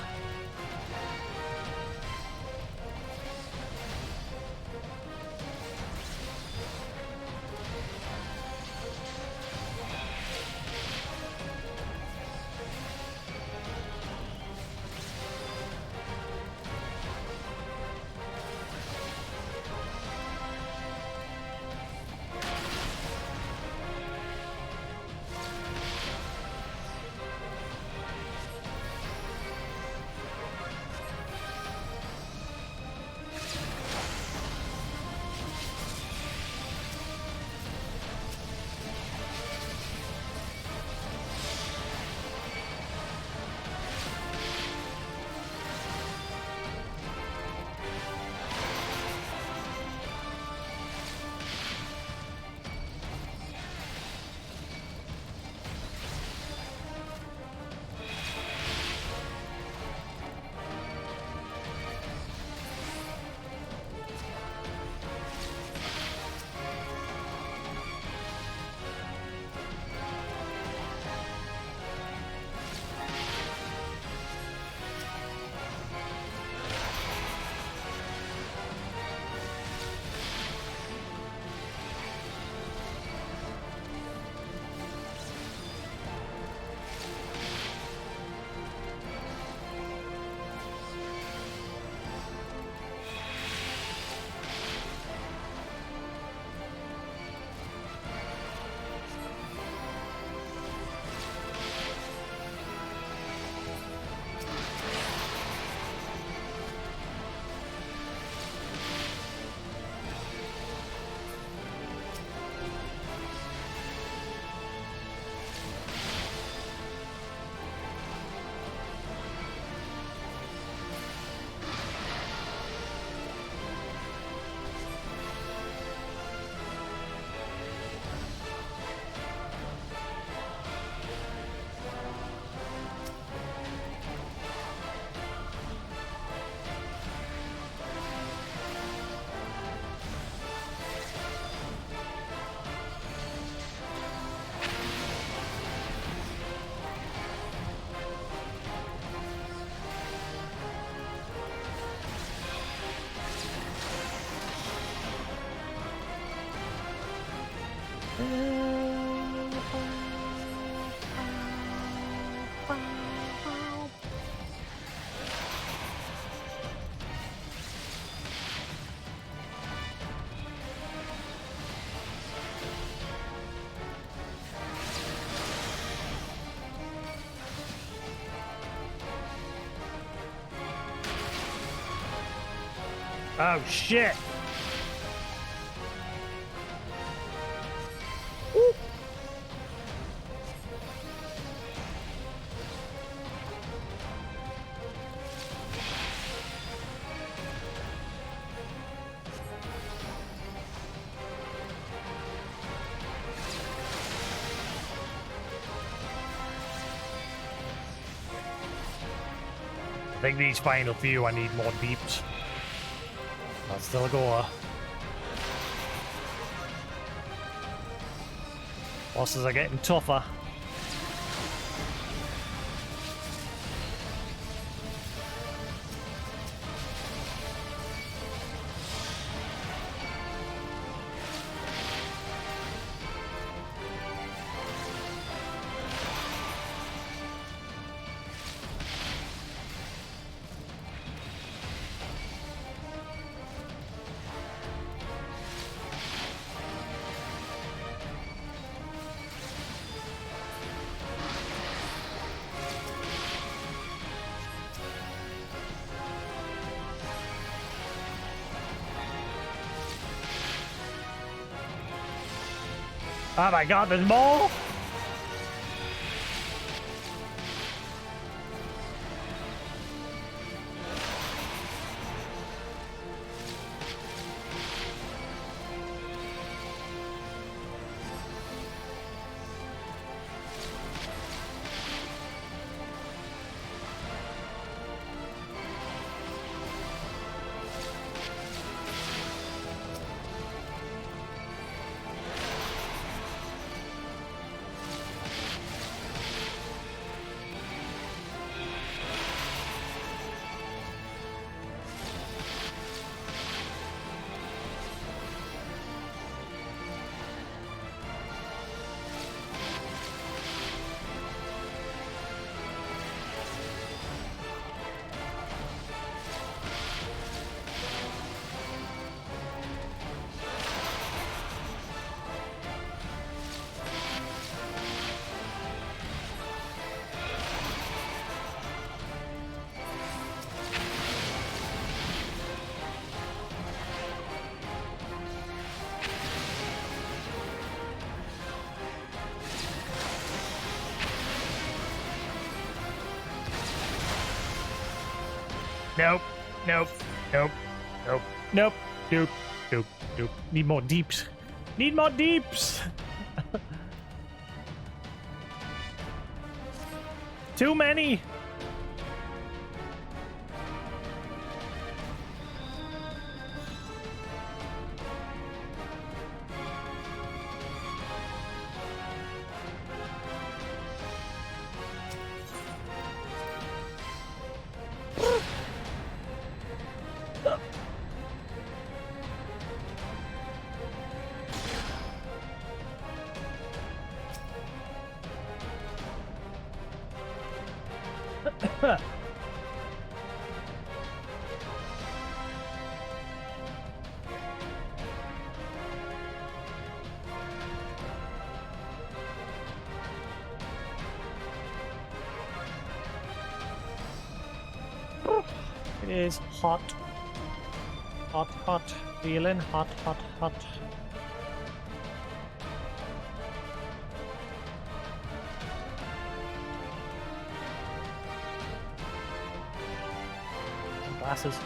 Oh shit! I think these final few I need more deeps. That's still a goer. Bosses are getting tougher. Oh my god, there's more! Nope, nope, nope, nope, nope, nope, nope, nope. Need more deeps. Need more deeps! Too many! It is hot. Hot, hot. Feeling hot, hot, hot. Glasses.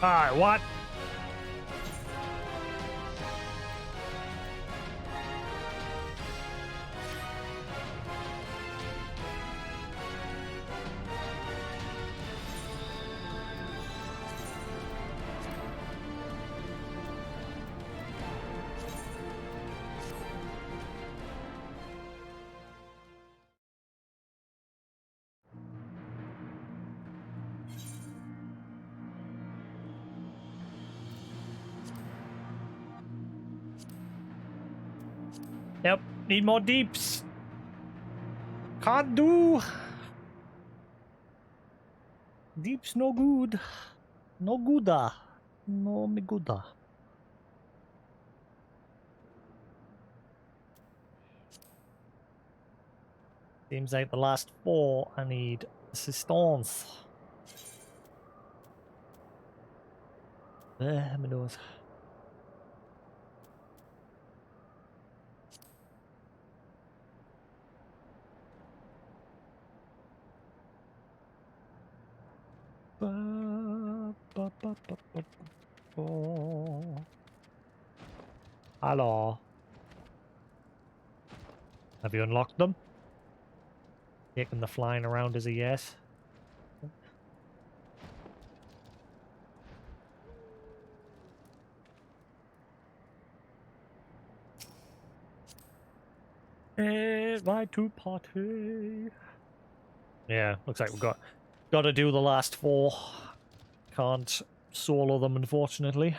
Alright, what? Yep, need more deeps. Can't do. Deeps no good. No gooda. No me gooda. Seems like the last 4 I need assistance. My nose. Hello. Have you unlocked them? Taking the flying around as a yes. Invite to party. Yeah, looks like we've got to do the last 4. Can't solo them, unfortunately.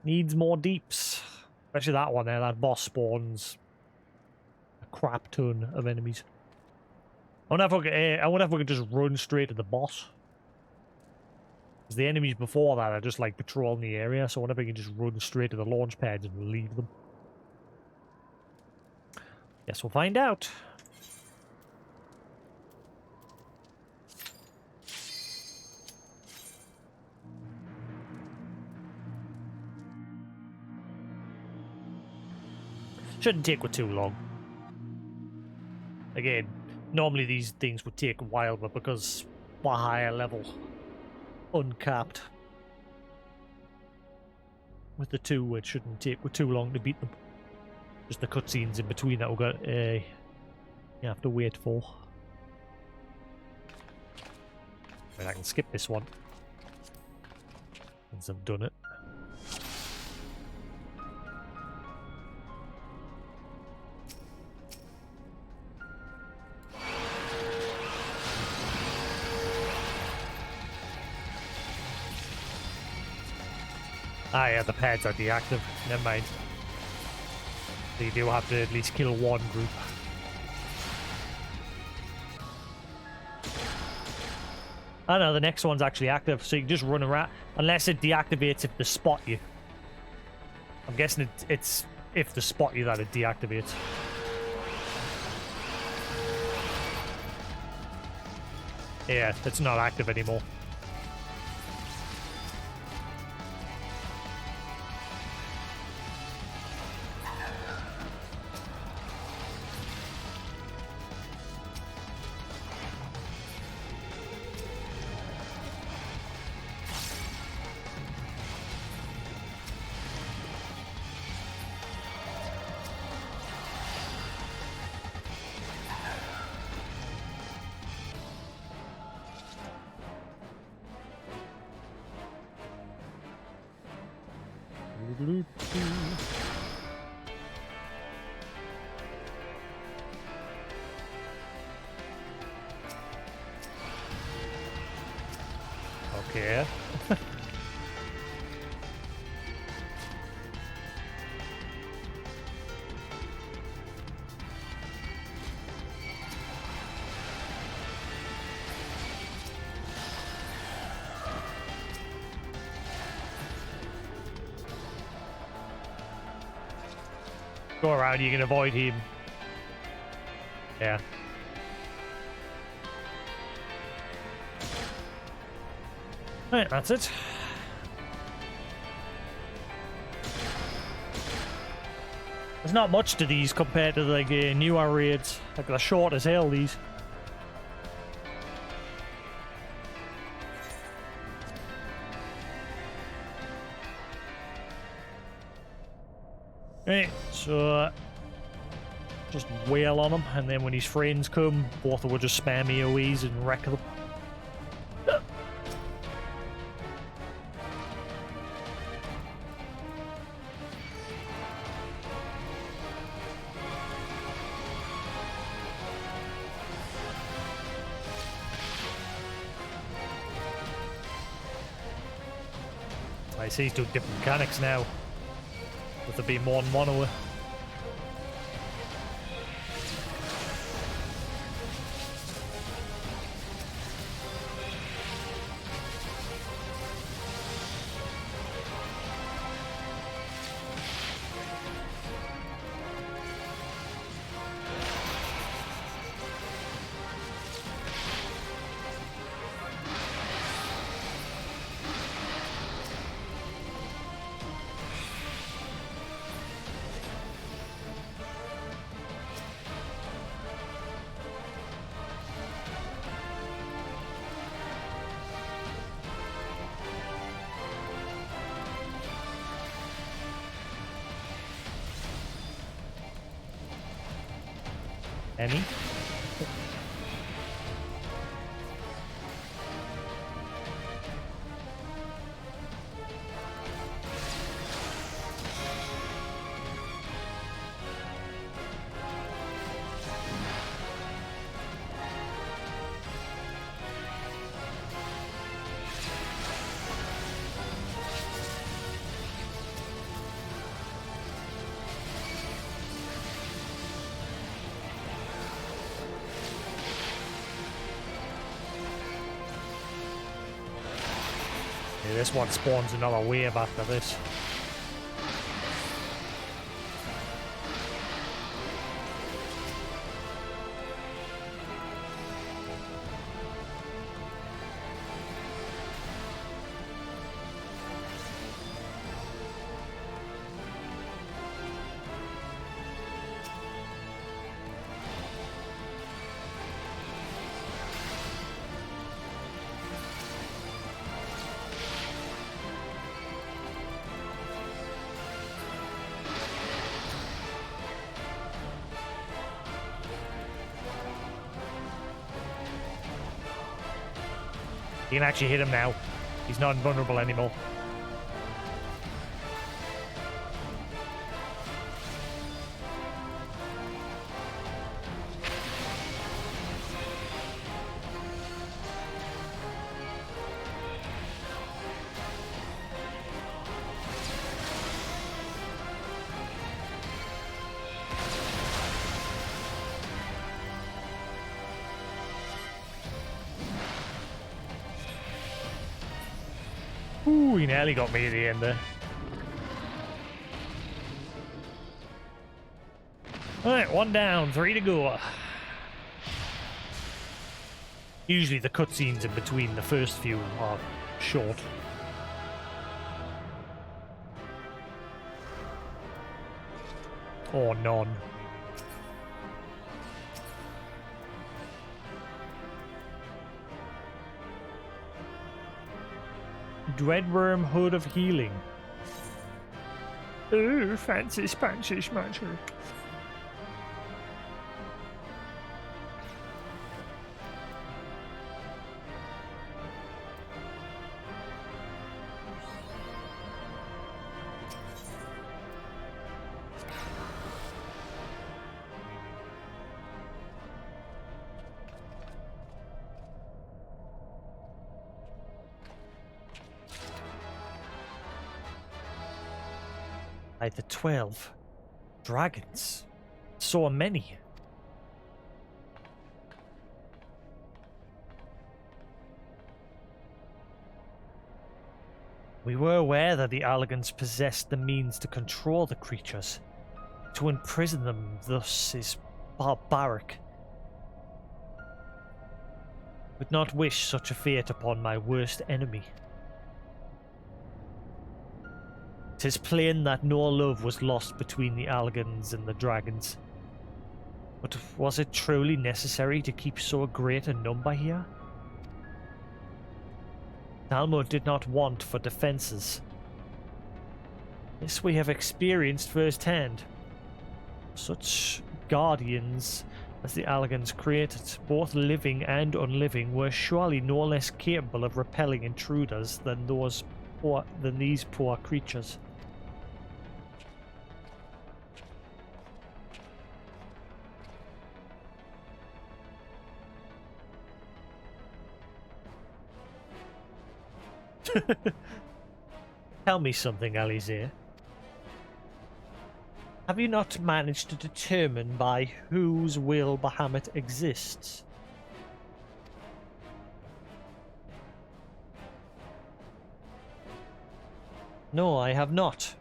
Needs more deeps. Especially that one there, that boss spawns a crap ton of enemies. I wonder if we could just run straight to the boss. Because the enemies before that are just like patrolling the area, so I wonder if we can just run straight to the launch pads and leave them. Guess we'll find out. Shouldn't take too long. Again, normally these things would take a while, but because we're higher level, uncapped, with the 2, it shouldn't take too long to beat them. Just the cutscenes in between that we've got you have to wait for. I mean, I can skip this one once I've done it. Ah yeah, the pads are deactive. Never mind. So you do have to at least kill 1 group. Oh no, the next one's actually active, so you can just run around. Unless it deactivates if they spot you. I'm guessing it's if they spot you that it deactivates. Yeah, it's not active anymore. Okay. Go around, you can avoid him. Yeah. Right, that's it. There's not much to these compared to like newer raids. Like they're short as hell, these. Right, so just wail on him, and then when his friends come, both will just spam AoEs and wreck them. I see he's doing different mechanics now, with there being more than one away. Any? Yeah, this one spawns another wave after this. You can actually hit him now. He's not invulnerable anymore. Ooh, he nearly got me at the end there. Alright, 1 down, 3 to go. Usually the cutscenes in between the first few are short. Or none. Dreadworm Hood of Healing. Ooh, fancy Spanish magic. Like the 12 dragons. So many. We were aware that the Alligans possessed the means to control the creatures. To imprison them thus is barbaric. Would not wish such a fate upon my worst enemy. 'Tis plain that no love was lost between the Alligans and the dragons. But was it truly necessary to keep so great a number here? Talmud did not want for defenses. This we have experienced firsthand. Such guardians as the Allagans created, both living and unliving, were surely no less capable of repelling intruders than these poor creatures. Tell me something, Alisaie. Have you not managed to determine by whose will Bahamut exists? No, I have not.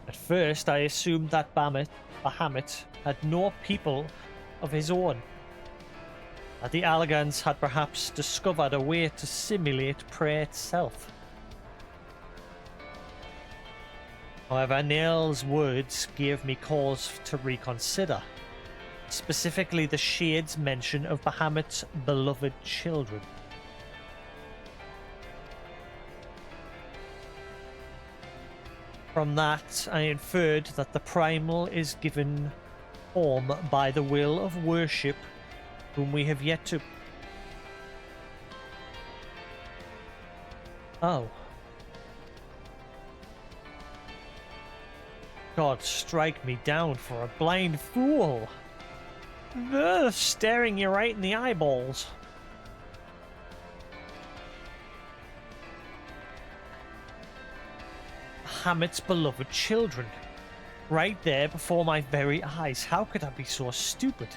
At first, I assumed that Bahamut had no people of his own. That the Allagans had perhaps discovered a way to simulate prey itself. However, Neil's words gave me cause to reconsider, specifically the Shade's mention of Bahamut's beloved children. From that, I inferred that the Primal is given form by the will of worship whom we have yet to... Oh. God, strike me down for a blind fool. Ugh, staring you right in the eyeballs. Bahamut's beloved children. Right there before my very eyes. How could I be so stupid?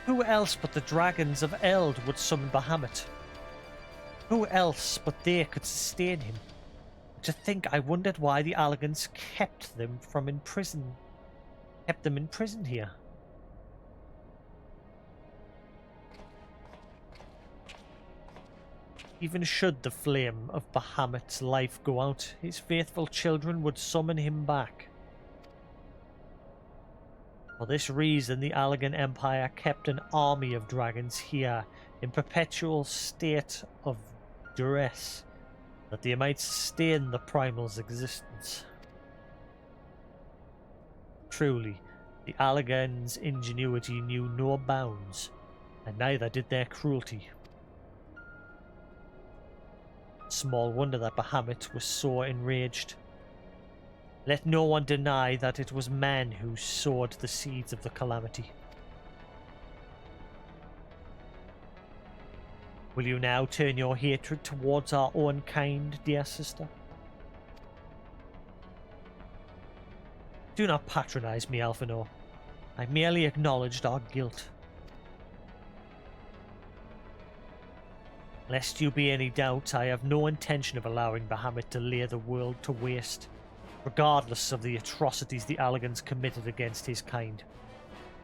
Who else but the dragons of Eld would summon Bahamut? Who else but they could sustain him? To think I wondered why the Allagans kept them in prison here. Even should the flame of Bahamut's life go out, his faithful children would summon him back. For this reason, the Allagan Empire kept an army of dragons here in perpetual state of duress, that they might sustain the Primal's existence. Truly, the Allagans' ingenuity knew no bounds, and neither did their cruelty. Small wonder that Bahamut was so enraged. Let no one deny that it was man who sowed the seeds of the calamity. Will you now turn your hatred towards our own kind, dear sister? Do not patronize me, Alphinaud. I merely acknowledged our guilt. Lest you be any doubt, I have no intention of allowing Bahamut to lay the world to waste, regardless of the atrocities the Allagans committed against his kind.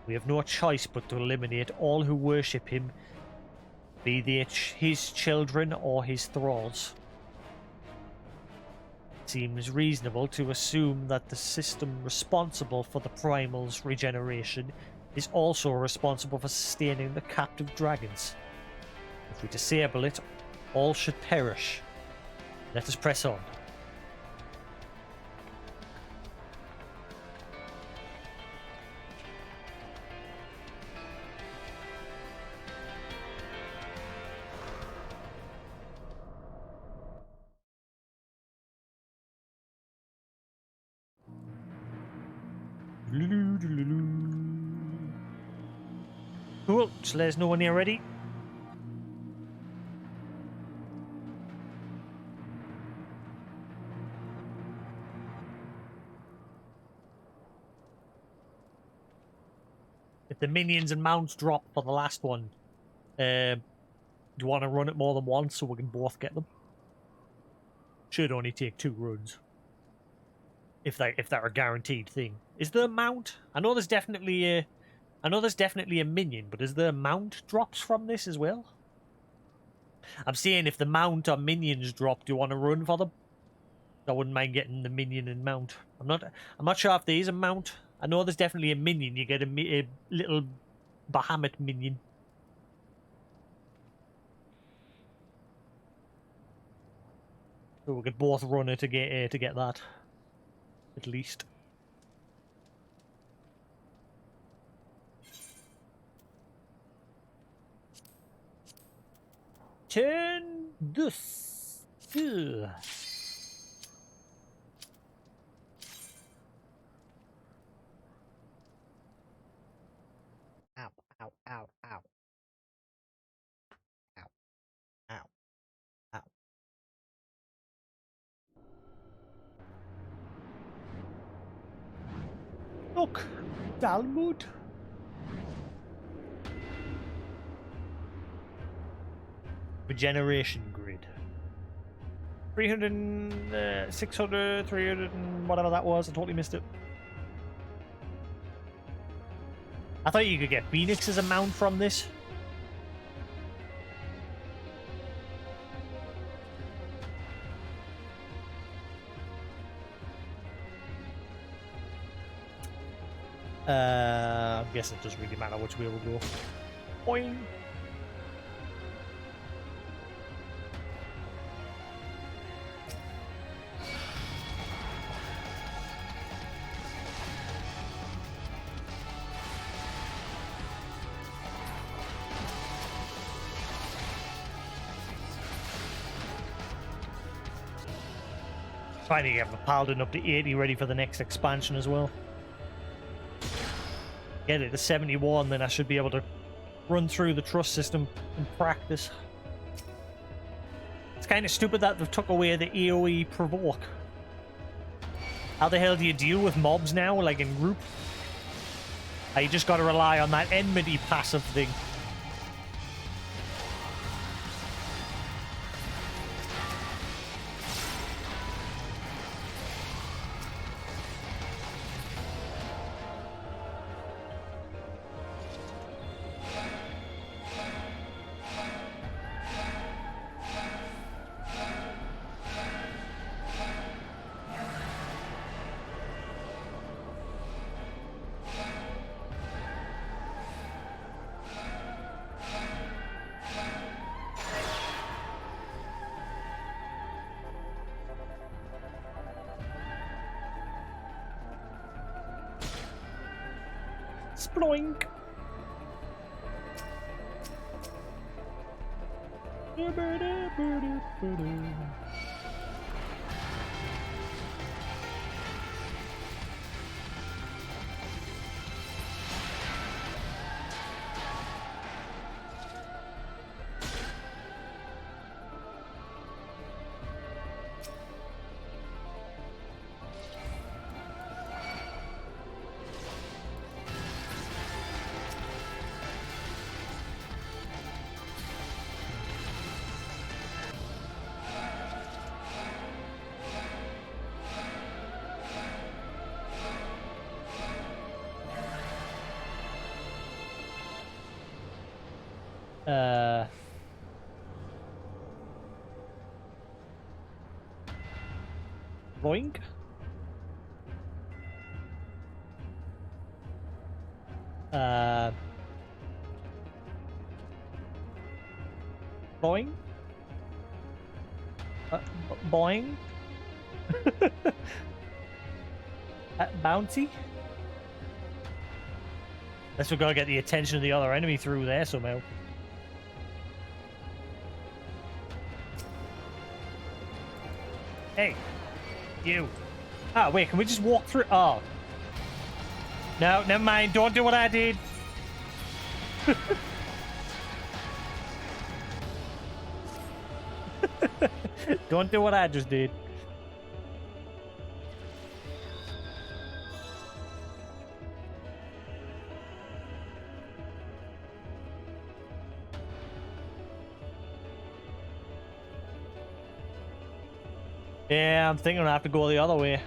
We have no choice but to eliminate all who worship him, be they his children or his thralls. It seems reasonable to assume that the system responsible for the Primal's regeneration is also responsible for sustaining the captive dragons. If we disable it, all should perish. Let us press on. Cool, just let us know when you're ready. If the minions and mounts drop for the last one, do you want to run it more than once so we can both get them? Should only take 2 runs. If they're a guaranteed thing. Is there a mount? I know there's definitely a minion, but is there a mount drops from this as well? I'm saying if the mount or minions drop, do you want to run for them? I wouldn't mind getting the minion and mount. I'm not sure if there is a mount. I know there's definitely a minion. You get a little Bahamut minion. So we could both run it to get that, at least. Turn this. Ugh. Ow, ow, ow, ow. Ow, ow, ow. Look, Talmud. Regeneration grid. 300, 600, 300, and whatever that was. I totally missed it. I thought you could get Phoenix as a mount from this. I guess it doesn't really matter which way we'll go. Boing. Finally get the Paladin up to 80 ready for the next expansion as well. Get it to 71, then I should be able to run through the trust system in practice. It's kind of stupid that they've took away the AoE provoke. How the hell do you deal with mobs now, like in group? You just gotta rely on that enmity passive thing. Sploink. Boink. Boing. Boing. Bounty. Unless we're gonna get the attention of the other enemy through there somehow. Hey, you. Ah, wait, can we just walk through? Oh. No, never mind. Don't do what I did. Don't do what I just did. Yeah, I'm thinking I have to go the other way.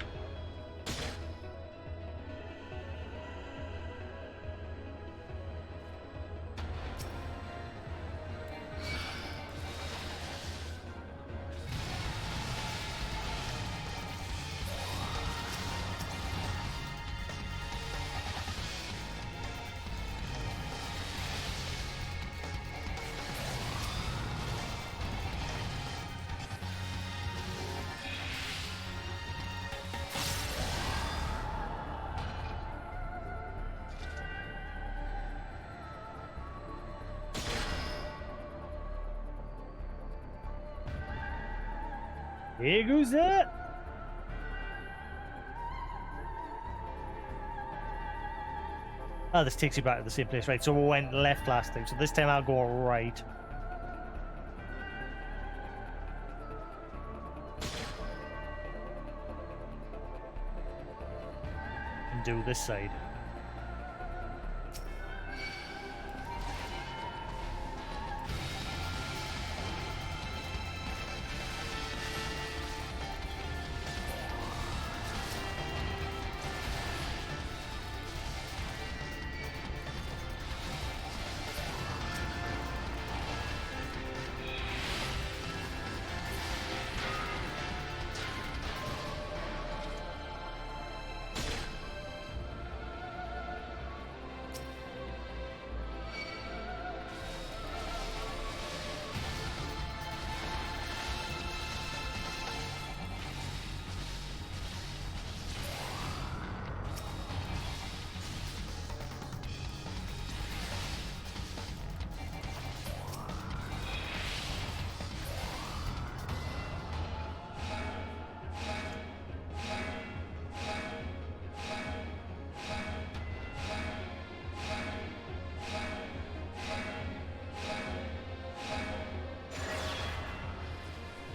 Here goes it. Oh, this takes you back to the same place, right? So we went left last time, so this time I'll go right. And do this side.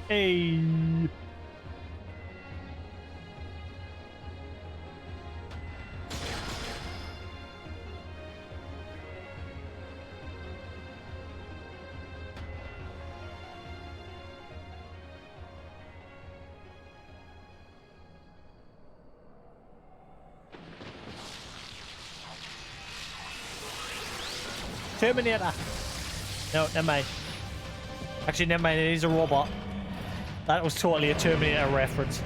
Hey. Terminator. No, never mind. Actually, never mind. It is a robot. That was totally a Terminator reference.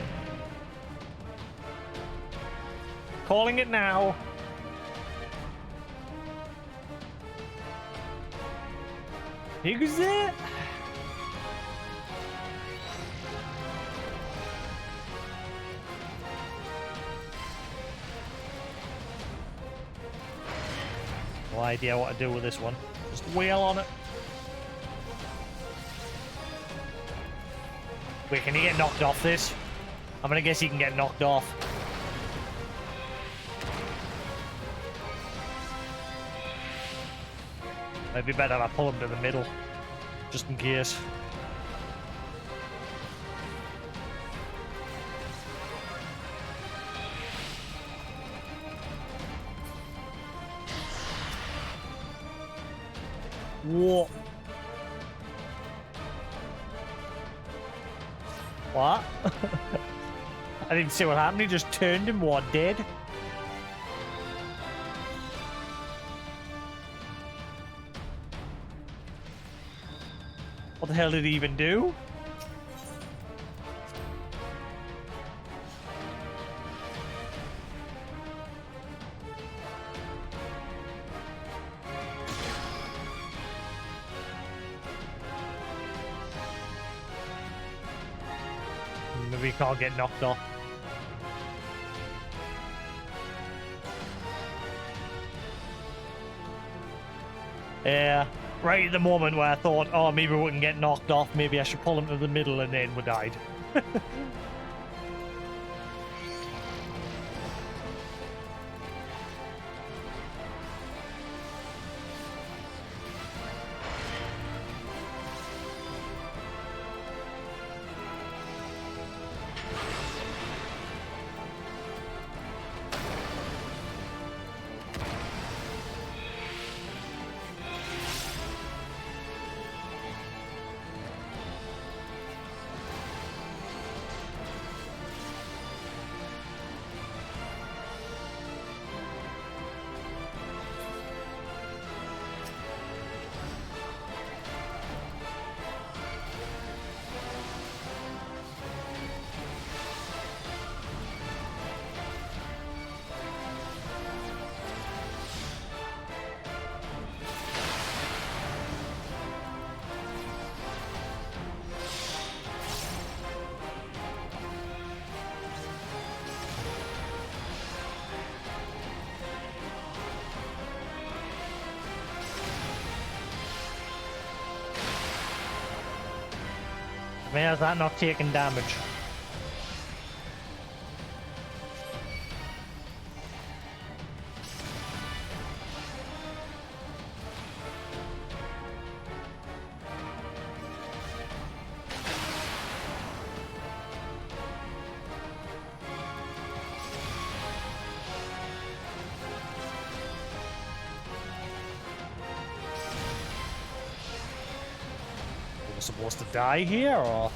Calling it now. Here goes it. No idea what to do with this one. Just wheel on it. Wait, can he get knocked off this? I'm gonna guess he can get knocked off. Maybe better I pull him to the middle, just in case. Whoa. What? I didn't see what happened. He just turned and what did? What the hell did he even do? Maybe he can't get knocked off. Yeah, right at the moment where I thought, oh, maybe we can get knocked off, maybe I should pull him to the middle, and then we died. Man, is that not taking damage? Supposed to die here, or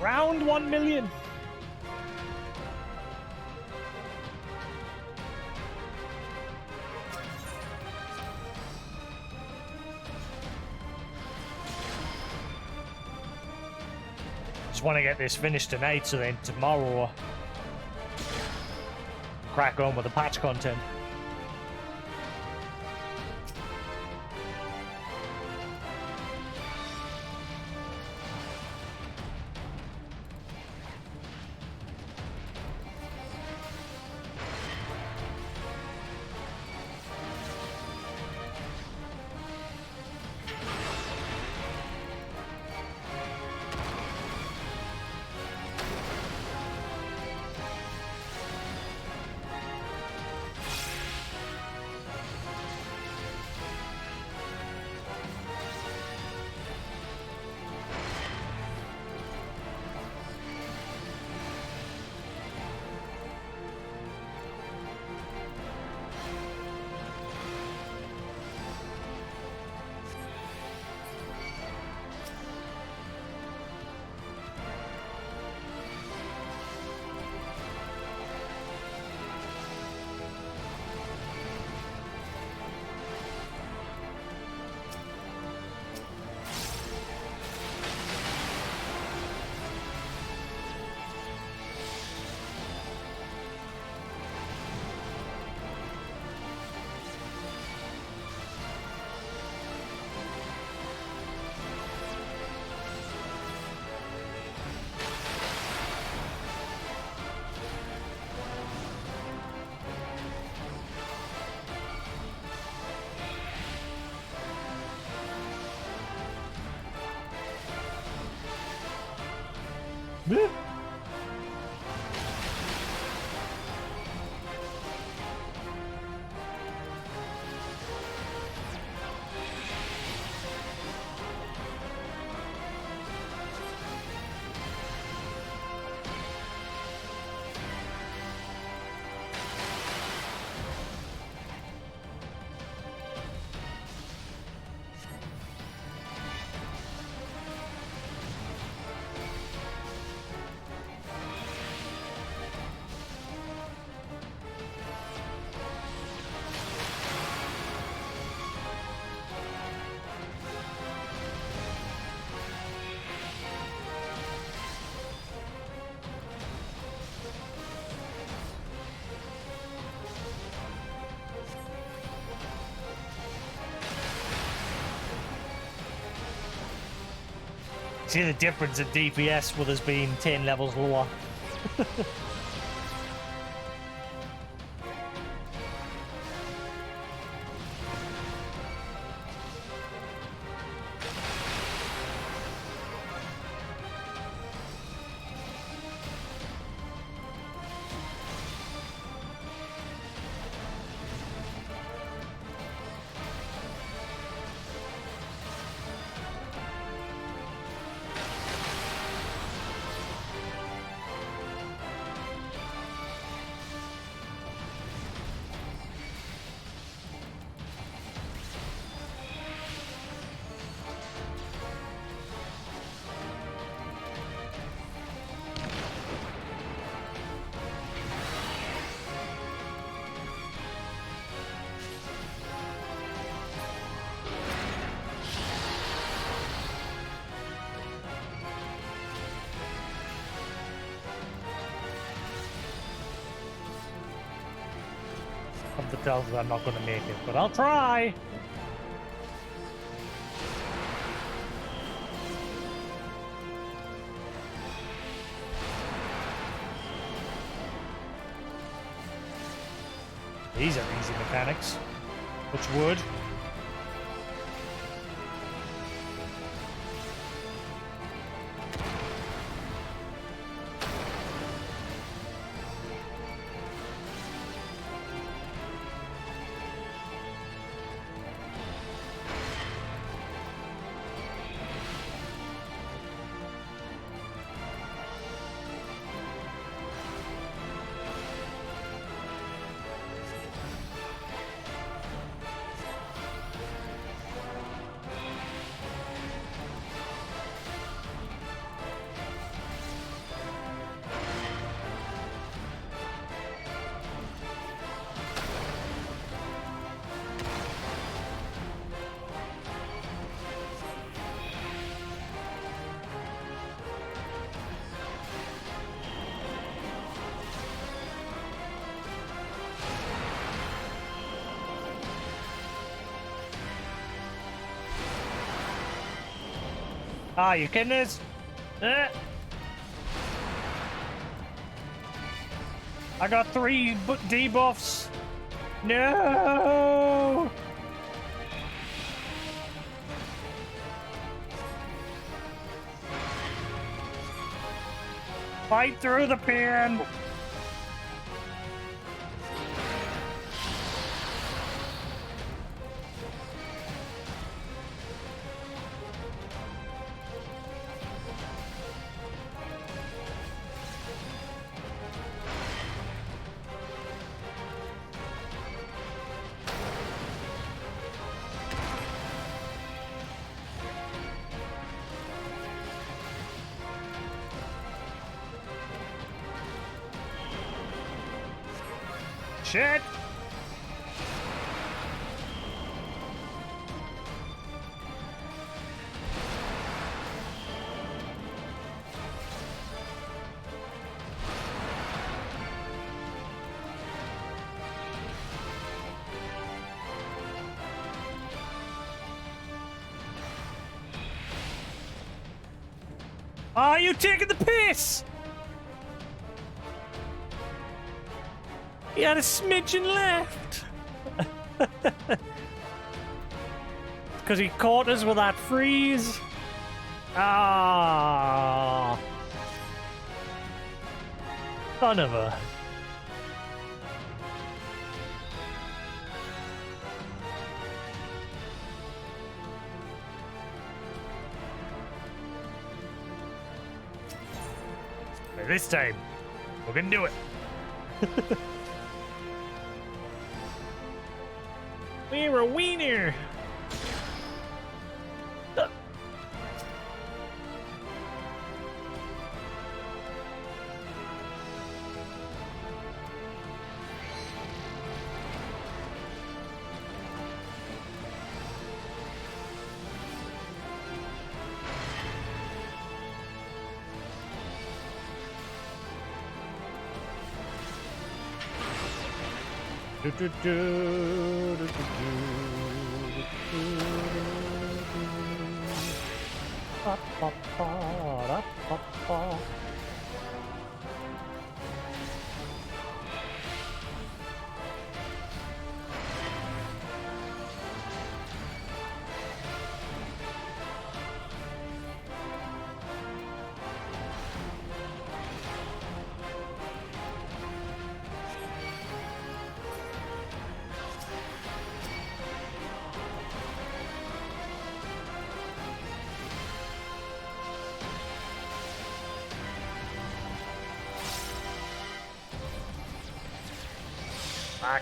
round 1 million. Just want to get this finished tonight, so then tomorrow crack on with the patch content. Bleh. See the difference in DPS with us being 10 levels lower. Something tells me I'm not going to make it, but I'll try. These are easy mechanics. Touch wood. Ah, you kidding us? I got 3 debuffs. No! Fight through the pen. Shit! Are you taking the piss? He had a smidgen left. Because he caught us with that freeze. Ah. Son of a. This time, we're gonna do it. We're a wiener. Back.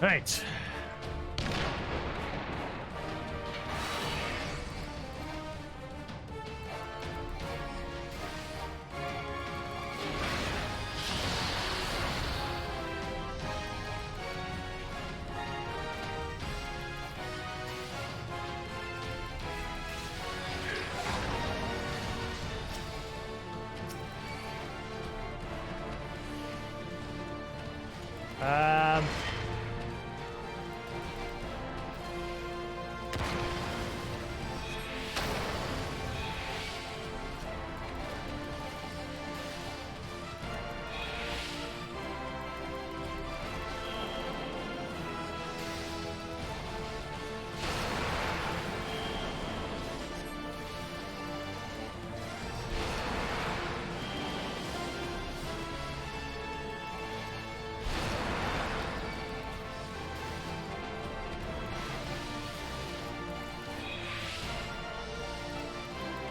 Right.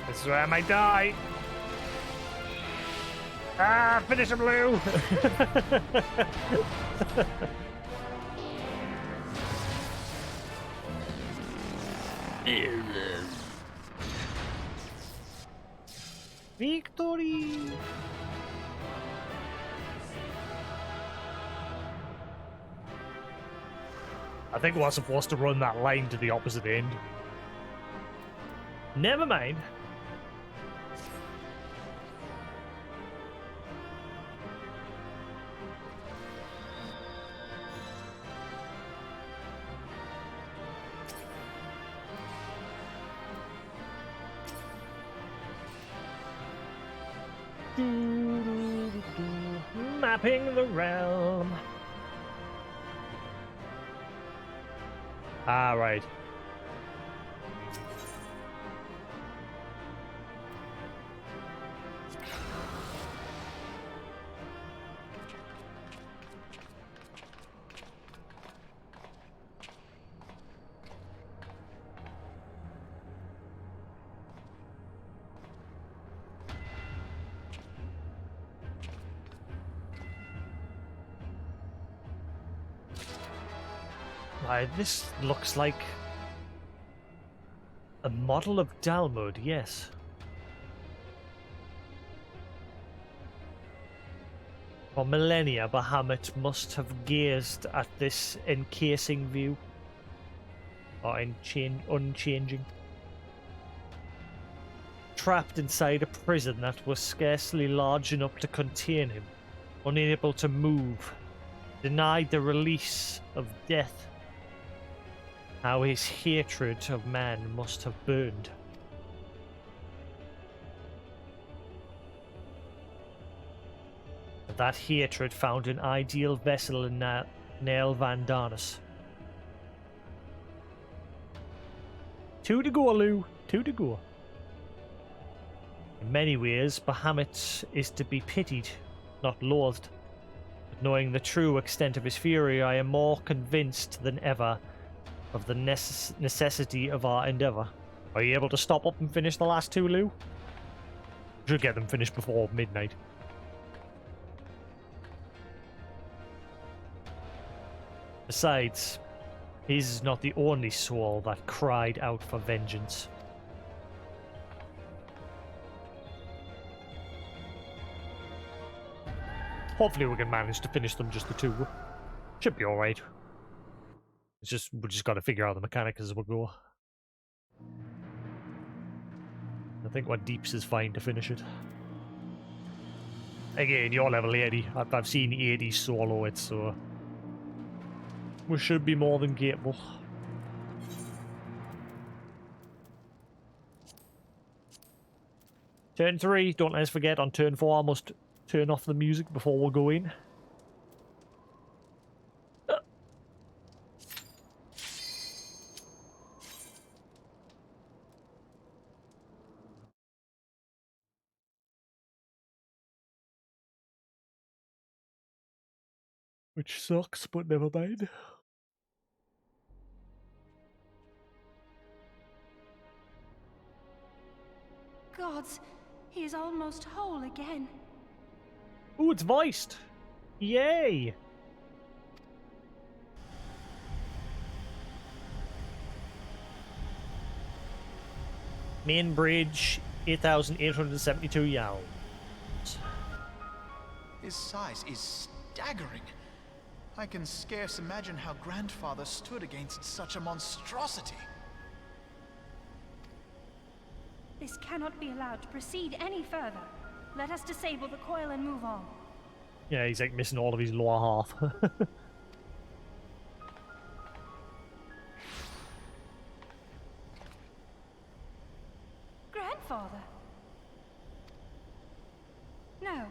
This is where I might die. Ah, finish him, Lou! Victory! I think we're supposed to run that line to the opposite end. Never mind. Mapping the realm. Ah, right. This looks like a model of Dalmud, yes. For millennia, Bahamut must have gazed at this encasing view, or unchanging. Trapped inside a prison that was scarcely large enough to contain him, unable to move, denied the release of death. How his hatred of man must have burned. That hatred found an ideal vessel in Nell Van Darnus. 2 to go, Lou. 2 to go. In many ways, Bahamut is to be pitied, not loathed. But knowing the true extent of his fury, I am more convinced than ever of the necessity of our endeavor. Are you able to stop up and finish the last 2, Lou? Should get them finished before midnight. Besides, his is not the only soul that cried out for vengeance. Hopefully we can manage to finish them, just the 2. Should be alright. It's just, we just got to figure out the mechanics as we go. I think what deeps is fine to finish it. Again, you're level 80. I've seen 80 solo it, so we should be more than capable. Turn 3, don't let us forget, on turn 4 I must turn off the music before we go in. Which sucks, but never mind. Gods, he is almost whole again. Ooh, it's voiced! Yay! Main bridge, 8,872 yards. His size is staggering. I can scarce imagine how Grandfather stood against such a monstrosity. This cannot be allowed to proceed any further. Let us disable the coil and move on. Yeah, he's like missing all of his lower half. Grandfather? No,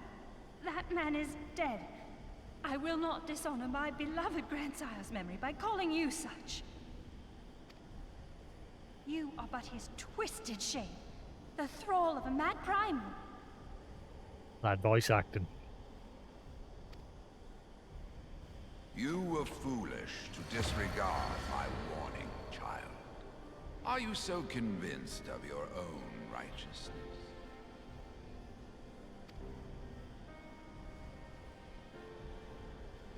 that man is dead. I will not dishonor my beloved grandsire's memory by calling you such. You are but his twisted shape, the thrall of a mad primal. That voice acting. You were foolish to disregard my warning, child. Are you so convinced of your own righteousness?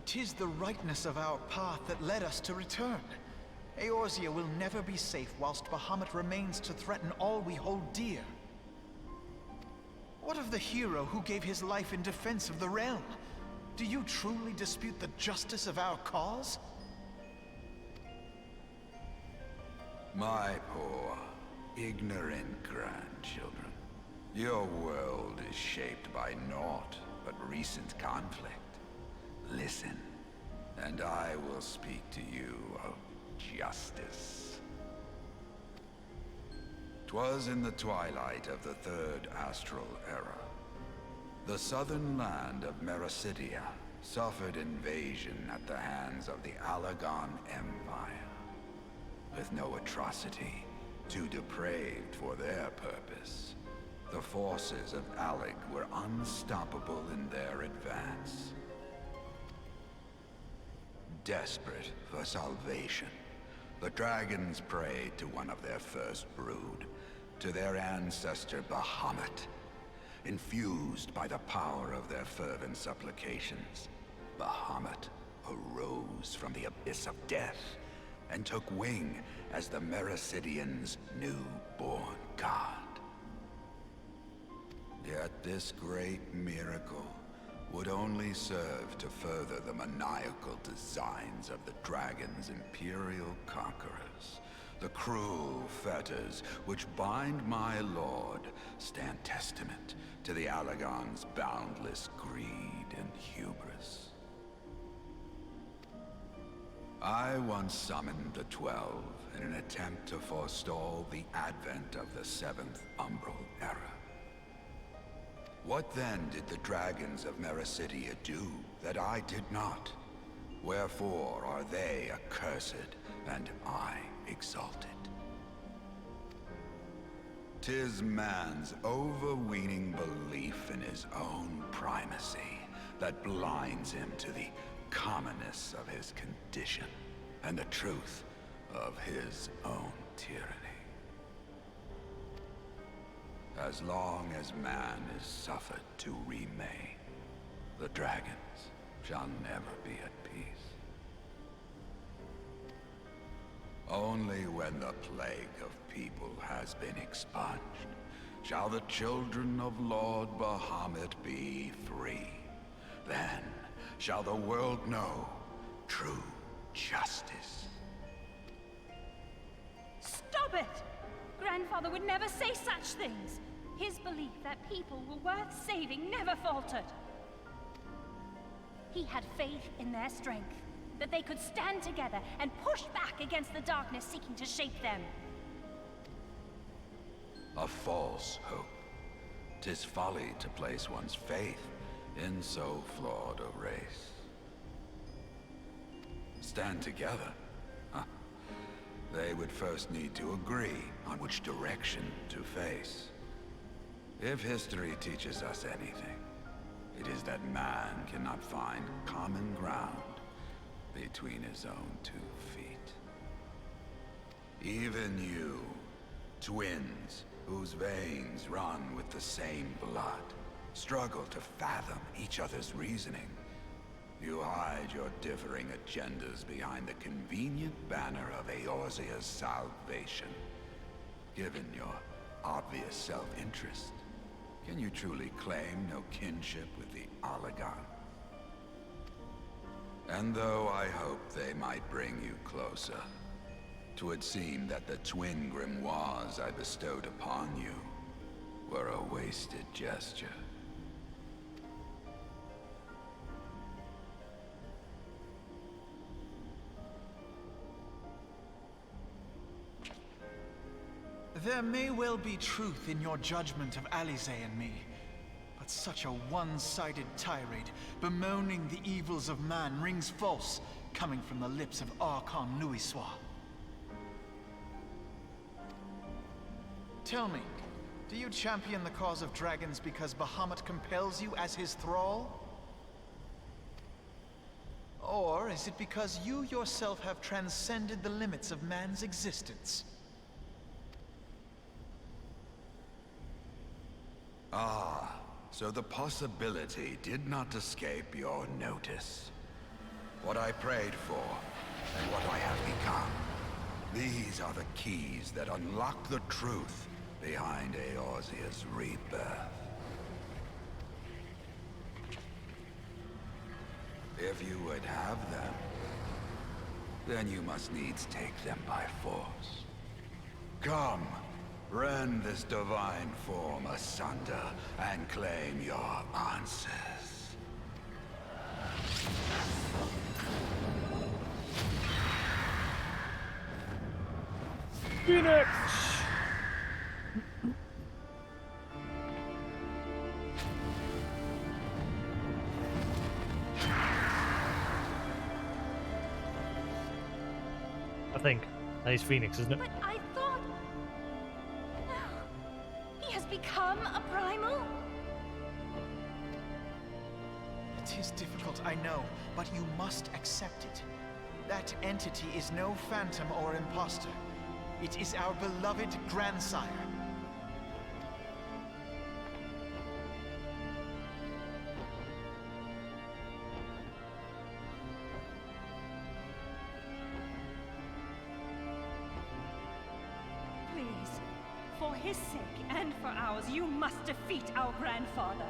'Tis the rightness of our path that led us to return. Eorzea will never be safe whilst Bahamut remains to threaten all we hold dear. What of the hero who gave his life in defense of the realm? Do you truly dispute the justice of our cause? My poor, ignorant grandchildren. Your world is shaped by naught but recent conflict. Listen, and I will speak to you of justice. 'Twas in the twilight of the Third Astral Era. The southern land of Mericidia suffered invasion at the hands of the Alagon Empire. With no atrocity too depraved for their purpose, the forces of Alec were unstoppable in their advance. Desperate for salvation, the dragons prayed to one of their first brood, to their ancestor Bahamut. Infused by the power of their fervent supplications, Bahamut arose from the abyss of death and took wing as the Mericidians' newborn god. Yet this great miracle would only serve to further the maniacal designs of the dragon's imperial conquerors. The cruel fetters which bind my lord stand testament to the Alagon's boundless greed and hubris. I once summoned the 12 in an attempt to forestall the advent of the 7th Umbral Era. What then did the dragons of Mericidia do that I did not? Wherefore are they accursed and I exalted? 'Tis man's overweening belief in his own primacy that blinds him to the commonness of his condition and the truth of his own tyranny. As long as man is suffered to remain, the dragons shall never be at peace. Only when the plague of people has been expunged shall the children of Lord Bahamut be free. Then shall the world know true justice. Stop it! Grandfather would never say such things. His belief that people were worth saving never faltered. He had faith in their strength, that they could stand together and push back against the darkness seeking to shape them. A false hope. 'Tis folly to place one's faith in so flawed a race. Stand together? Huh. They would first need to agree on which direction to face. If history teaches us anything, it is that man cannot find common ground between his own 2 feet. Even you, twins whose veins run with the same blood, struggle to fathom each other's reasoning. You hide your differing agendas behind the convenient banner of Eorzea's salvation. Given your obvious self-interest. Can you truly claim no kinship with the Oligarch? And though I hope they might bring you closer, 'twould seem that the twin grimoires I bestowed upon you were a wasted gesture. There may well be truth in your judgment of Alisaie and me, but such a one-sided tirade bemoaning the evils of man rings false, coming from the lips of Archon Louisoix. Tell me, do you champion the cause of dragons because Bahamut compels you as his thrall? Or is it because you yourself have transcended the limits of man's existence? Ah, so the possibility did not escape your notice. What I prayed for, and what I have become. These are the keys that unlock the truth behind Eorzea's rebirth. If you would have them, then you must needs take them by force. Come! Rend this divine form asunder and claim your answers. Phoenix! I think. That is Phoenix, isn't it? But I thought... No. He has become a primal? It is difficult, I know, but you must accept it. That entity is no phantom or imposter. It is our beloved grandsire. Please, for his sake and for ours, you must defeat our grandfather.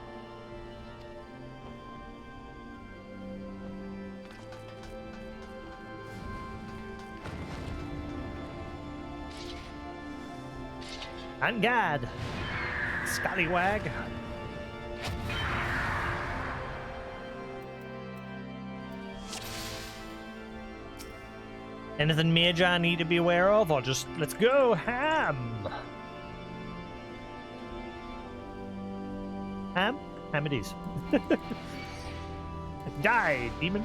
And Gad! Scallywag! Anything major I need to be aware of, or just let's go ham? Ham? Ham it is. Die, demon!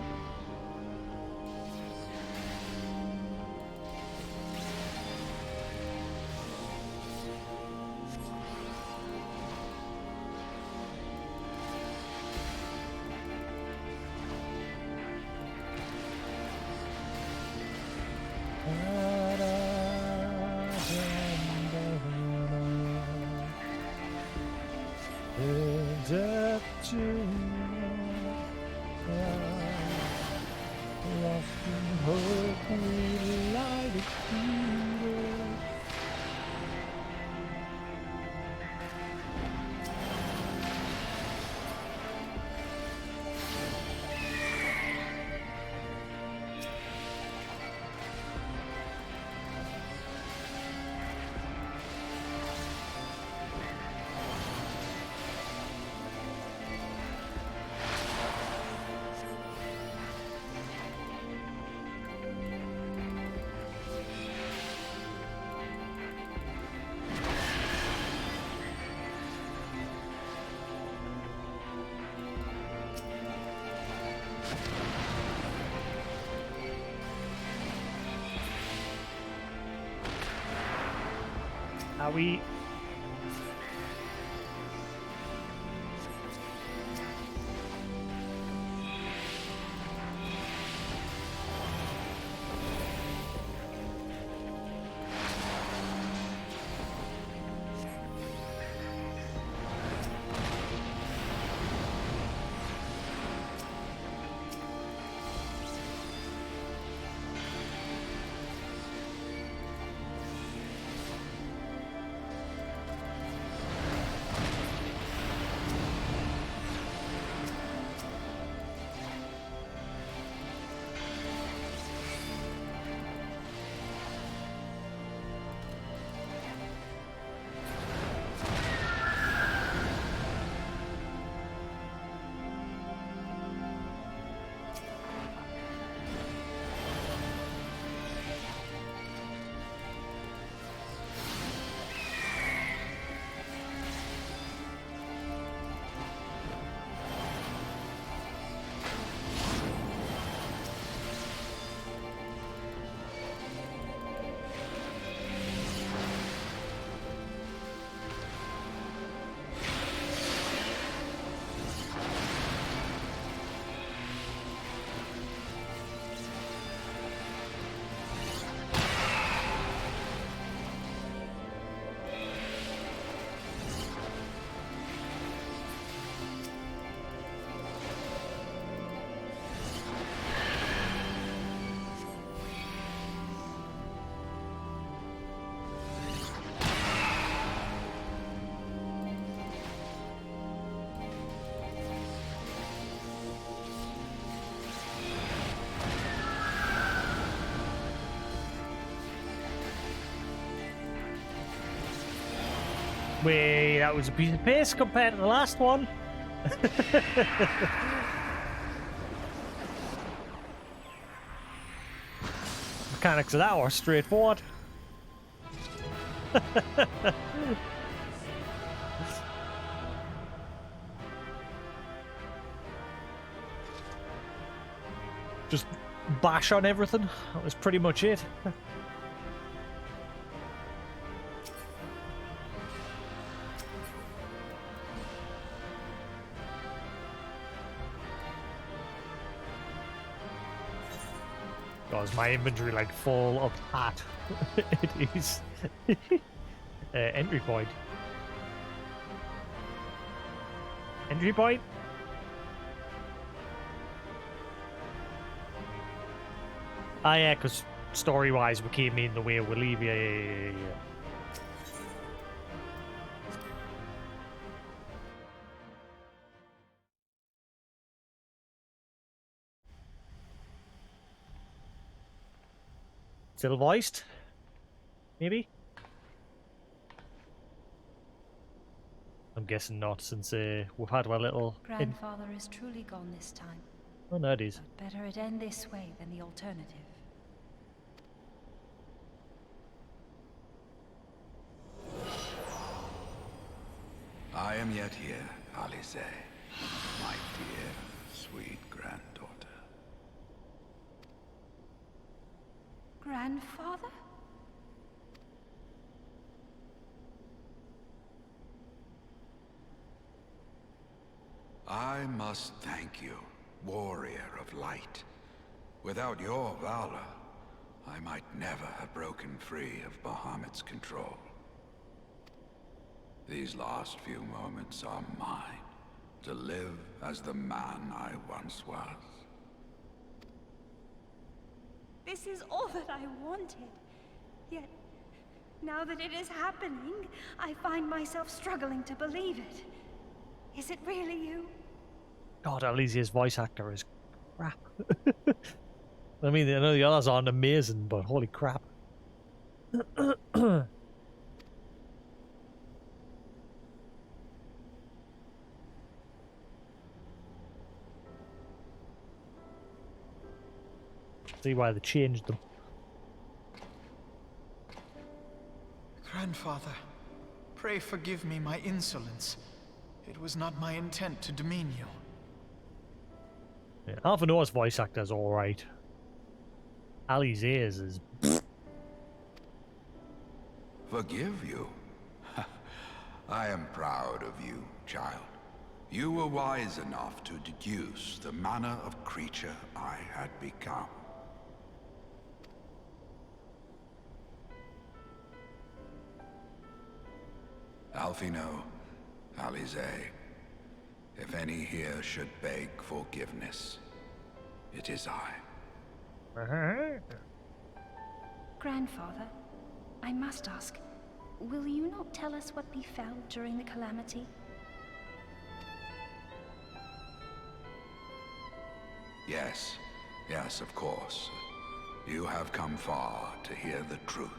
Are we? Wait, that was a piece of piss compared to the last one. Mechanics of that are straightforward. Just bash on everything. That was pretty much it. God, is my inventory like full of hat? It is. Entry point. Entry point? Ah, yeah, because story-wise, we came in the way we leave. Yeah. Still voiced? Maybe? I'm guessing not, since we've had our little... Grandfather is truly gone this time. Oh, no, it is. But better it end this way than the alternative. I am yet here, Alisaie, my dear, sweet granddaughter. Grandfather? I must thank you, warrior of light. Without your valor, I might never have broken free of Bahamut's control. These last few moments are mine, to live as the man I once was. This is all that I wanted. Yet, now that it is happening, I find myself struggling to believe it. Is it really you? God, Alisia's voice actor is crap. I mean, I know the others aren't amazing, but holy crap. See why they changed them. Grandfather, pray forgive me my insolence. It was not my intent to demean you. Yeah, Alpha Noah's voice actor's alright. Alisai's is... Forgive you? I am proud of you, child. You were wise enough to deduce the manner of creature I had become. Alphino, Alisaie, if any here should beg forgiveness, it is I. Grandfather, I must ask, will you not tell us what befell during the calamity? Yes, of course. You have come far to hear the truth.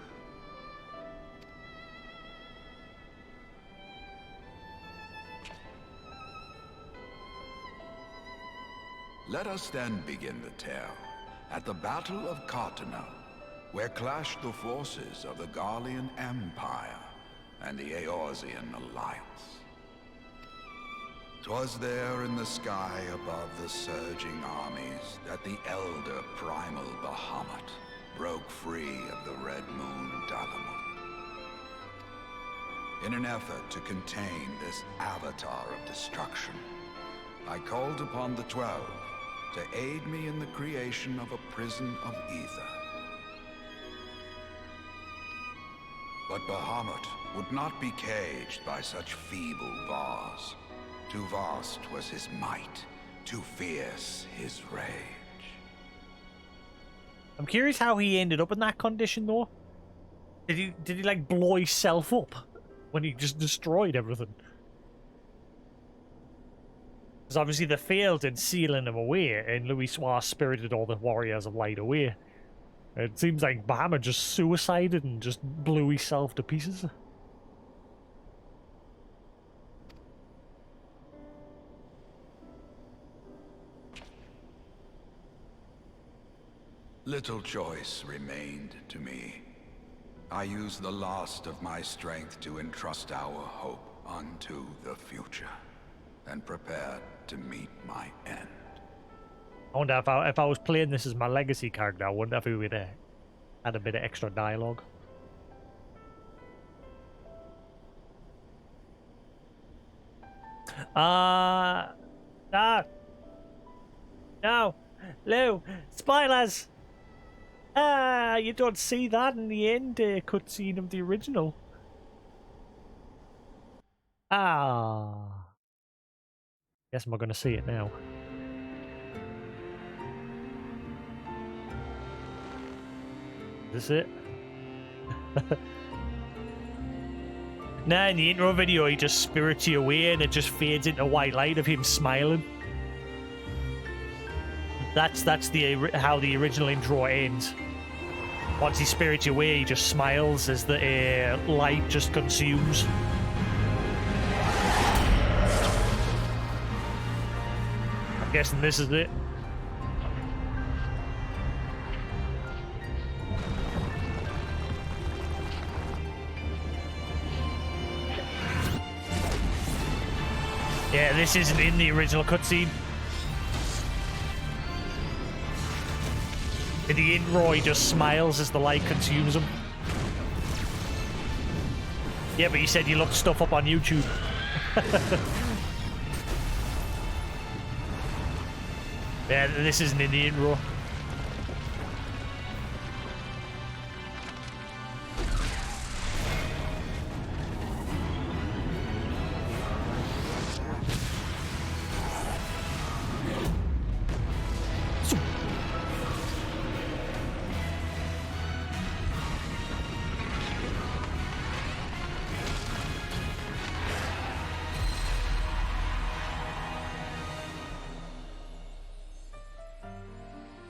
Let us then begin the tale at the Battle of Cartano, where clashed the forces of the Garlean Empire and the Eorzean Alliance. 'Twas there in the sky above the surging armies that the elder primal Bahamut broke free of the Red Moon Dalamut. In an effort to contain this avatar of destruction, I called upon the 12 to aid me in the creation of a prison of ether. But Bahamut would not be caged by such feeble bars. Too vast was his might, too fierce his rage. I'm curious how he ended up in that condition, though. Did he like blow himself up when he just destroyed everything? Because obviously they failed in sealing him away, and Louis Soir spirited all the warriors of light away. It seems like Bahamut just suicided and just blew himself to pieces. Little choice remained to me. I used the last of my strength to entrust our hope unto the future, and prepared to meet my end. I wonder if I was playing this as my legacy character, I wonder if we would have had a bit of extra dialogue. No, Lou, spoilers! You don't see that in the end cutscene of the original. Guess I'm gonna see it now. Is this it? Nah, in the intro video he just spirits you away and it just fades into white light of him smiling. That's how the original intro ends. Once he spirits you away, he just smiles as the light just consumes. I'm guessing this is it. Yeah, this isn't in the original cutscene. In the intro, he just smiles as the light consumes him. Yeah, but he said you looked stuff up on YouTube. Yeah, this isn't in the intro.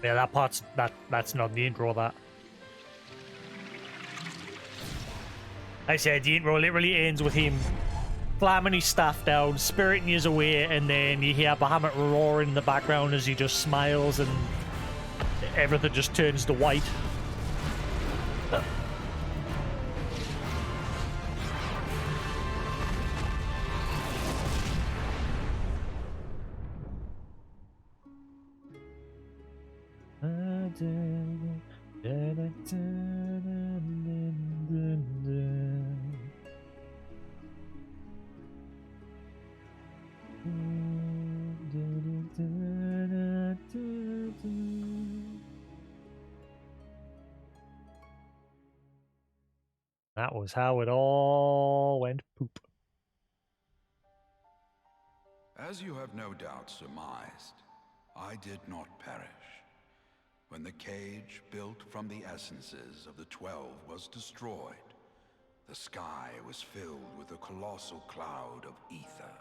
Yeah, that part's that's not the intro. That I said the intro literally ends with him slamming his staff down, spiriting you away, and then you hear Bahamut roaring in the background as he just smiles and everything just turns to white. That was how it all went poop. As you have no doubt surmised, I did not perish. When the cage built from the essences of the 12 was destroyed, the sky was filled with a colossal cloud of ether.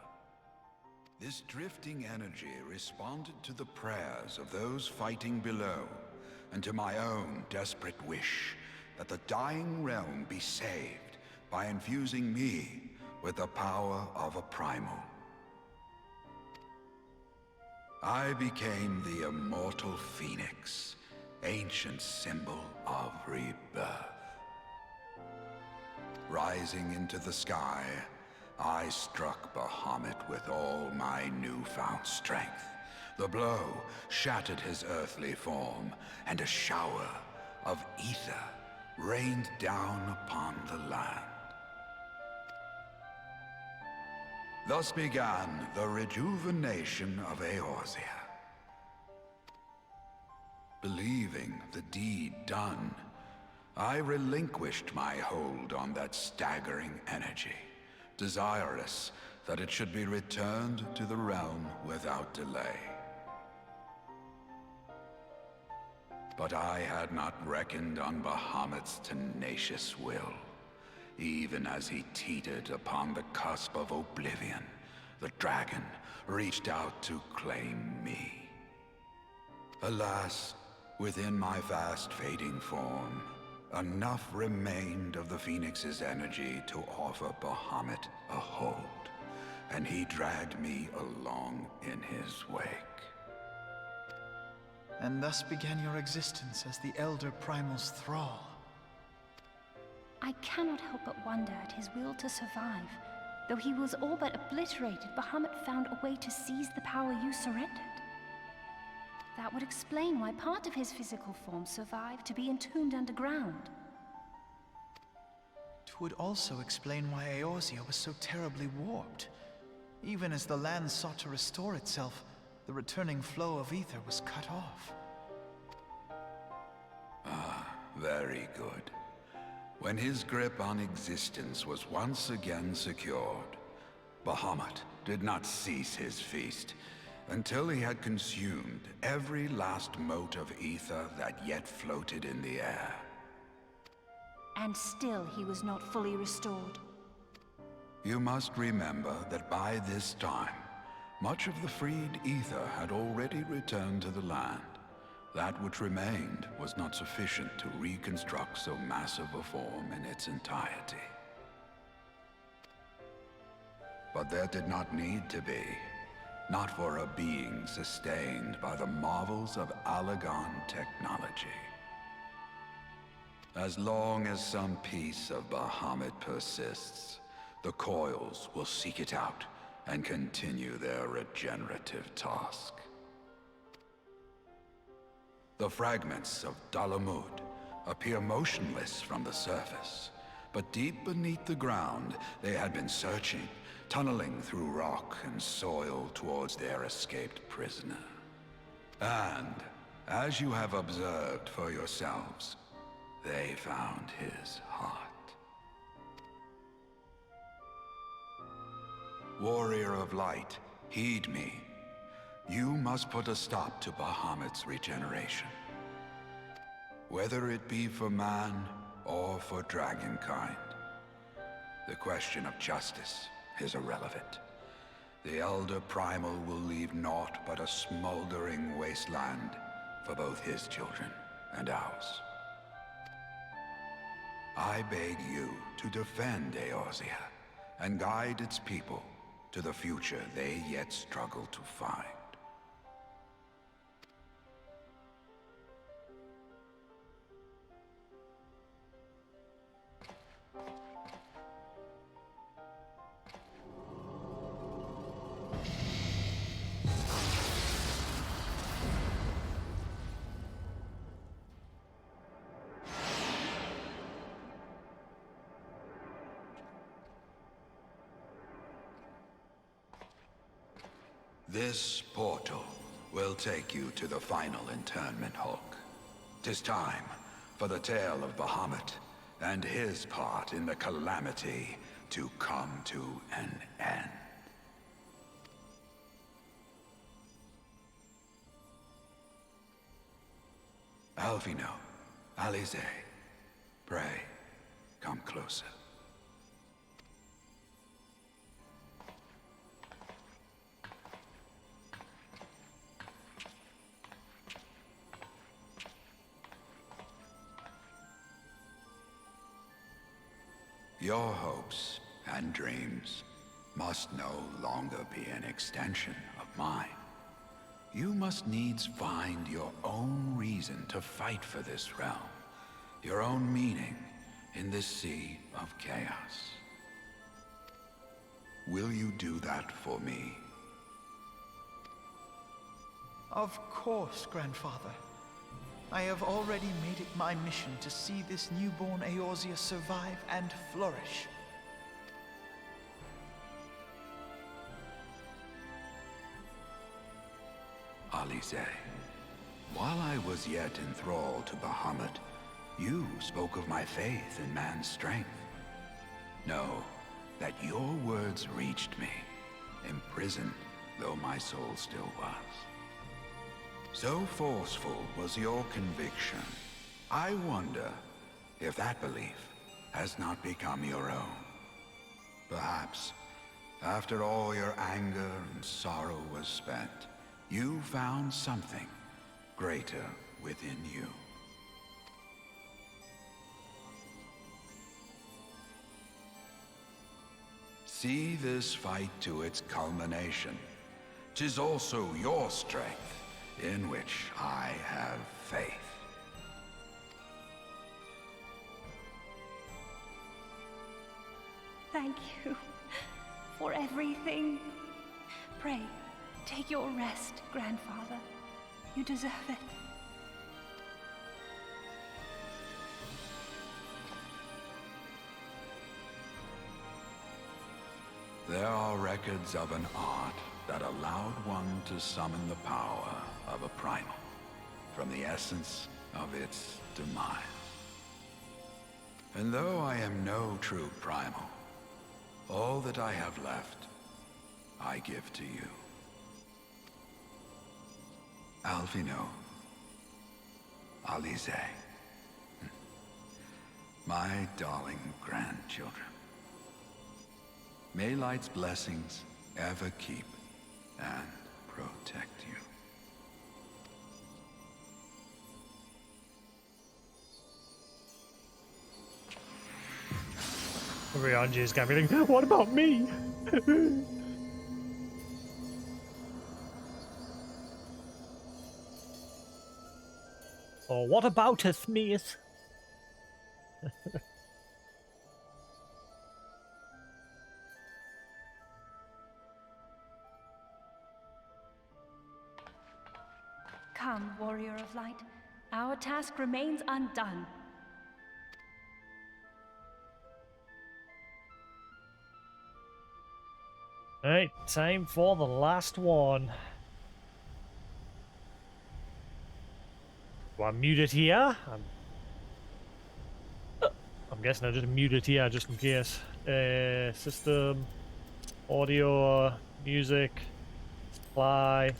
This drifting energy responded to the prayers of those fighting below, and to my own desperate wish that the dying realm be saved by infusing me with the power of a primal. I became the immortal phoenix, ancient symbol of rebirth. Rising into the sky, I struck Bahamut with all my newfound strength. The blow shattered his earthly form, and a shower of ether rained down upon the land. Thus began the rejuvenation of Eorzea. Believing the deed done, I relinquished my hold on that staggering energy, desirous that it should be returned to the realm without delay. But I had not reckoned on Bahamut's tenacious will. Even as he teetered upon the cusp of oblivion, the dragon reached out to claim me. Alas, within my fast fading form, enough remained of the Phoenix's energy to offer Bahamut a hold, and he dragged me along in his wake. and thus began your existence as the Elder Primal's thrall. I cannot help but wonder at his will to survive. Though he was all but obliterated, Bahamut found a way to seize the power you surrendered. That would explain why part of his physical form survived to be entombed underground. It would also explain why Eorzea was so terribly warped. Even as the land sought to restore itself, the returning flow of ether was cut off. Very good. When his grip on existence was once again secured, Bahamut did not cease his feast until he had consumed every last mote of ether that yet floated in the air. And still he was not fully restored. You must remember that by this time, much of the freed ether had already returned to the land. That which remained was not sufficient to reconstruct so massive a form in its entirety. But there did not need to be, not for a being sustained by the marvels of Allagan technology. As long as some piece of Bahamut persists, the coils will seek it out and continue their regenerative task. The fragments of Dalamud appear motionless from the surface, but deep beneath the ground they had been searching, tunneling through rock and soil towards their escaped prisoner. And, as you have observed for yourselves, they found his heart. Warrior of Light, heed me. You must put a stop to Bahamut's regeneration. Whether it be for man or for dragonkind. The question of justice is irrelevant. The Elder Primal will leave naught but a smoldering wasteland for both his children and ours. I beg you to defend Eorzea and guide its people to the future they yet struggle to find. This portal will take you to the final internment hulk. 'Tis time for the tale of Bahamut and his part in the calamity to come to an end. Alphino, Alisaie, pray, come closer. Your hopes and dreams must no longer be an extension of mine. You must needs find your own reason to fight for this realm, your own meaning in this sea of chaos. Will you do that for me? Of course, Grandfather. I have already made it my mission to see this newborn Eorzea survive and flourish. Alisaie, while I was yet enthralled to Bahamut, you spoke of my faith in man's strength. Know that your words reached me, imprisoned though my soul still was. So forceful was your conviction, I wonder if that belief has not become your own. Perhaps, after all your anger and sorrow was spent, you found something greater within you. See this fight to its culmination. 'Tis also your strength, in which I have faith. Thank you for everything. Pray, take your rest, Grandfather. You deserve it. There are records of an art that allowed one to summon the power of a primal from the essence of its demise. And though I am no true primal, all that I have left, I give to you. Alvino, Alisaie, my darling grandchildren. May Light's blessings ever keep and protect you. Rianji's gonna be like, what about me? Or what about us, Mias? Come, Warrior of Light. Our task remains undone. Alright, time for the last one. Do I mute it here? I'm guessing I just mute it here just in case. System, audio, music, supply.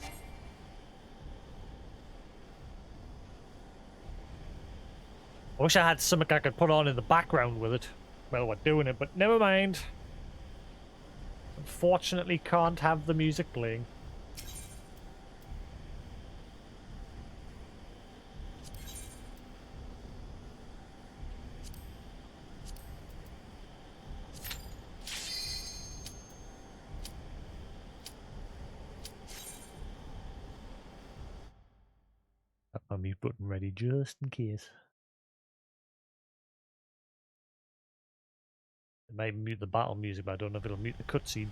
I wish I had something I could put on in the background with it while we're doing it, but never mind. Unfortunately, can't have the music playing. Have my mute button ready just in case. It might mute the battle music, but I don't know if it'll mute the cutscene.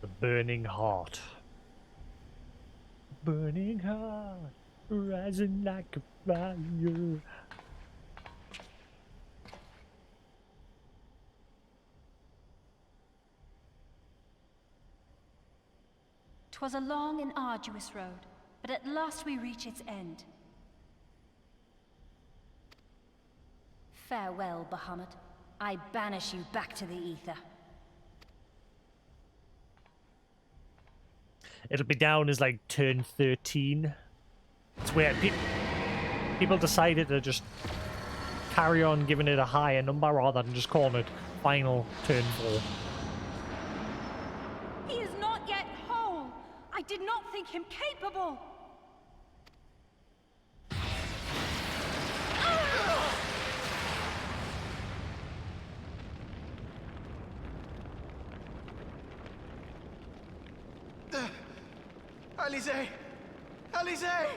The Burning Heart. Burning heart, rising like a fire. 'Twas a long and arduous road, but at last we reach its end. Farewell, Bahamut. I banish you back to the ether. It'll be down as like turn 13. It's where people decided to just carry on giving it a higher number rather than just calling it final turn 4. He is not yet whole. I did not think him capable. Alisaie! Alisaie!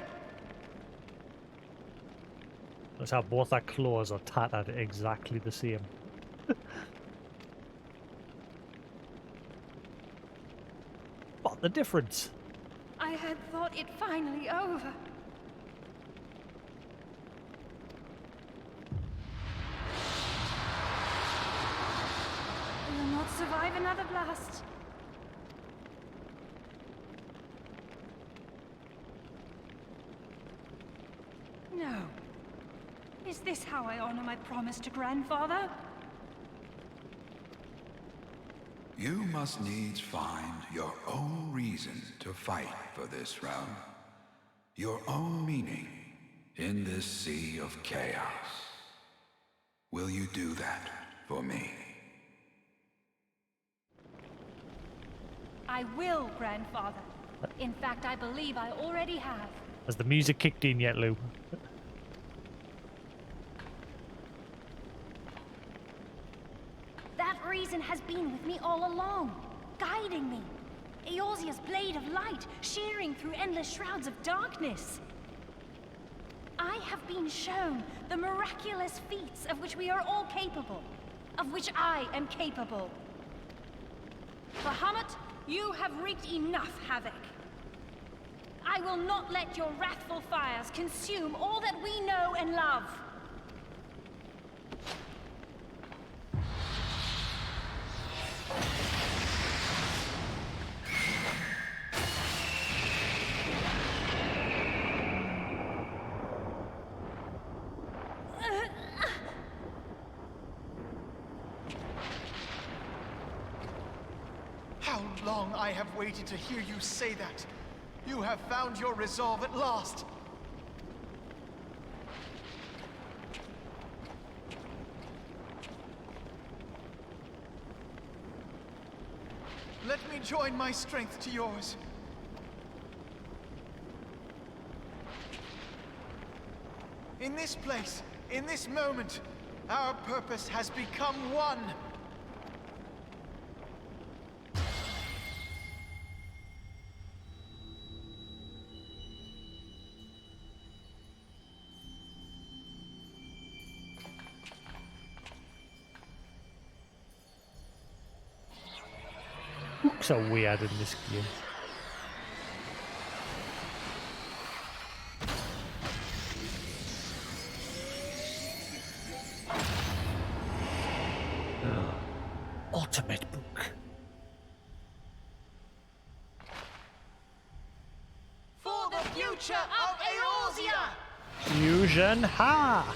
That's how both our claws are tattered exactly the same. What the difference? I had thought it finally over. I will not survive another blast. No. Is this how I honor my promise to Grandfather? You must needs find your own reason to fight for this realm. Your own meaning in this sea of chaos. Will you do that for me? I will, Grandfather. In fact, I believe I already have. Has the music kicked in yet, Lou? reason has been with me all along, guiding me. Eorzea's blade of light, shearing through endless shrouds of darkness. I have been shown the miraculous feats of which we are all capable, of which I am capable. Bahamut, you have wreaked enough havoc. I will not let your wrathful fires consume all that we know and love. How long I have waited to hear you say that. You have found your resolve at last. Let me join my strength to yours. In this place, in this moment, our purpose has become one. So weird in this game. Ultimate book. For the future of Eorzea! Fusion, ha!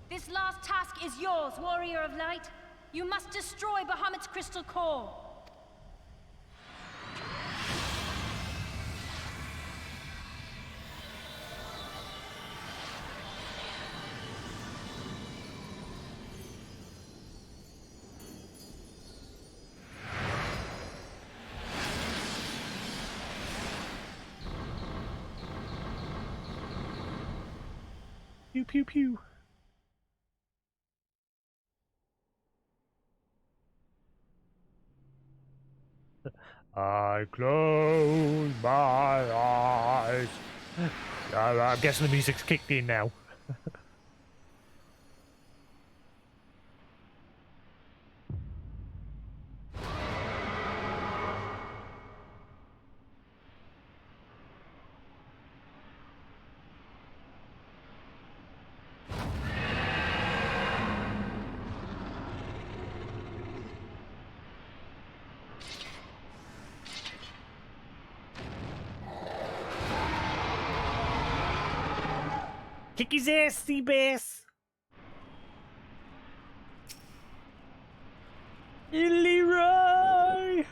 This last task is yours, Warrior of Light. You must destroy Bahamut's crystal core. Pew pew pew. I close my eyes. I'm guessing the music's kicked in now. Kick his ass, Seabass! Leroy!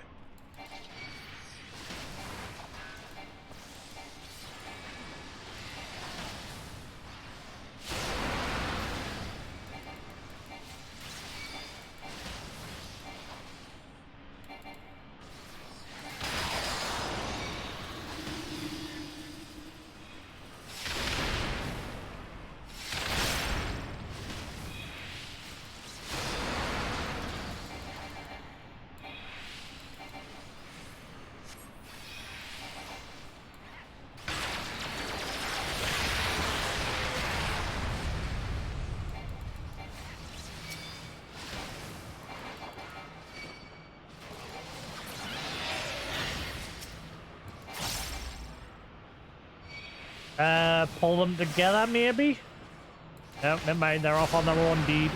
Pull them together, maybe? No, never mind, they're off on their own deed.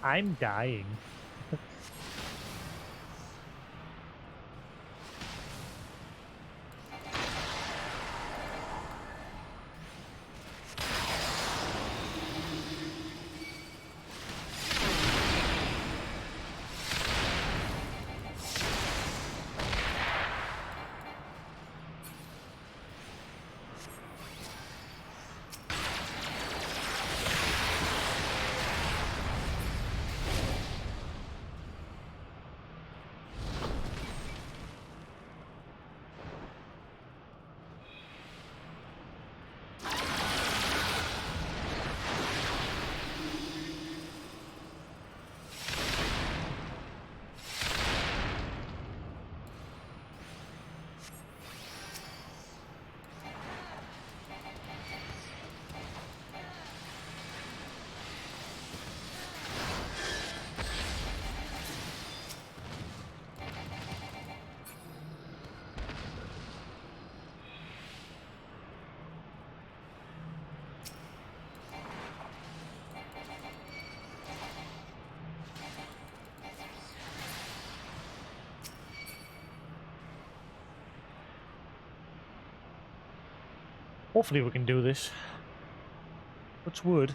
I'm dying. Hopefully we can do this. Touch wood.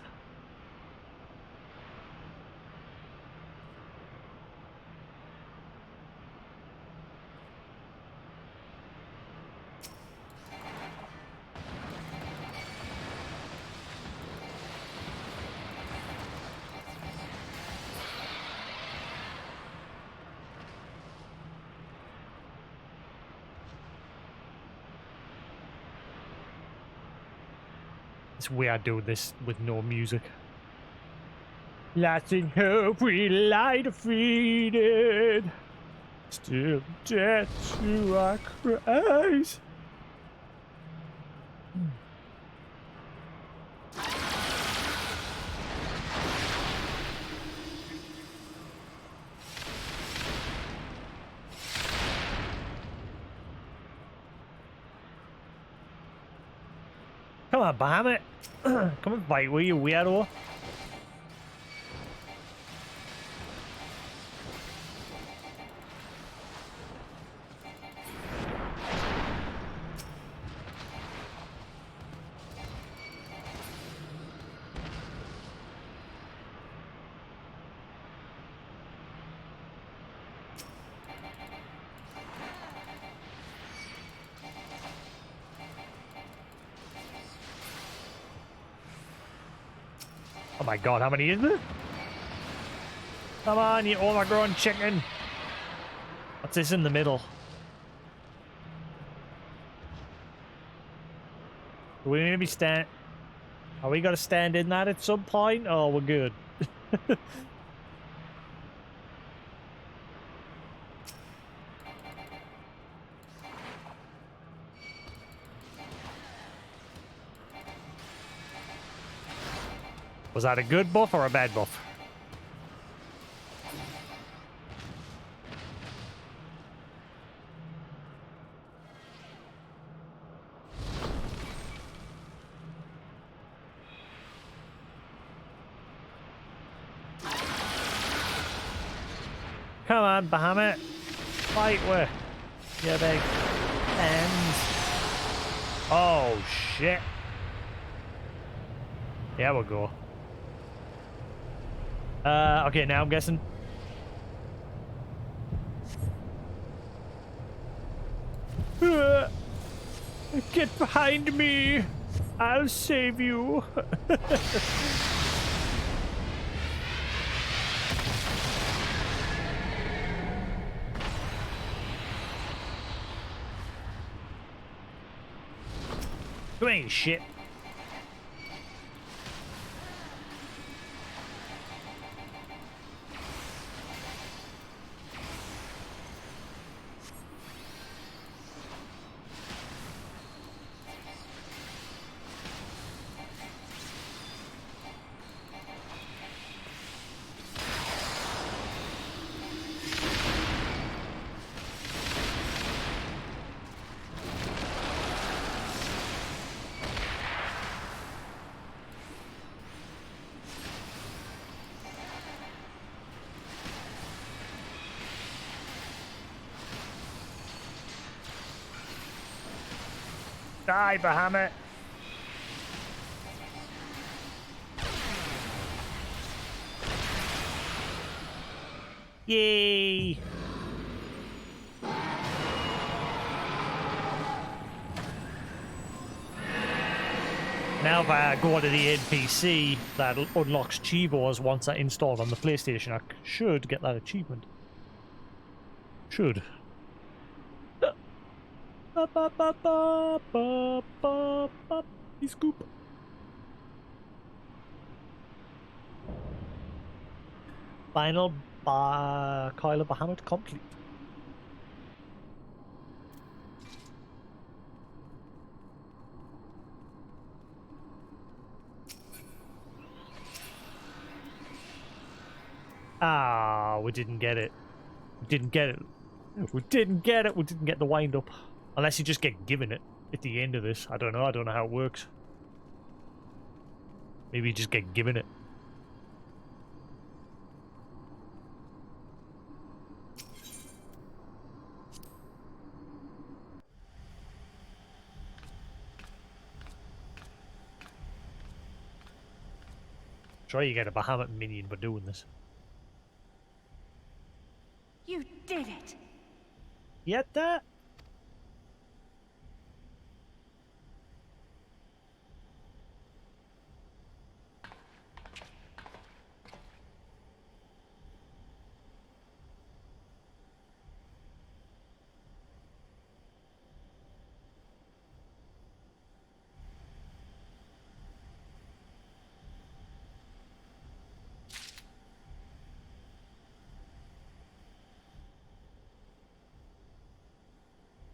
It's weird doing this with no music. Lost in hope we lie defeated. Still dead to our cries. Come on, Bahamut. Come and fight, will you, weirdo? Oh my god, how many is there? Come on, you overgrown chicken. What's this in the middle? Do we maybe stand... Are we gonna stand in that at some point? Oh, we're good. Was that a good buff or a bad buff? Come on, Bahamut. Fight with your big hands. Oh, shit. Yeah, we'll go. Okay, now I'm guessing. Get behind me. I'll save you. Come here, you shit. Die, Bahamut. Yay! Now if I go to the NPC that unlocks Chivos once I install on the PlayStation, I should get that achievement. Should. Scoop. Final Coil of Bahamut complete. Ah, we didn't get it. We didn't get it. We didn't get it. We didn't get the wind up. Unless you just get given it at the end of this. I don't know. I don't know how it works. Maybe you just get given it. try to get a Bahamut minion for doing this. You did it! Yet that?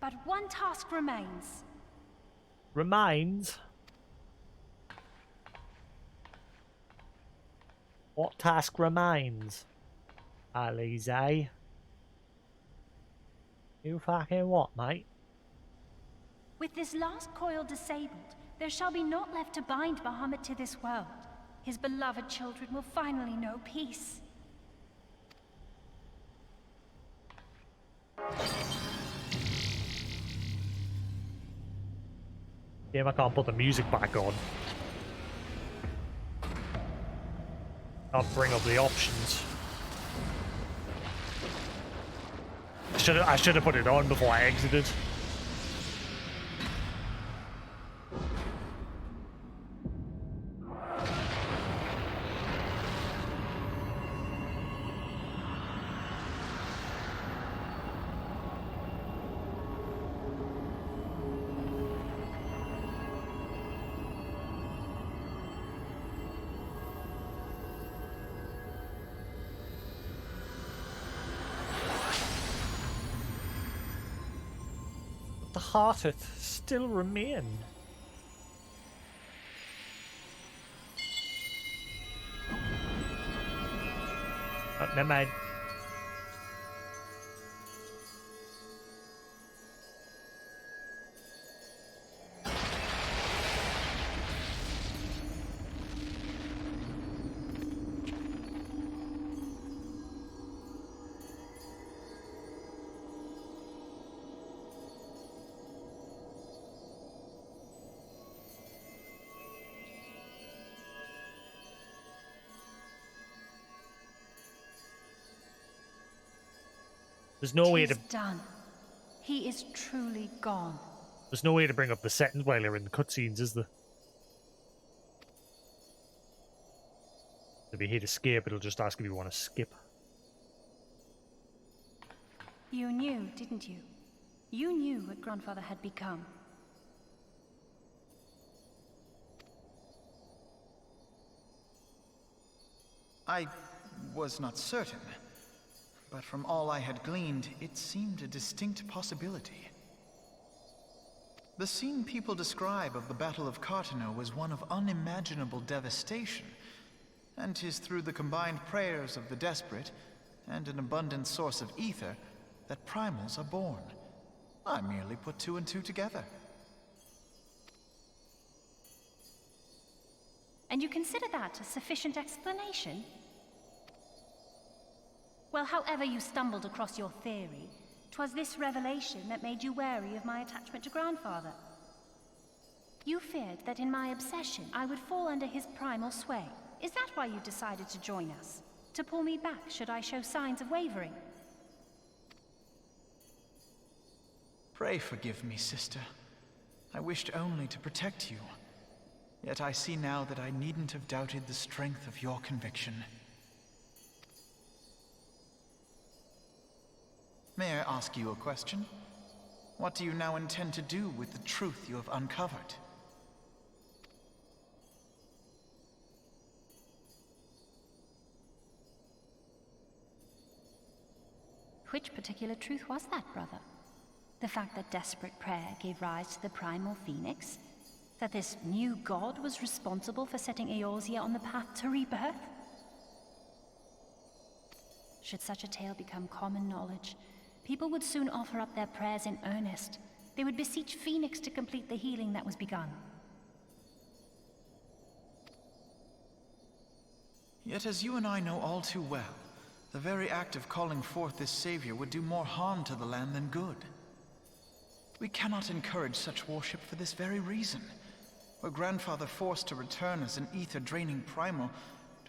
But one task remains. Remains? What task remains? Alisaie? You fucking what, mate? With this last coil disabled, there shall be naught left to bind Bahamut to this world. His beloved children will finally know peace. Damn, I can't put the music back on. I'll bring up the options. I should have put it on before I exited. The hearteth still remain. Oh, never mind. There's no way to. Done. He is truly gone. There's no way to bring up the settings while you're in the cutscenes, is there? If you hit escape, it'll just ask if you want to skip. You knew, didn't you? You knew what Grandfather had become. I was not certain, but from all I had gleaned, it seemed a distinct possibility. The scene people describe of the Battle of Cartano was one of unimaginable devastation, and 'tis through the combined prayers of the desperate and an abundant source of ether that primals are born. I merely put two and two together. And you consider that a sufficient explanation? Well, however you stumbled across your theory, 'twas this revelation that made you wary of my attachment to Grandfather. You feared that in my obsession, I would fall under his primal sway. Is that why you decided to join us? To pull me back should I show signs of wavering? Pray forgive me, sister. I wished only to protect you. Yet I see now that I needn't have doubted the strength of your conviction. May I ask you a question? What do you now intend to do with the truth you have uncovered? Which particular truth was that, brother? The fact that desperate prayer gave rise to the primal phoenix? That this new god was responsible for setting Eorzea on the path to rebirth? Should such a tale become common knowledge, people would soon offer up their prayers in earnest. They would beseech Phoenix to complete the healing that was begun. Yet as you and I know all too well, the very act of calling forth this savior would do more harm to the land than good. We cannot encourage such worship for this very reason. Were Grandfather forced to return as an ether-draining primal,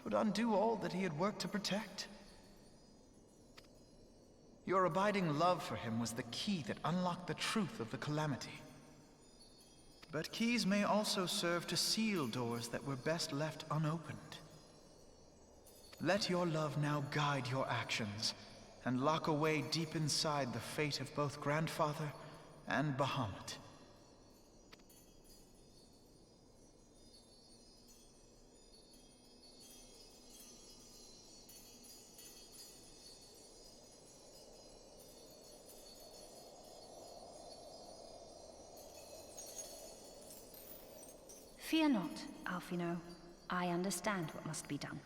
It would undo all that he had worked to protect. Your abiding love for him was the key that unlocked the truth of the calamity. But keys may also serve to seal doors that were best left unopened. Let your love now guide your actions, and lock away deep inside the fate of both Grandfather and Bahamut. Fear not, Alphino. I understand what must be done.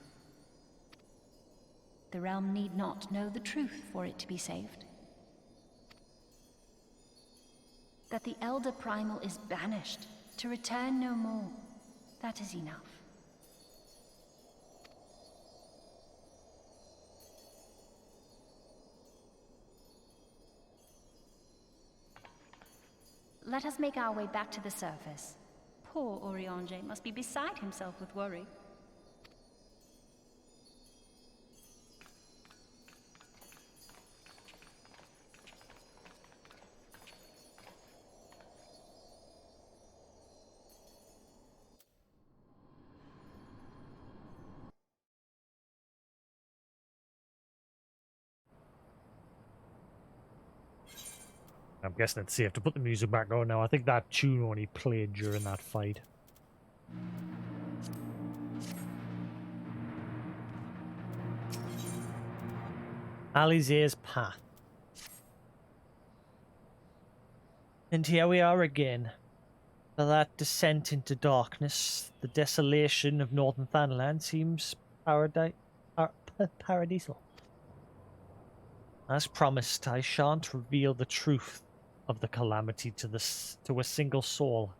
The realm need not know the truth for it to be saved. That the Elder Primal is banished, to return no more. That is enough. Let us make our way back to the surface. Poor Urianger must be beside himself with worry. I'm guessing it's safe to put the music back on now. I think that tune only played during that fight. Alisaie's path. And here we are again. For that descent into darkness, the desolation of Northern Thanalan seems paradisal. As promised, I shan't reveal the truth of the calamity to a single soul.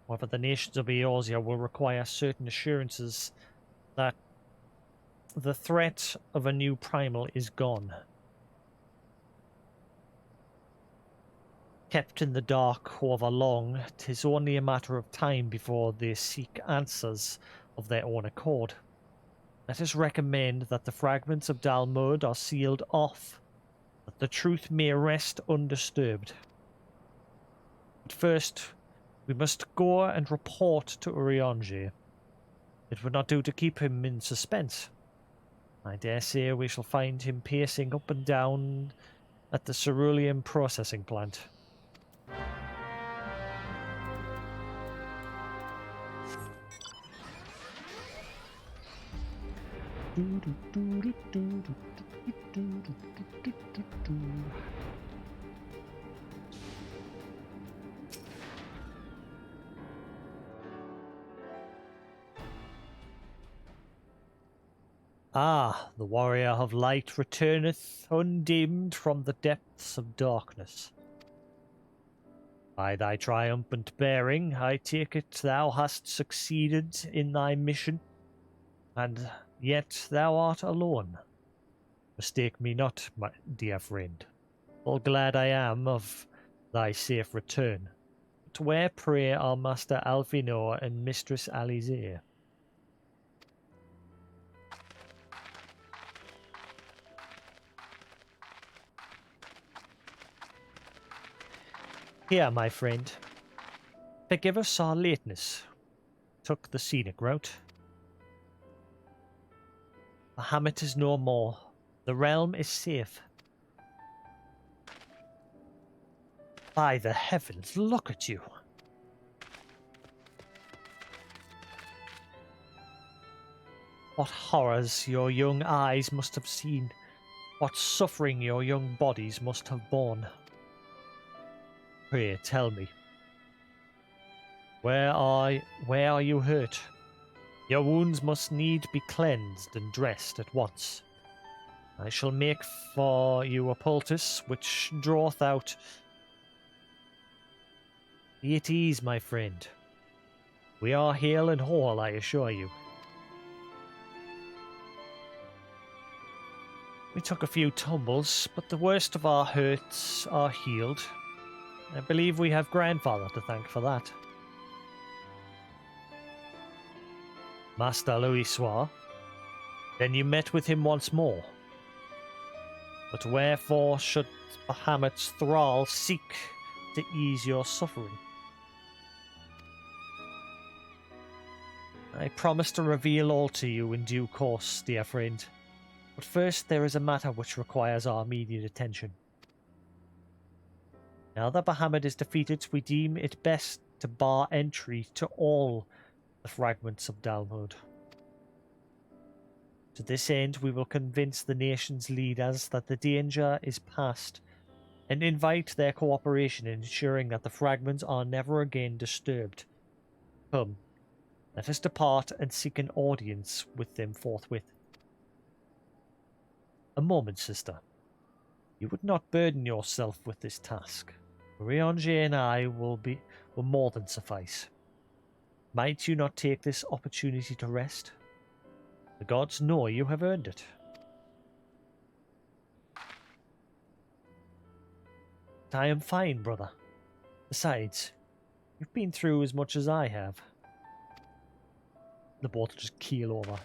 However, the nations of Eorzea will require certain assurances that the threat of a new primal is gone. Kept in the dark however long, 'tis only a matter of time before they seek answers of their own accord. Let us recommend that the fragments of Dalmud are sealed off, that the truth may rest undisturbed. But first, we must go and report to Urianger. It would not do to keep him in suspense. I dare say we shall find him pacing up and down at the cerulean processing plant. Ah, the warrior of light returneth undimmed from the depths of darkness. By thy triumphant bearing, I take it thou hast succeeded in thy mission, and yet thou art alone. Mistake me not, my dear friend. Full glad I am of thy safe return. But where, pray, are Master Alphino and Mistress Alisaie? Here, my friend. Forgive us our lateness. Took the scenic route. Bahamut is no more. The realm is safe. By the heavens, look at you. What horrors your young eyes must have seen. What suffering your young bodies must have borne. Pray tell me, where are you hurt? Your wounds must need be cleansed and dressed at once. I shall make for you a poultice which draweth out. Be at ease, my friend. We are hale and whole, I assure you. We took a few tumbles, but the worst of our hurts are healed. I believe we have Grandfather to thank for that. Master Louis Soir, Then you met with him once more. But wherefore should Bahamut's thrall seek to ease your suffering? I promise to reveal all to you in due course, dear friend. But first there is a matter which requires our immediate attention. Now that Bahamut is defeated, we deem it best to bar entry to all the fragments of Dalmud. To this end, we will convince the nation's leaders that the danger is past and invite their cooperation in ensuring that the fragments are never again disturbed. Come, let us depart and seek an audience with them forthwith. A moment, sister. You would not burden yourself with this task. Riange and I will more than suffice. Might you not take this opportunity to rest? The gods know you have earned it. But I am fine, brother. Besides, you've been through as much as I have. The boat just keel over.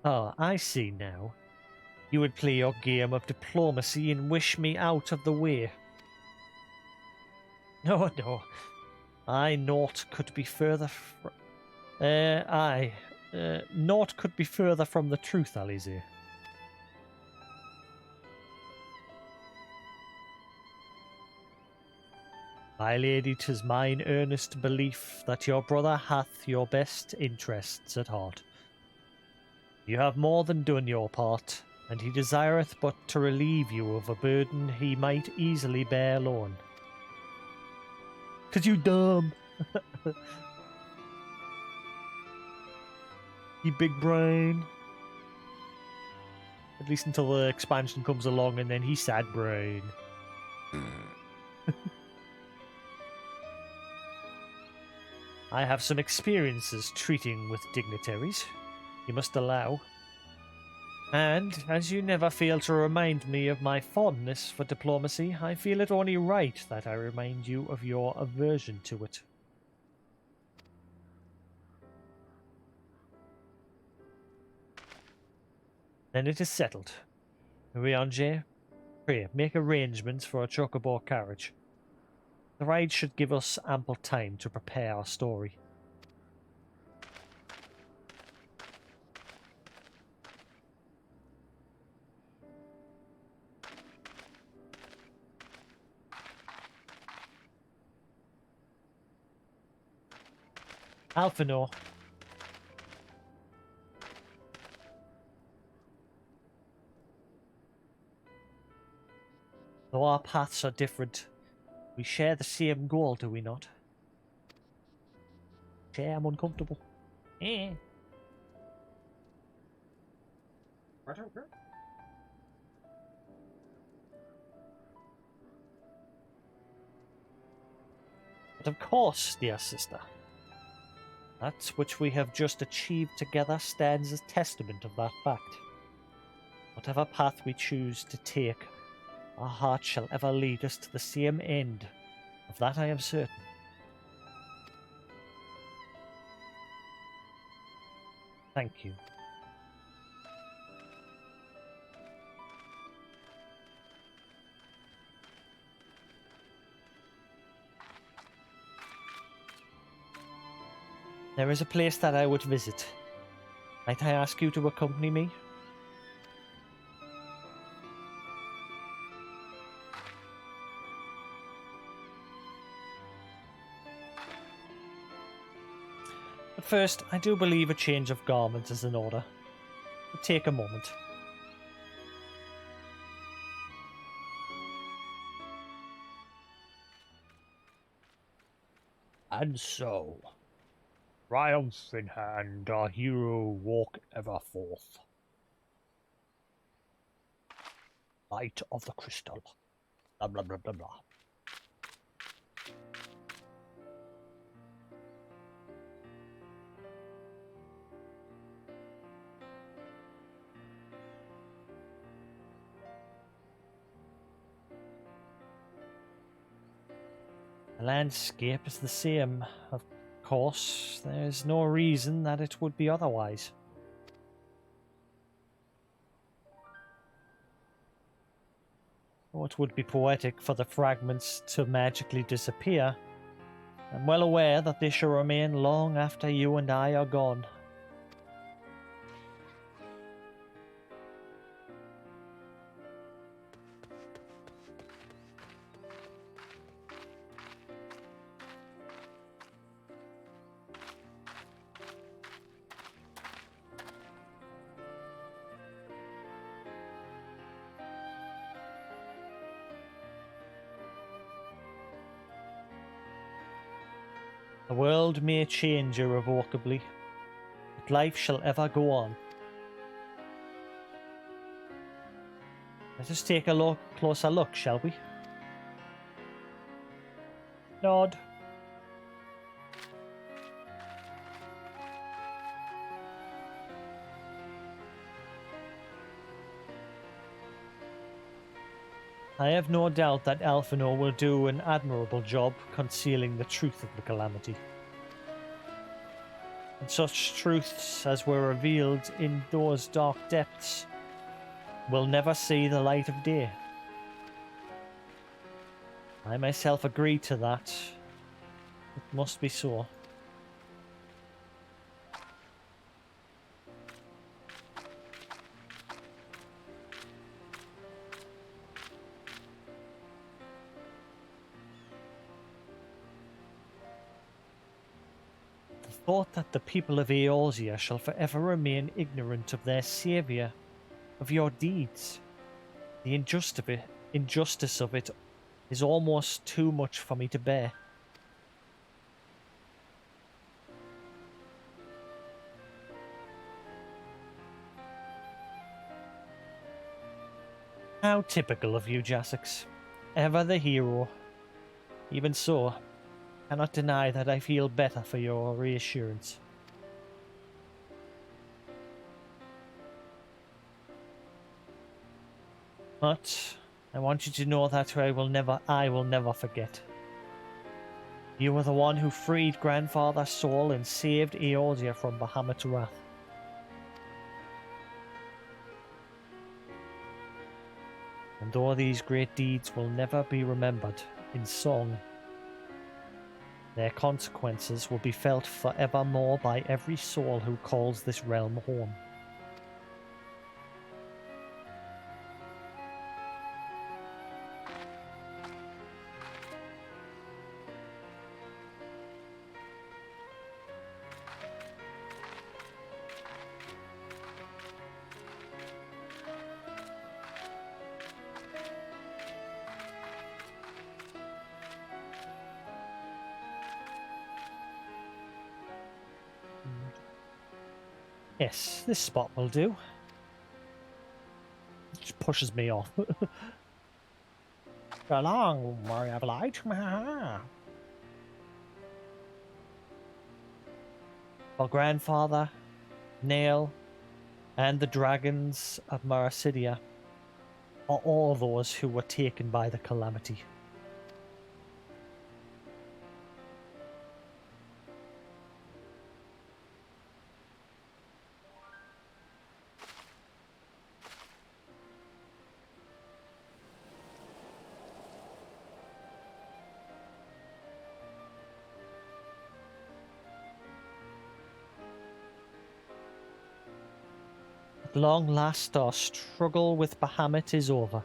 Ah, I see now. You would play your game of diplomacy and wish me out of the way. No, no. Naught could be further naught could be further from the truth, Alisaie. My lady, 'tis mine earnest belief that your brother hath your best interests at heart. You have more than done your part, and he desireth but to relieve you of a burden he might easily bear alone. 'Cause you dumb. You big brain. At least until the expansion comes along and then he's sad brain. I have some experiences treating with dignitaries, you must allow. And, as you never fail to remind me of my fondness for diplomacy, I feel it only right that I remind you of your aversion to it. Then it is settled. Riange, pray, make arrangements for a chocobo carriage. The ride should give us ample time to prepare our story. Alphanor. Though our paths are different, we share the same goal, do we not? I'm uncomfortable. Eh. But of course, dear sister. That which we have just achieved together stands as testament of that fact. Whatever path we choose to take, our heart shall ever lead us to the same end. Of that I am certain. Thank you. There is a place that I would visit. Might I ask you to accompany me? But first, I do believe a change of garments is in order. But take a moment. And so, triumph in hand, our hero walk ever forth. Light of the crystal. Blah blah blah blah blah. The landscape is the same, of course. There's no reason that it would be otherwise. it would be poetic for the fragments to magically disappear, I'm well aware that they shall remain long after you and I are gone. The world may change irrevocably, but life shall ever go on. Let us take a closer look, shall we? Nod. I have no doubt that Alphinaud will do an admirable job concealing the truth of the calamity. And such truths as were revealed in those dark depths will never see the light of day. I myself agree to that. It must be so. The thought that the people of Eorzea shall forever remain ignorant of their saviour, of your deeds, the injustice of it is almost too much for me to bear. How typical of you, Jasix. Ever the hero. Even so, cannot deny that I feel better for your reassurance. But I want you to know that I will never forget. You were the one who freed Grandfather Sol and saved Eorzea from Bahamut's wrath. And though these great deeds will never be remembered in song, their consequences will be felt forevermore by every soul who calls this realm home. Yes, this spot will do. It just pushes me off. So long, Mario Blight. For Grandfather, Nail, and the dragons of Marasidia are all those who were taken by the calamity. At long last, our struggle with Bahamut is over.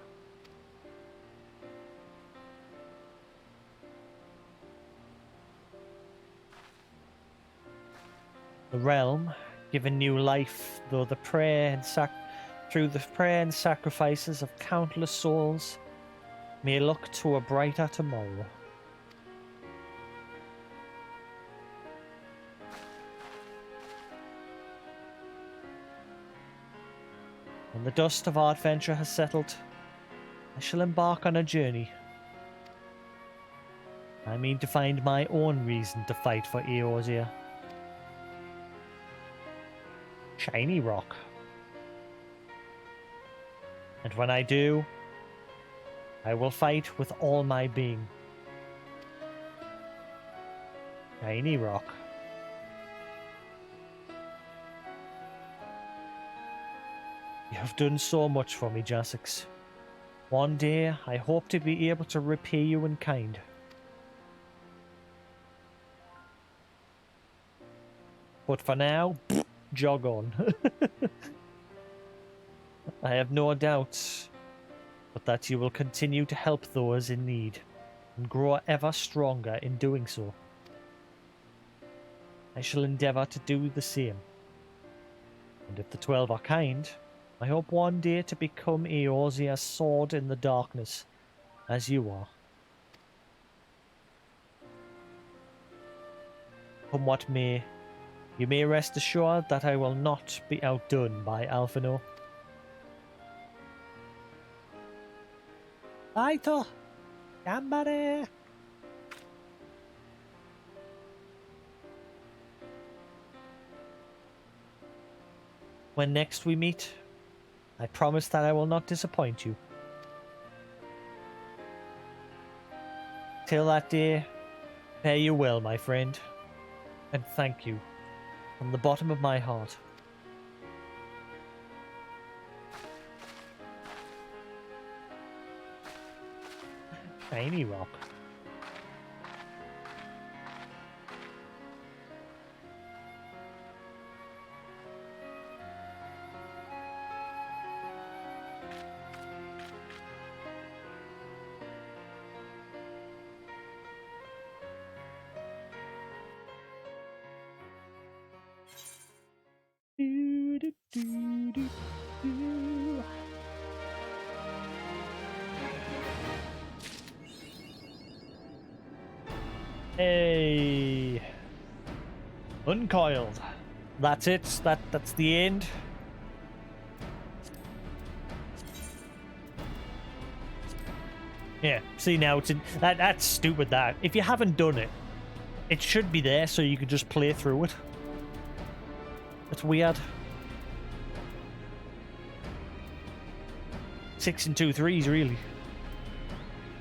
The realm, given new life through the prayer and sacrifices of countless souls, may look to a brighter tomorrow. When the dust of our adventure has settled, I shall embark on a journey. I mean to find my own reason to fight for Eorzea. Shiny rock. And when I do, I will fight with all my being. Shiny rock. You have done so much for me, Jasix. One day, I hope to be able to repay you in kind. But for now, jog on. I have no doubts but that you will continue to help those in need and grow ever stronger in doing so. I shall endeavour to do the same. And if the 12 are kind, I hope one day to become Eorzea's sword in the darkness, as you are. Come what may, you may rest assured that I will not be outdone by Alphino. Aito! Gambare! When next we meet, I promise that I will not disappoint you. Till that day, fare you well, my friend, and thank you from the bottom of my heart. Shiny rock. Do, do, do, do, do. Hey, uncoiled. That's it. That's the end. Yeah. See now, it's in, that's stupid. That if you haven't done it, it should be there so you can just play through it. That's weird. 6 and 2 3s really.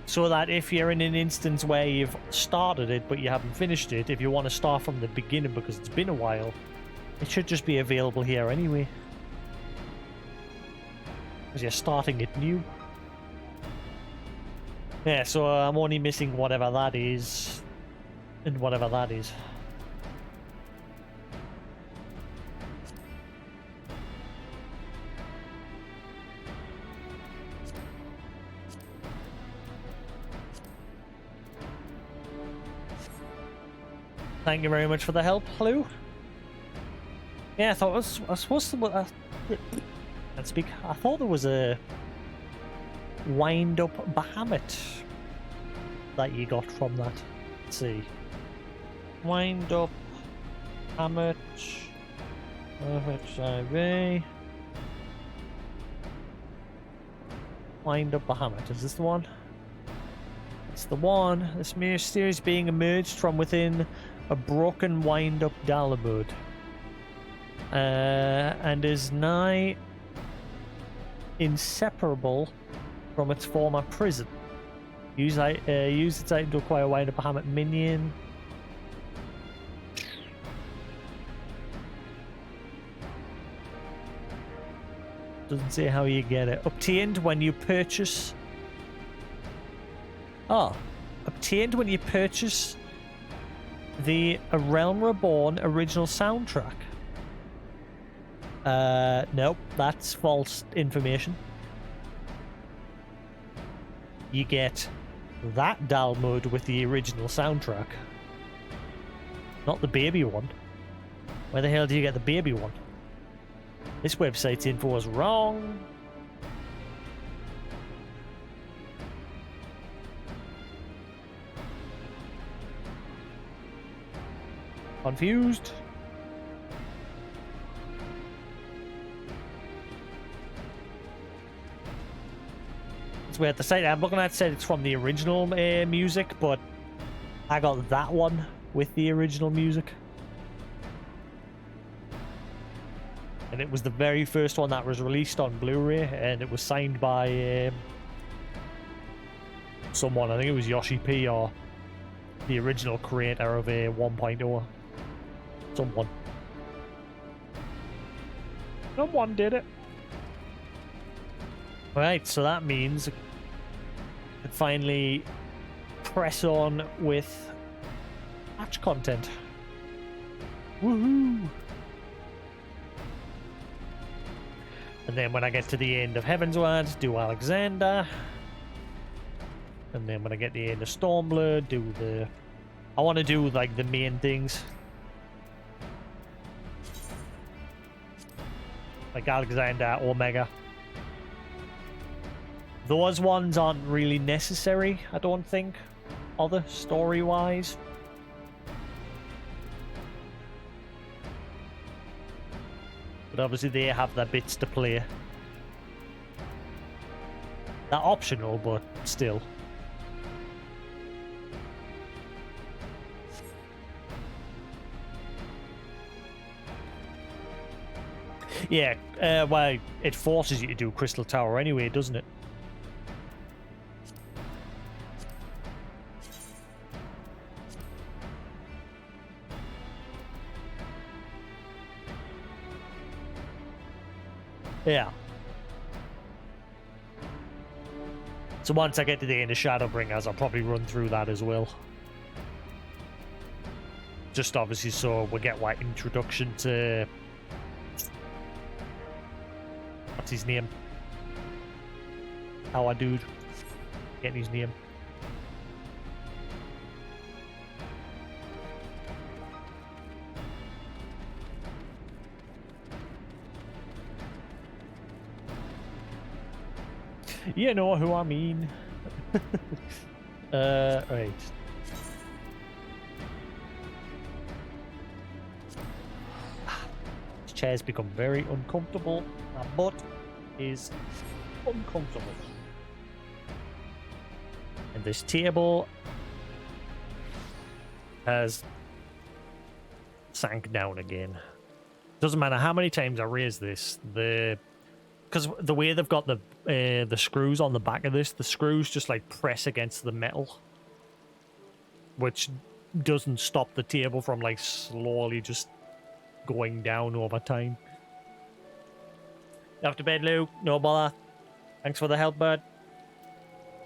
So that if you're in an instance where you've started it but you haven't finished it, if you want to start from the beginning because it's been a while, it should just be available here anyway. Because you're starting it new. Yeah, so I'm only missing whatever that is. And whatever that is. Thank you very much for the help, Lou. Yeah, I thought I was supposed to. Can't speak. I thought there was a wind-up Bahamut that you got from that. Let's see. Wind-up Bahamut. XIV. Wind-up Bahamut. Is this the one? It's the one. This mysterious being emerged from within a broken wind-up Dalamud, and is nigh inseparable from its former prison. Use its item to acquire a wind-up Bahamut minion. Doesn't say how you get it. Obtained when you purchase. Oh, obtained when you purchase the A Realm Reborn original soundtrack. Nope, that's false information. You get that DAL mode with the original soundtrack. Not the baby one. Where the hell do you get the baby one? This website's info is wrong. Confused. It's weird. The site I'm looking at said it's from the original music, but I got that one with the original music. And it was the very first one that was released on Blu-ray, and it was signed by someone. I think it was Yoshi P or the original creator of 1.0. Someone did it. Right, so that means finally press on with patch content. Woohoo! And then when I get to the end of Heavensward, do Alexander. And then when I get to the end of Stormblood, do the... I want to do, like, the main things. Like Alexander, Omega. Those ones aren't really necessary, I don't think. Other story-wise. But obviously they have their bits to play. They're optional, but still. Yeah, well, it forces you to do Crystal Tower anyway, doesn't it? Yeah. So once I get to the end of Shadowbringers, I'll probably run through that as well. Just obviously so we get like introduction to... What's his name? Our dude. Getting his name. You know who I mean. Right. This chair's become very uncomfortable. My butt is uncomfortable. And this table has sank down again. Doesn't matter how many times I raise this, because the way they've got the screws on the back of this, the screws just like press against the metal, which doesn't stop the table from like slowly just going down over time. Off to bed, Luke. No bother. Thanks for the help, bud.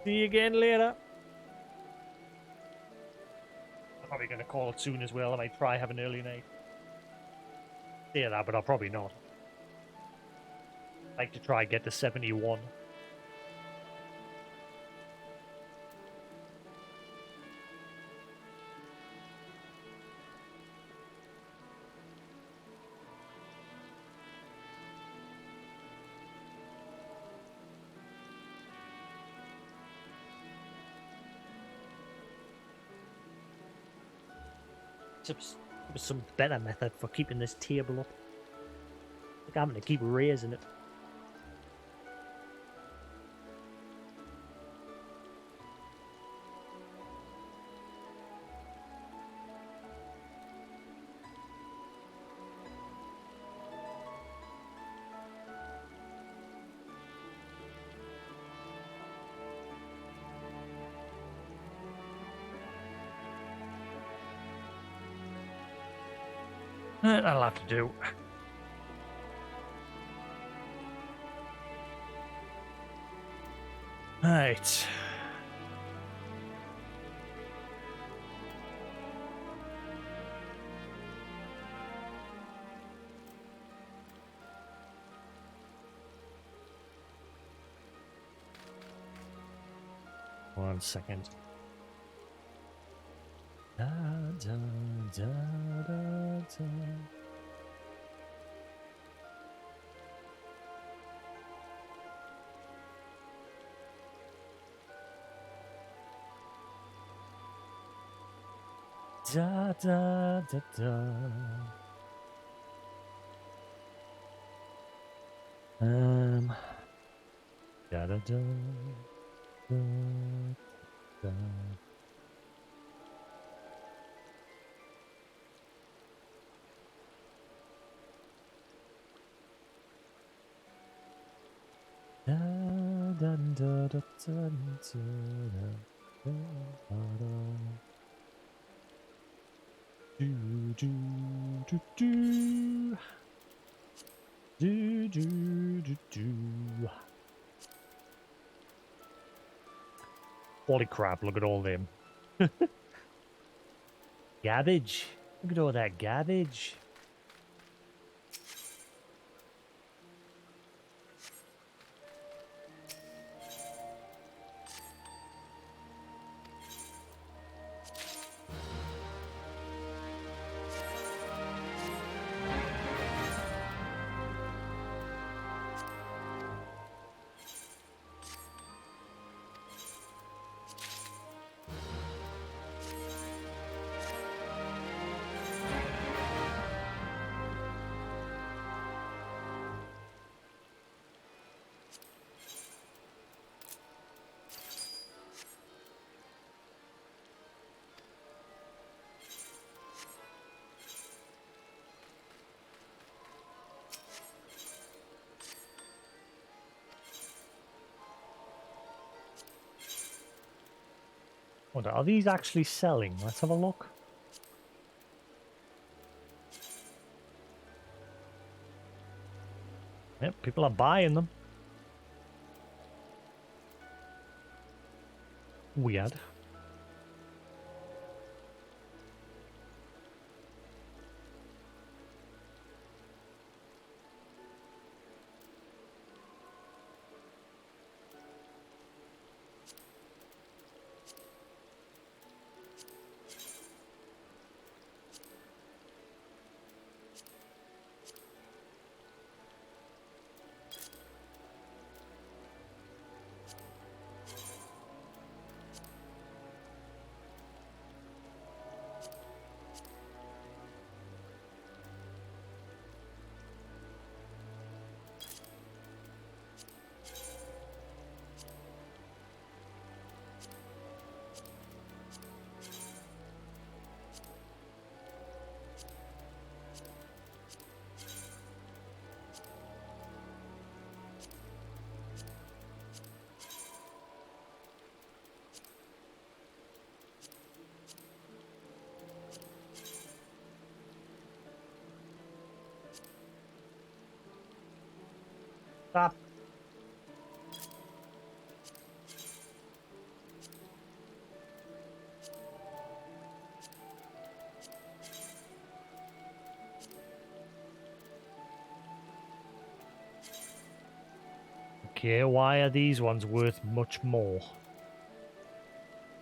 See you again later. I'm probably going to call it soon as well. I might try have an early night. Say that, but I'll probably not. I'd like to try get to 71. Some better method for keeping this table up. Like I'm going to keep raising it. That'll have to do. Right. One second. Da, da, da, da, da. Da, da, da, da. Da, da, da, da, da. Da, da, da, da, da, da, da, da. Do, do, do, do. Do, do, do, do. Holy crap, look at all them. Garbage. Look at all that garbage. What are these actually selling? Let's have a look. Yep, people are buying them. Weird. Stop. Okay, why are these ones worth much more?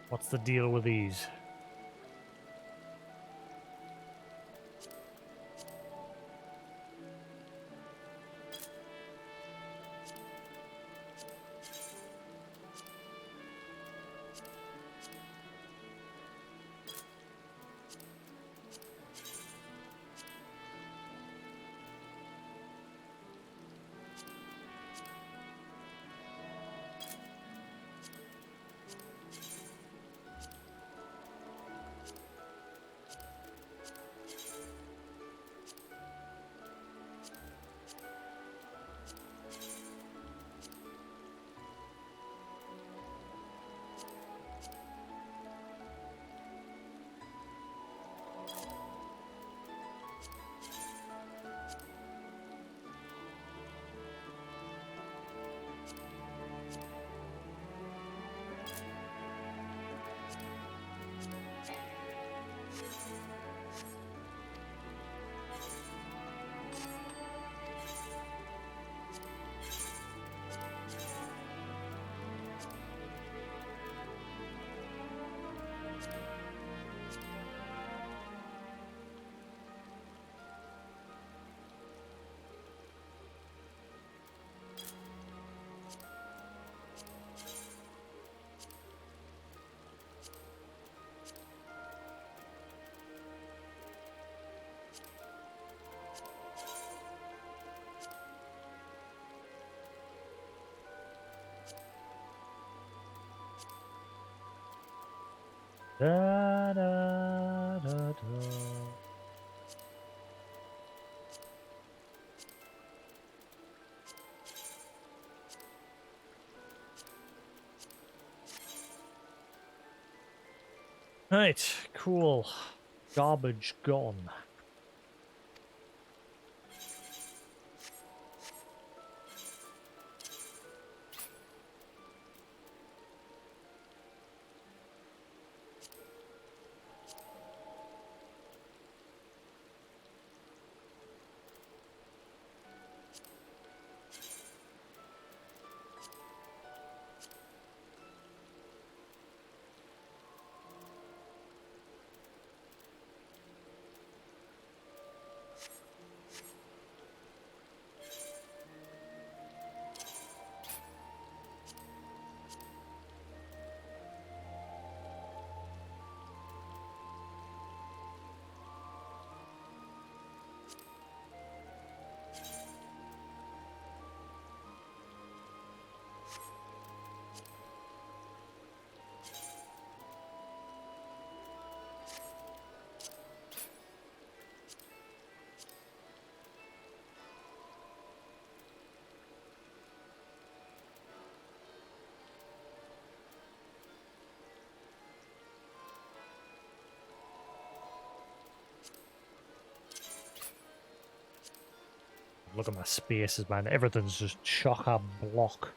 What's the deal with these? Da, da, da, da. Right, cool. Garbage gone. Look at my spaces, man. Everything's just chock-a-block.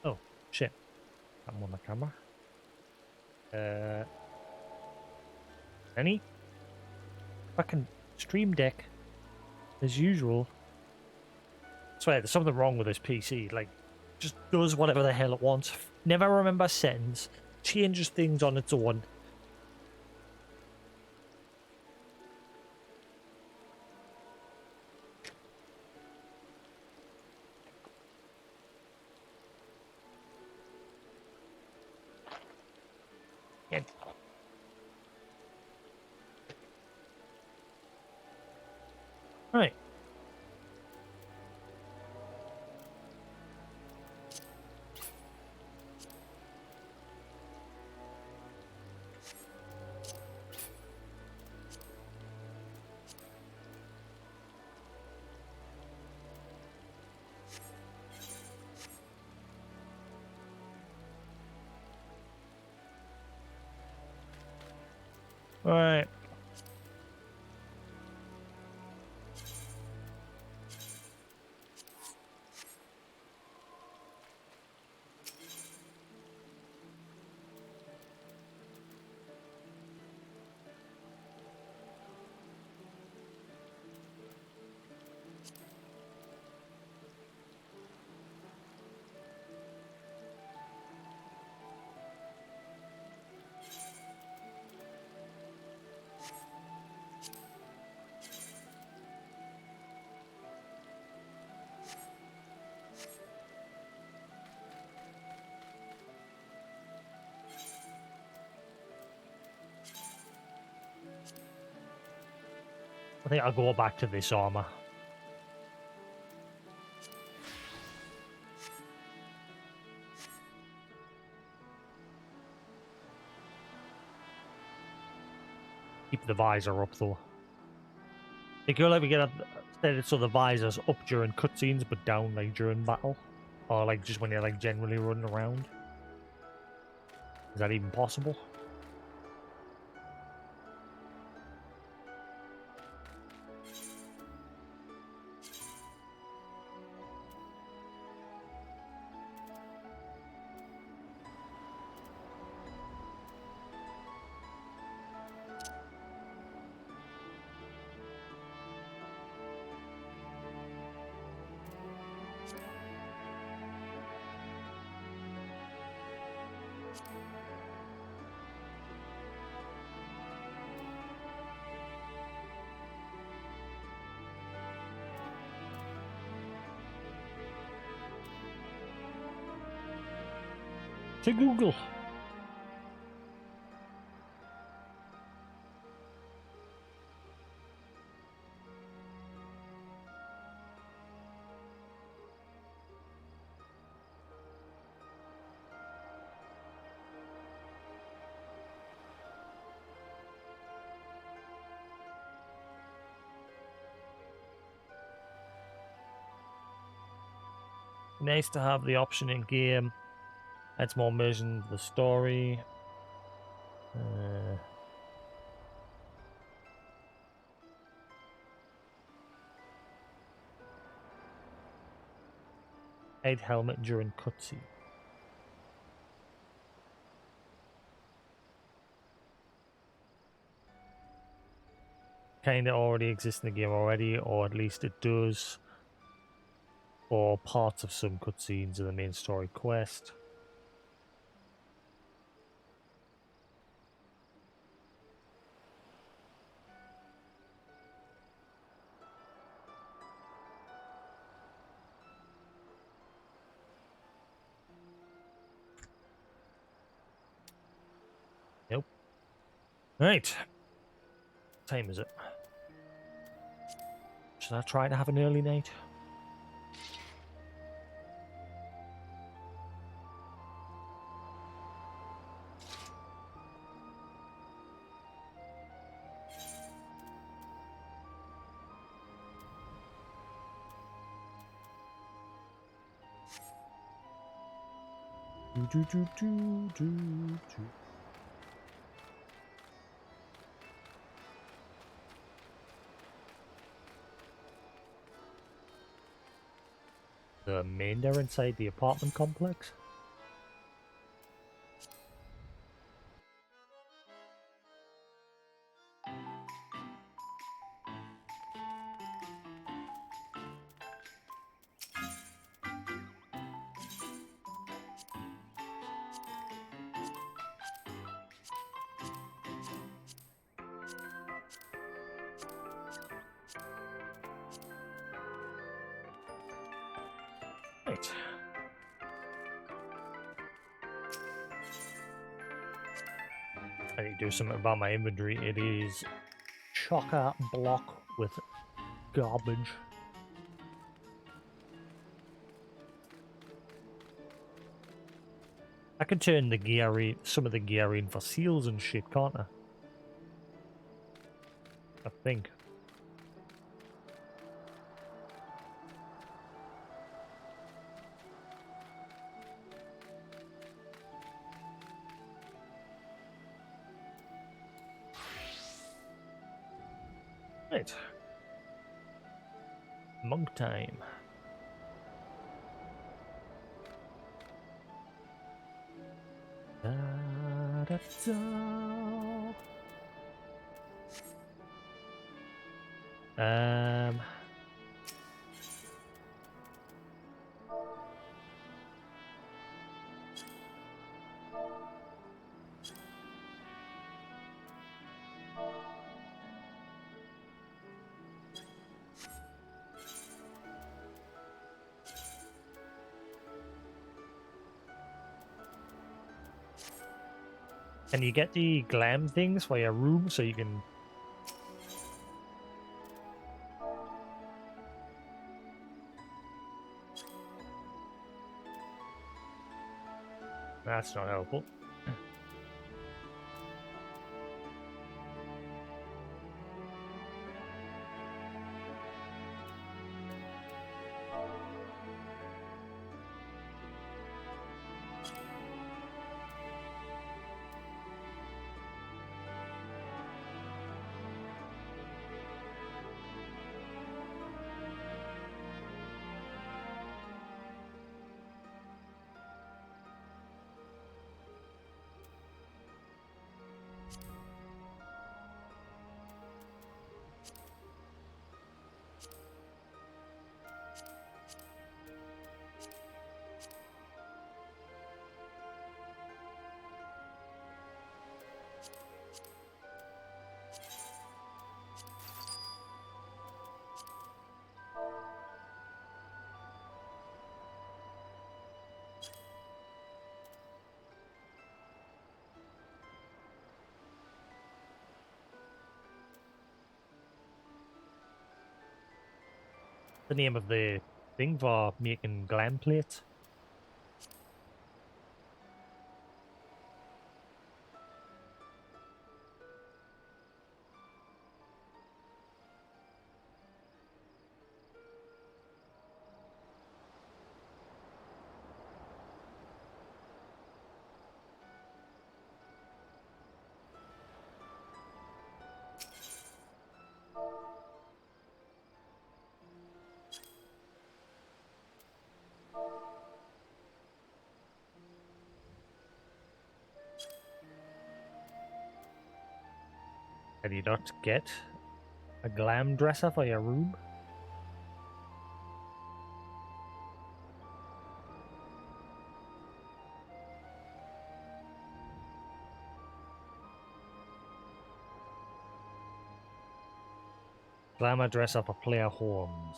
Oh, shit. I'm on the camera. Any? Fucking Stream Deck. As usual. I swear, there's something wrong with this PC. Like, just does whatever the hell it wants. Never remembers settings. Changes things on its own. Yeah. Right. Alright. I think I'll go back to this armor. Keep the visor up though. It could ever get set it so the visor's up during cutscenes but down like during battle. Or like just when you're like generally running around. Is that even possible? To Google. Nice to have the option in game. Adds more immersion to the story. Head helmet during cutscene. Kinda already exists in the game already, or at least it does. Or parts of some cutscenes in the main story quest. Nope. Right. What time is it? Should I try to have an early night? Do. The main there inside the apartment complex. Right. I need to do something about my inventory. It is chocker block with garbage. I can turn the gear in, some of the gear in for seals and shit, can't I? I think. Right. Monk time. Da, da, da. Um. Can you get the glam things for your room so you can... That's not helpful. The name of the thing for making glam plates. Can you not get a glam dresser for your room? Glamour dresser for player horns.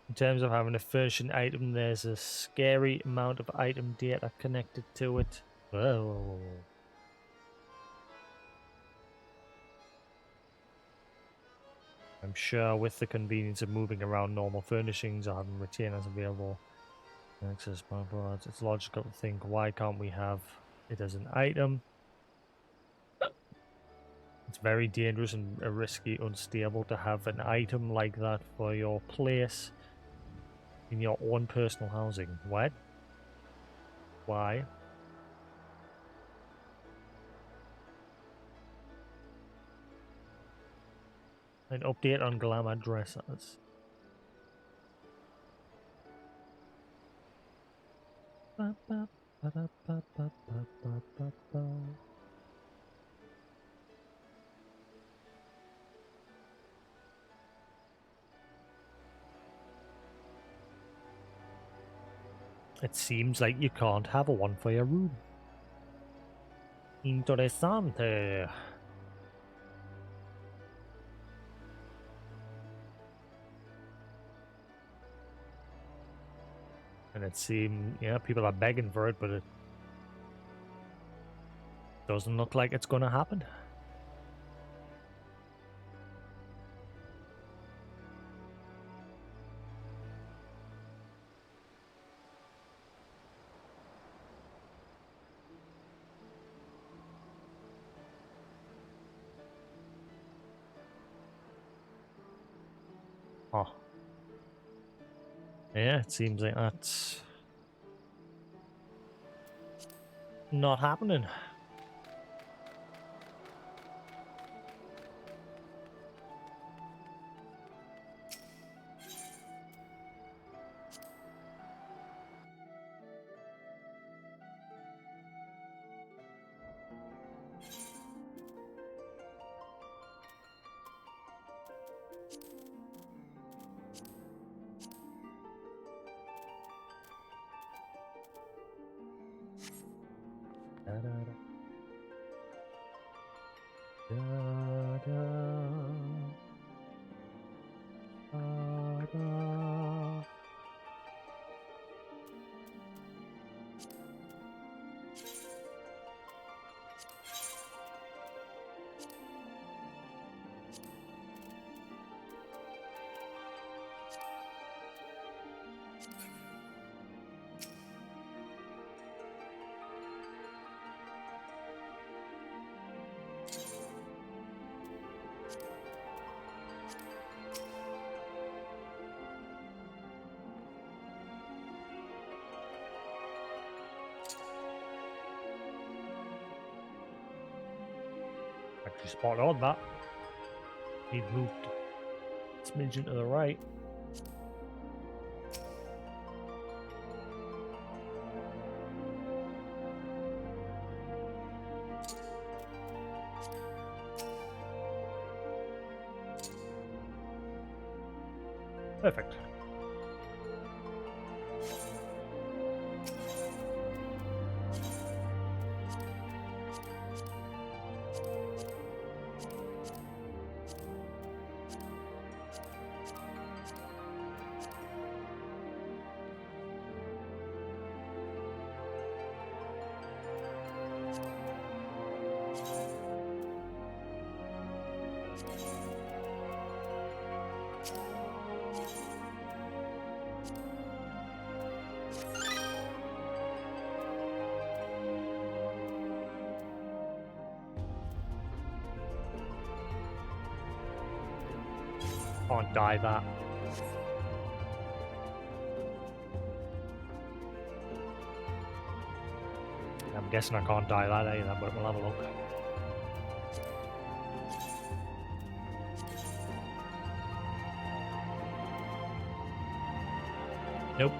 In terms of having a furnishing item, there's a scary amount of item data connected to it. Whoa. I'm sure with the convenience of moving around normal furnishings or having retainers available, access boards, it's logical to think, why can't we have it as an item? It's very dangerous and risky, unstable to have an item like that for your place in your own personal housing. What? Why? An update on glamour dresses. It seems like you can't have a one for your room. Interessante. And it seems, yeah, people are begging for it, but it doesn't look like it's going to happen. Oh. Yeah, it seems like that's not happening. Actually spot on that. He moved a smidgen to the right. Perfect. Can't die that. I'm guessing I can't die that either, but we'll have a look. Nope.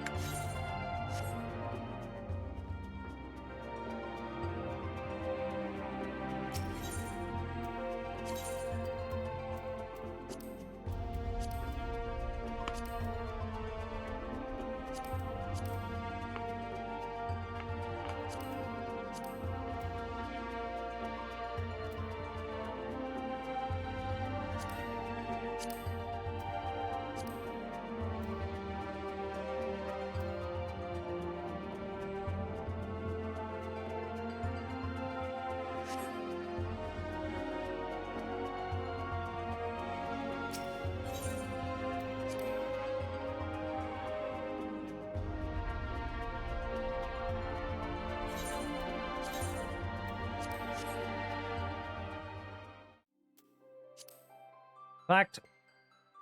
Fact.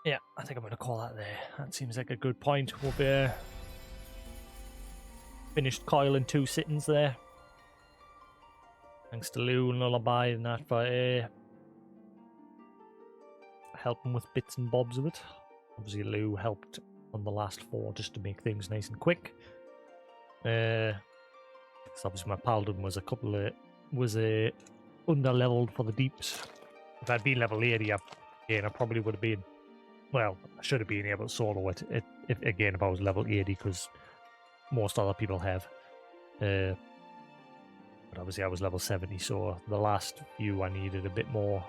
Yeah, I think I'm going to call that there. That seems like a good point. We'll be finished Coil in 2 sittings there. Thanks to Lou and Lullaby and that for helping with bits and bobs of it. Obviously, Lou helped on the last 4 just to make things nice and quick. So obviously my paladin was under leveled for the deeps. If I'd been level 80, I probably would have been. Well, I should have been able to solo it if I was level 80, because most other people have. But obviously I was level 70, so the last few I needed a bit more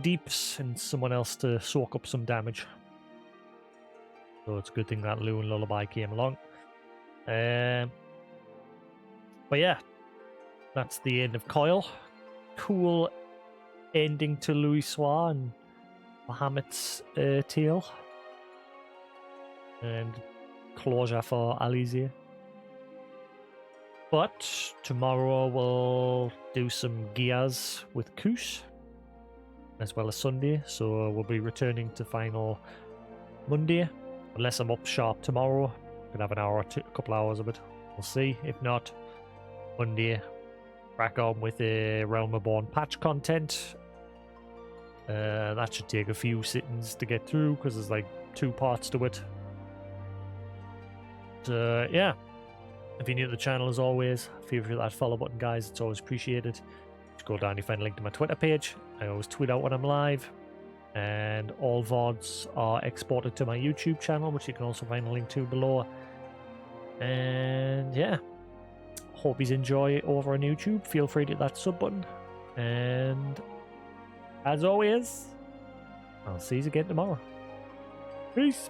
deeps and someone else to soak up some damage. So it's a good thing that Lou and Lullaby came along. But yeah, that's the end of Coil. Cool ending to Louis Soir and Bahamut's tale. And closure for Alisaie. But tomorrow we'll do some gears with Koos, as well as Sunday. So we'll be returning to final Monday. Unless I'm up sharp tomorrow, could have an hour or two, a couple hours of it. We'll see. If not, Monday, crack on with the Realm Reborn patch content. That should take a few sittings to get through because there's like 2 parts to it. But, yeah. If you're new to the channel, as always, feel free to hit that follow button, guys. It's always appreciated. Scroll down, you find a link to my Twitter page. I always tweet out when I'm live. And all VODs are exported to my YouTube channel, which you can also find a link to below. And yeah, hope you enjoy over on YouTube. Feel free to hit that sub button. And as always, I'll see you again tomorrow. Peace.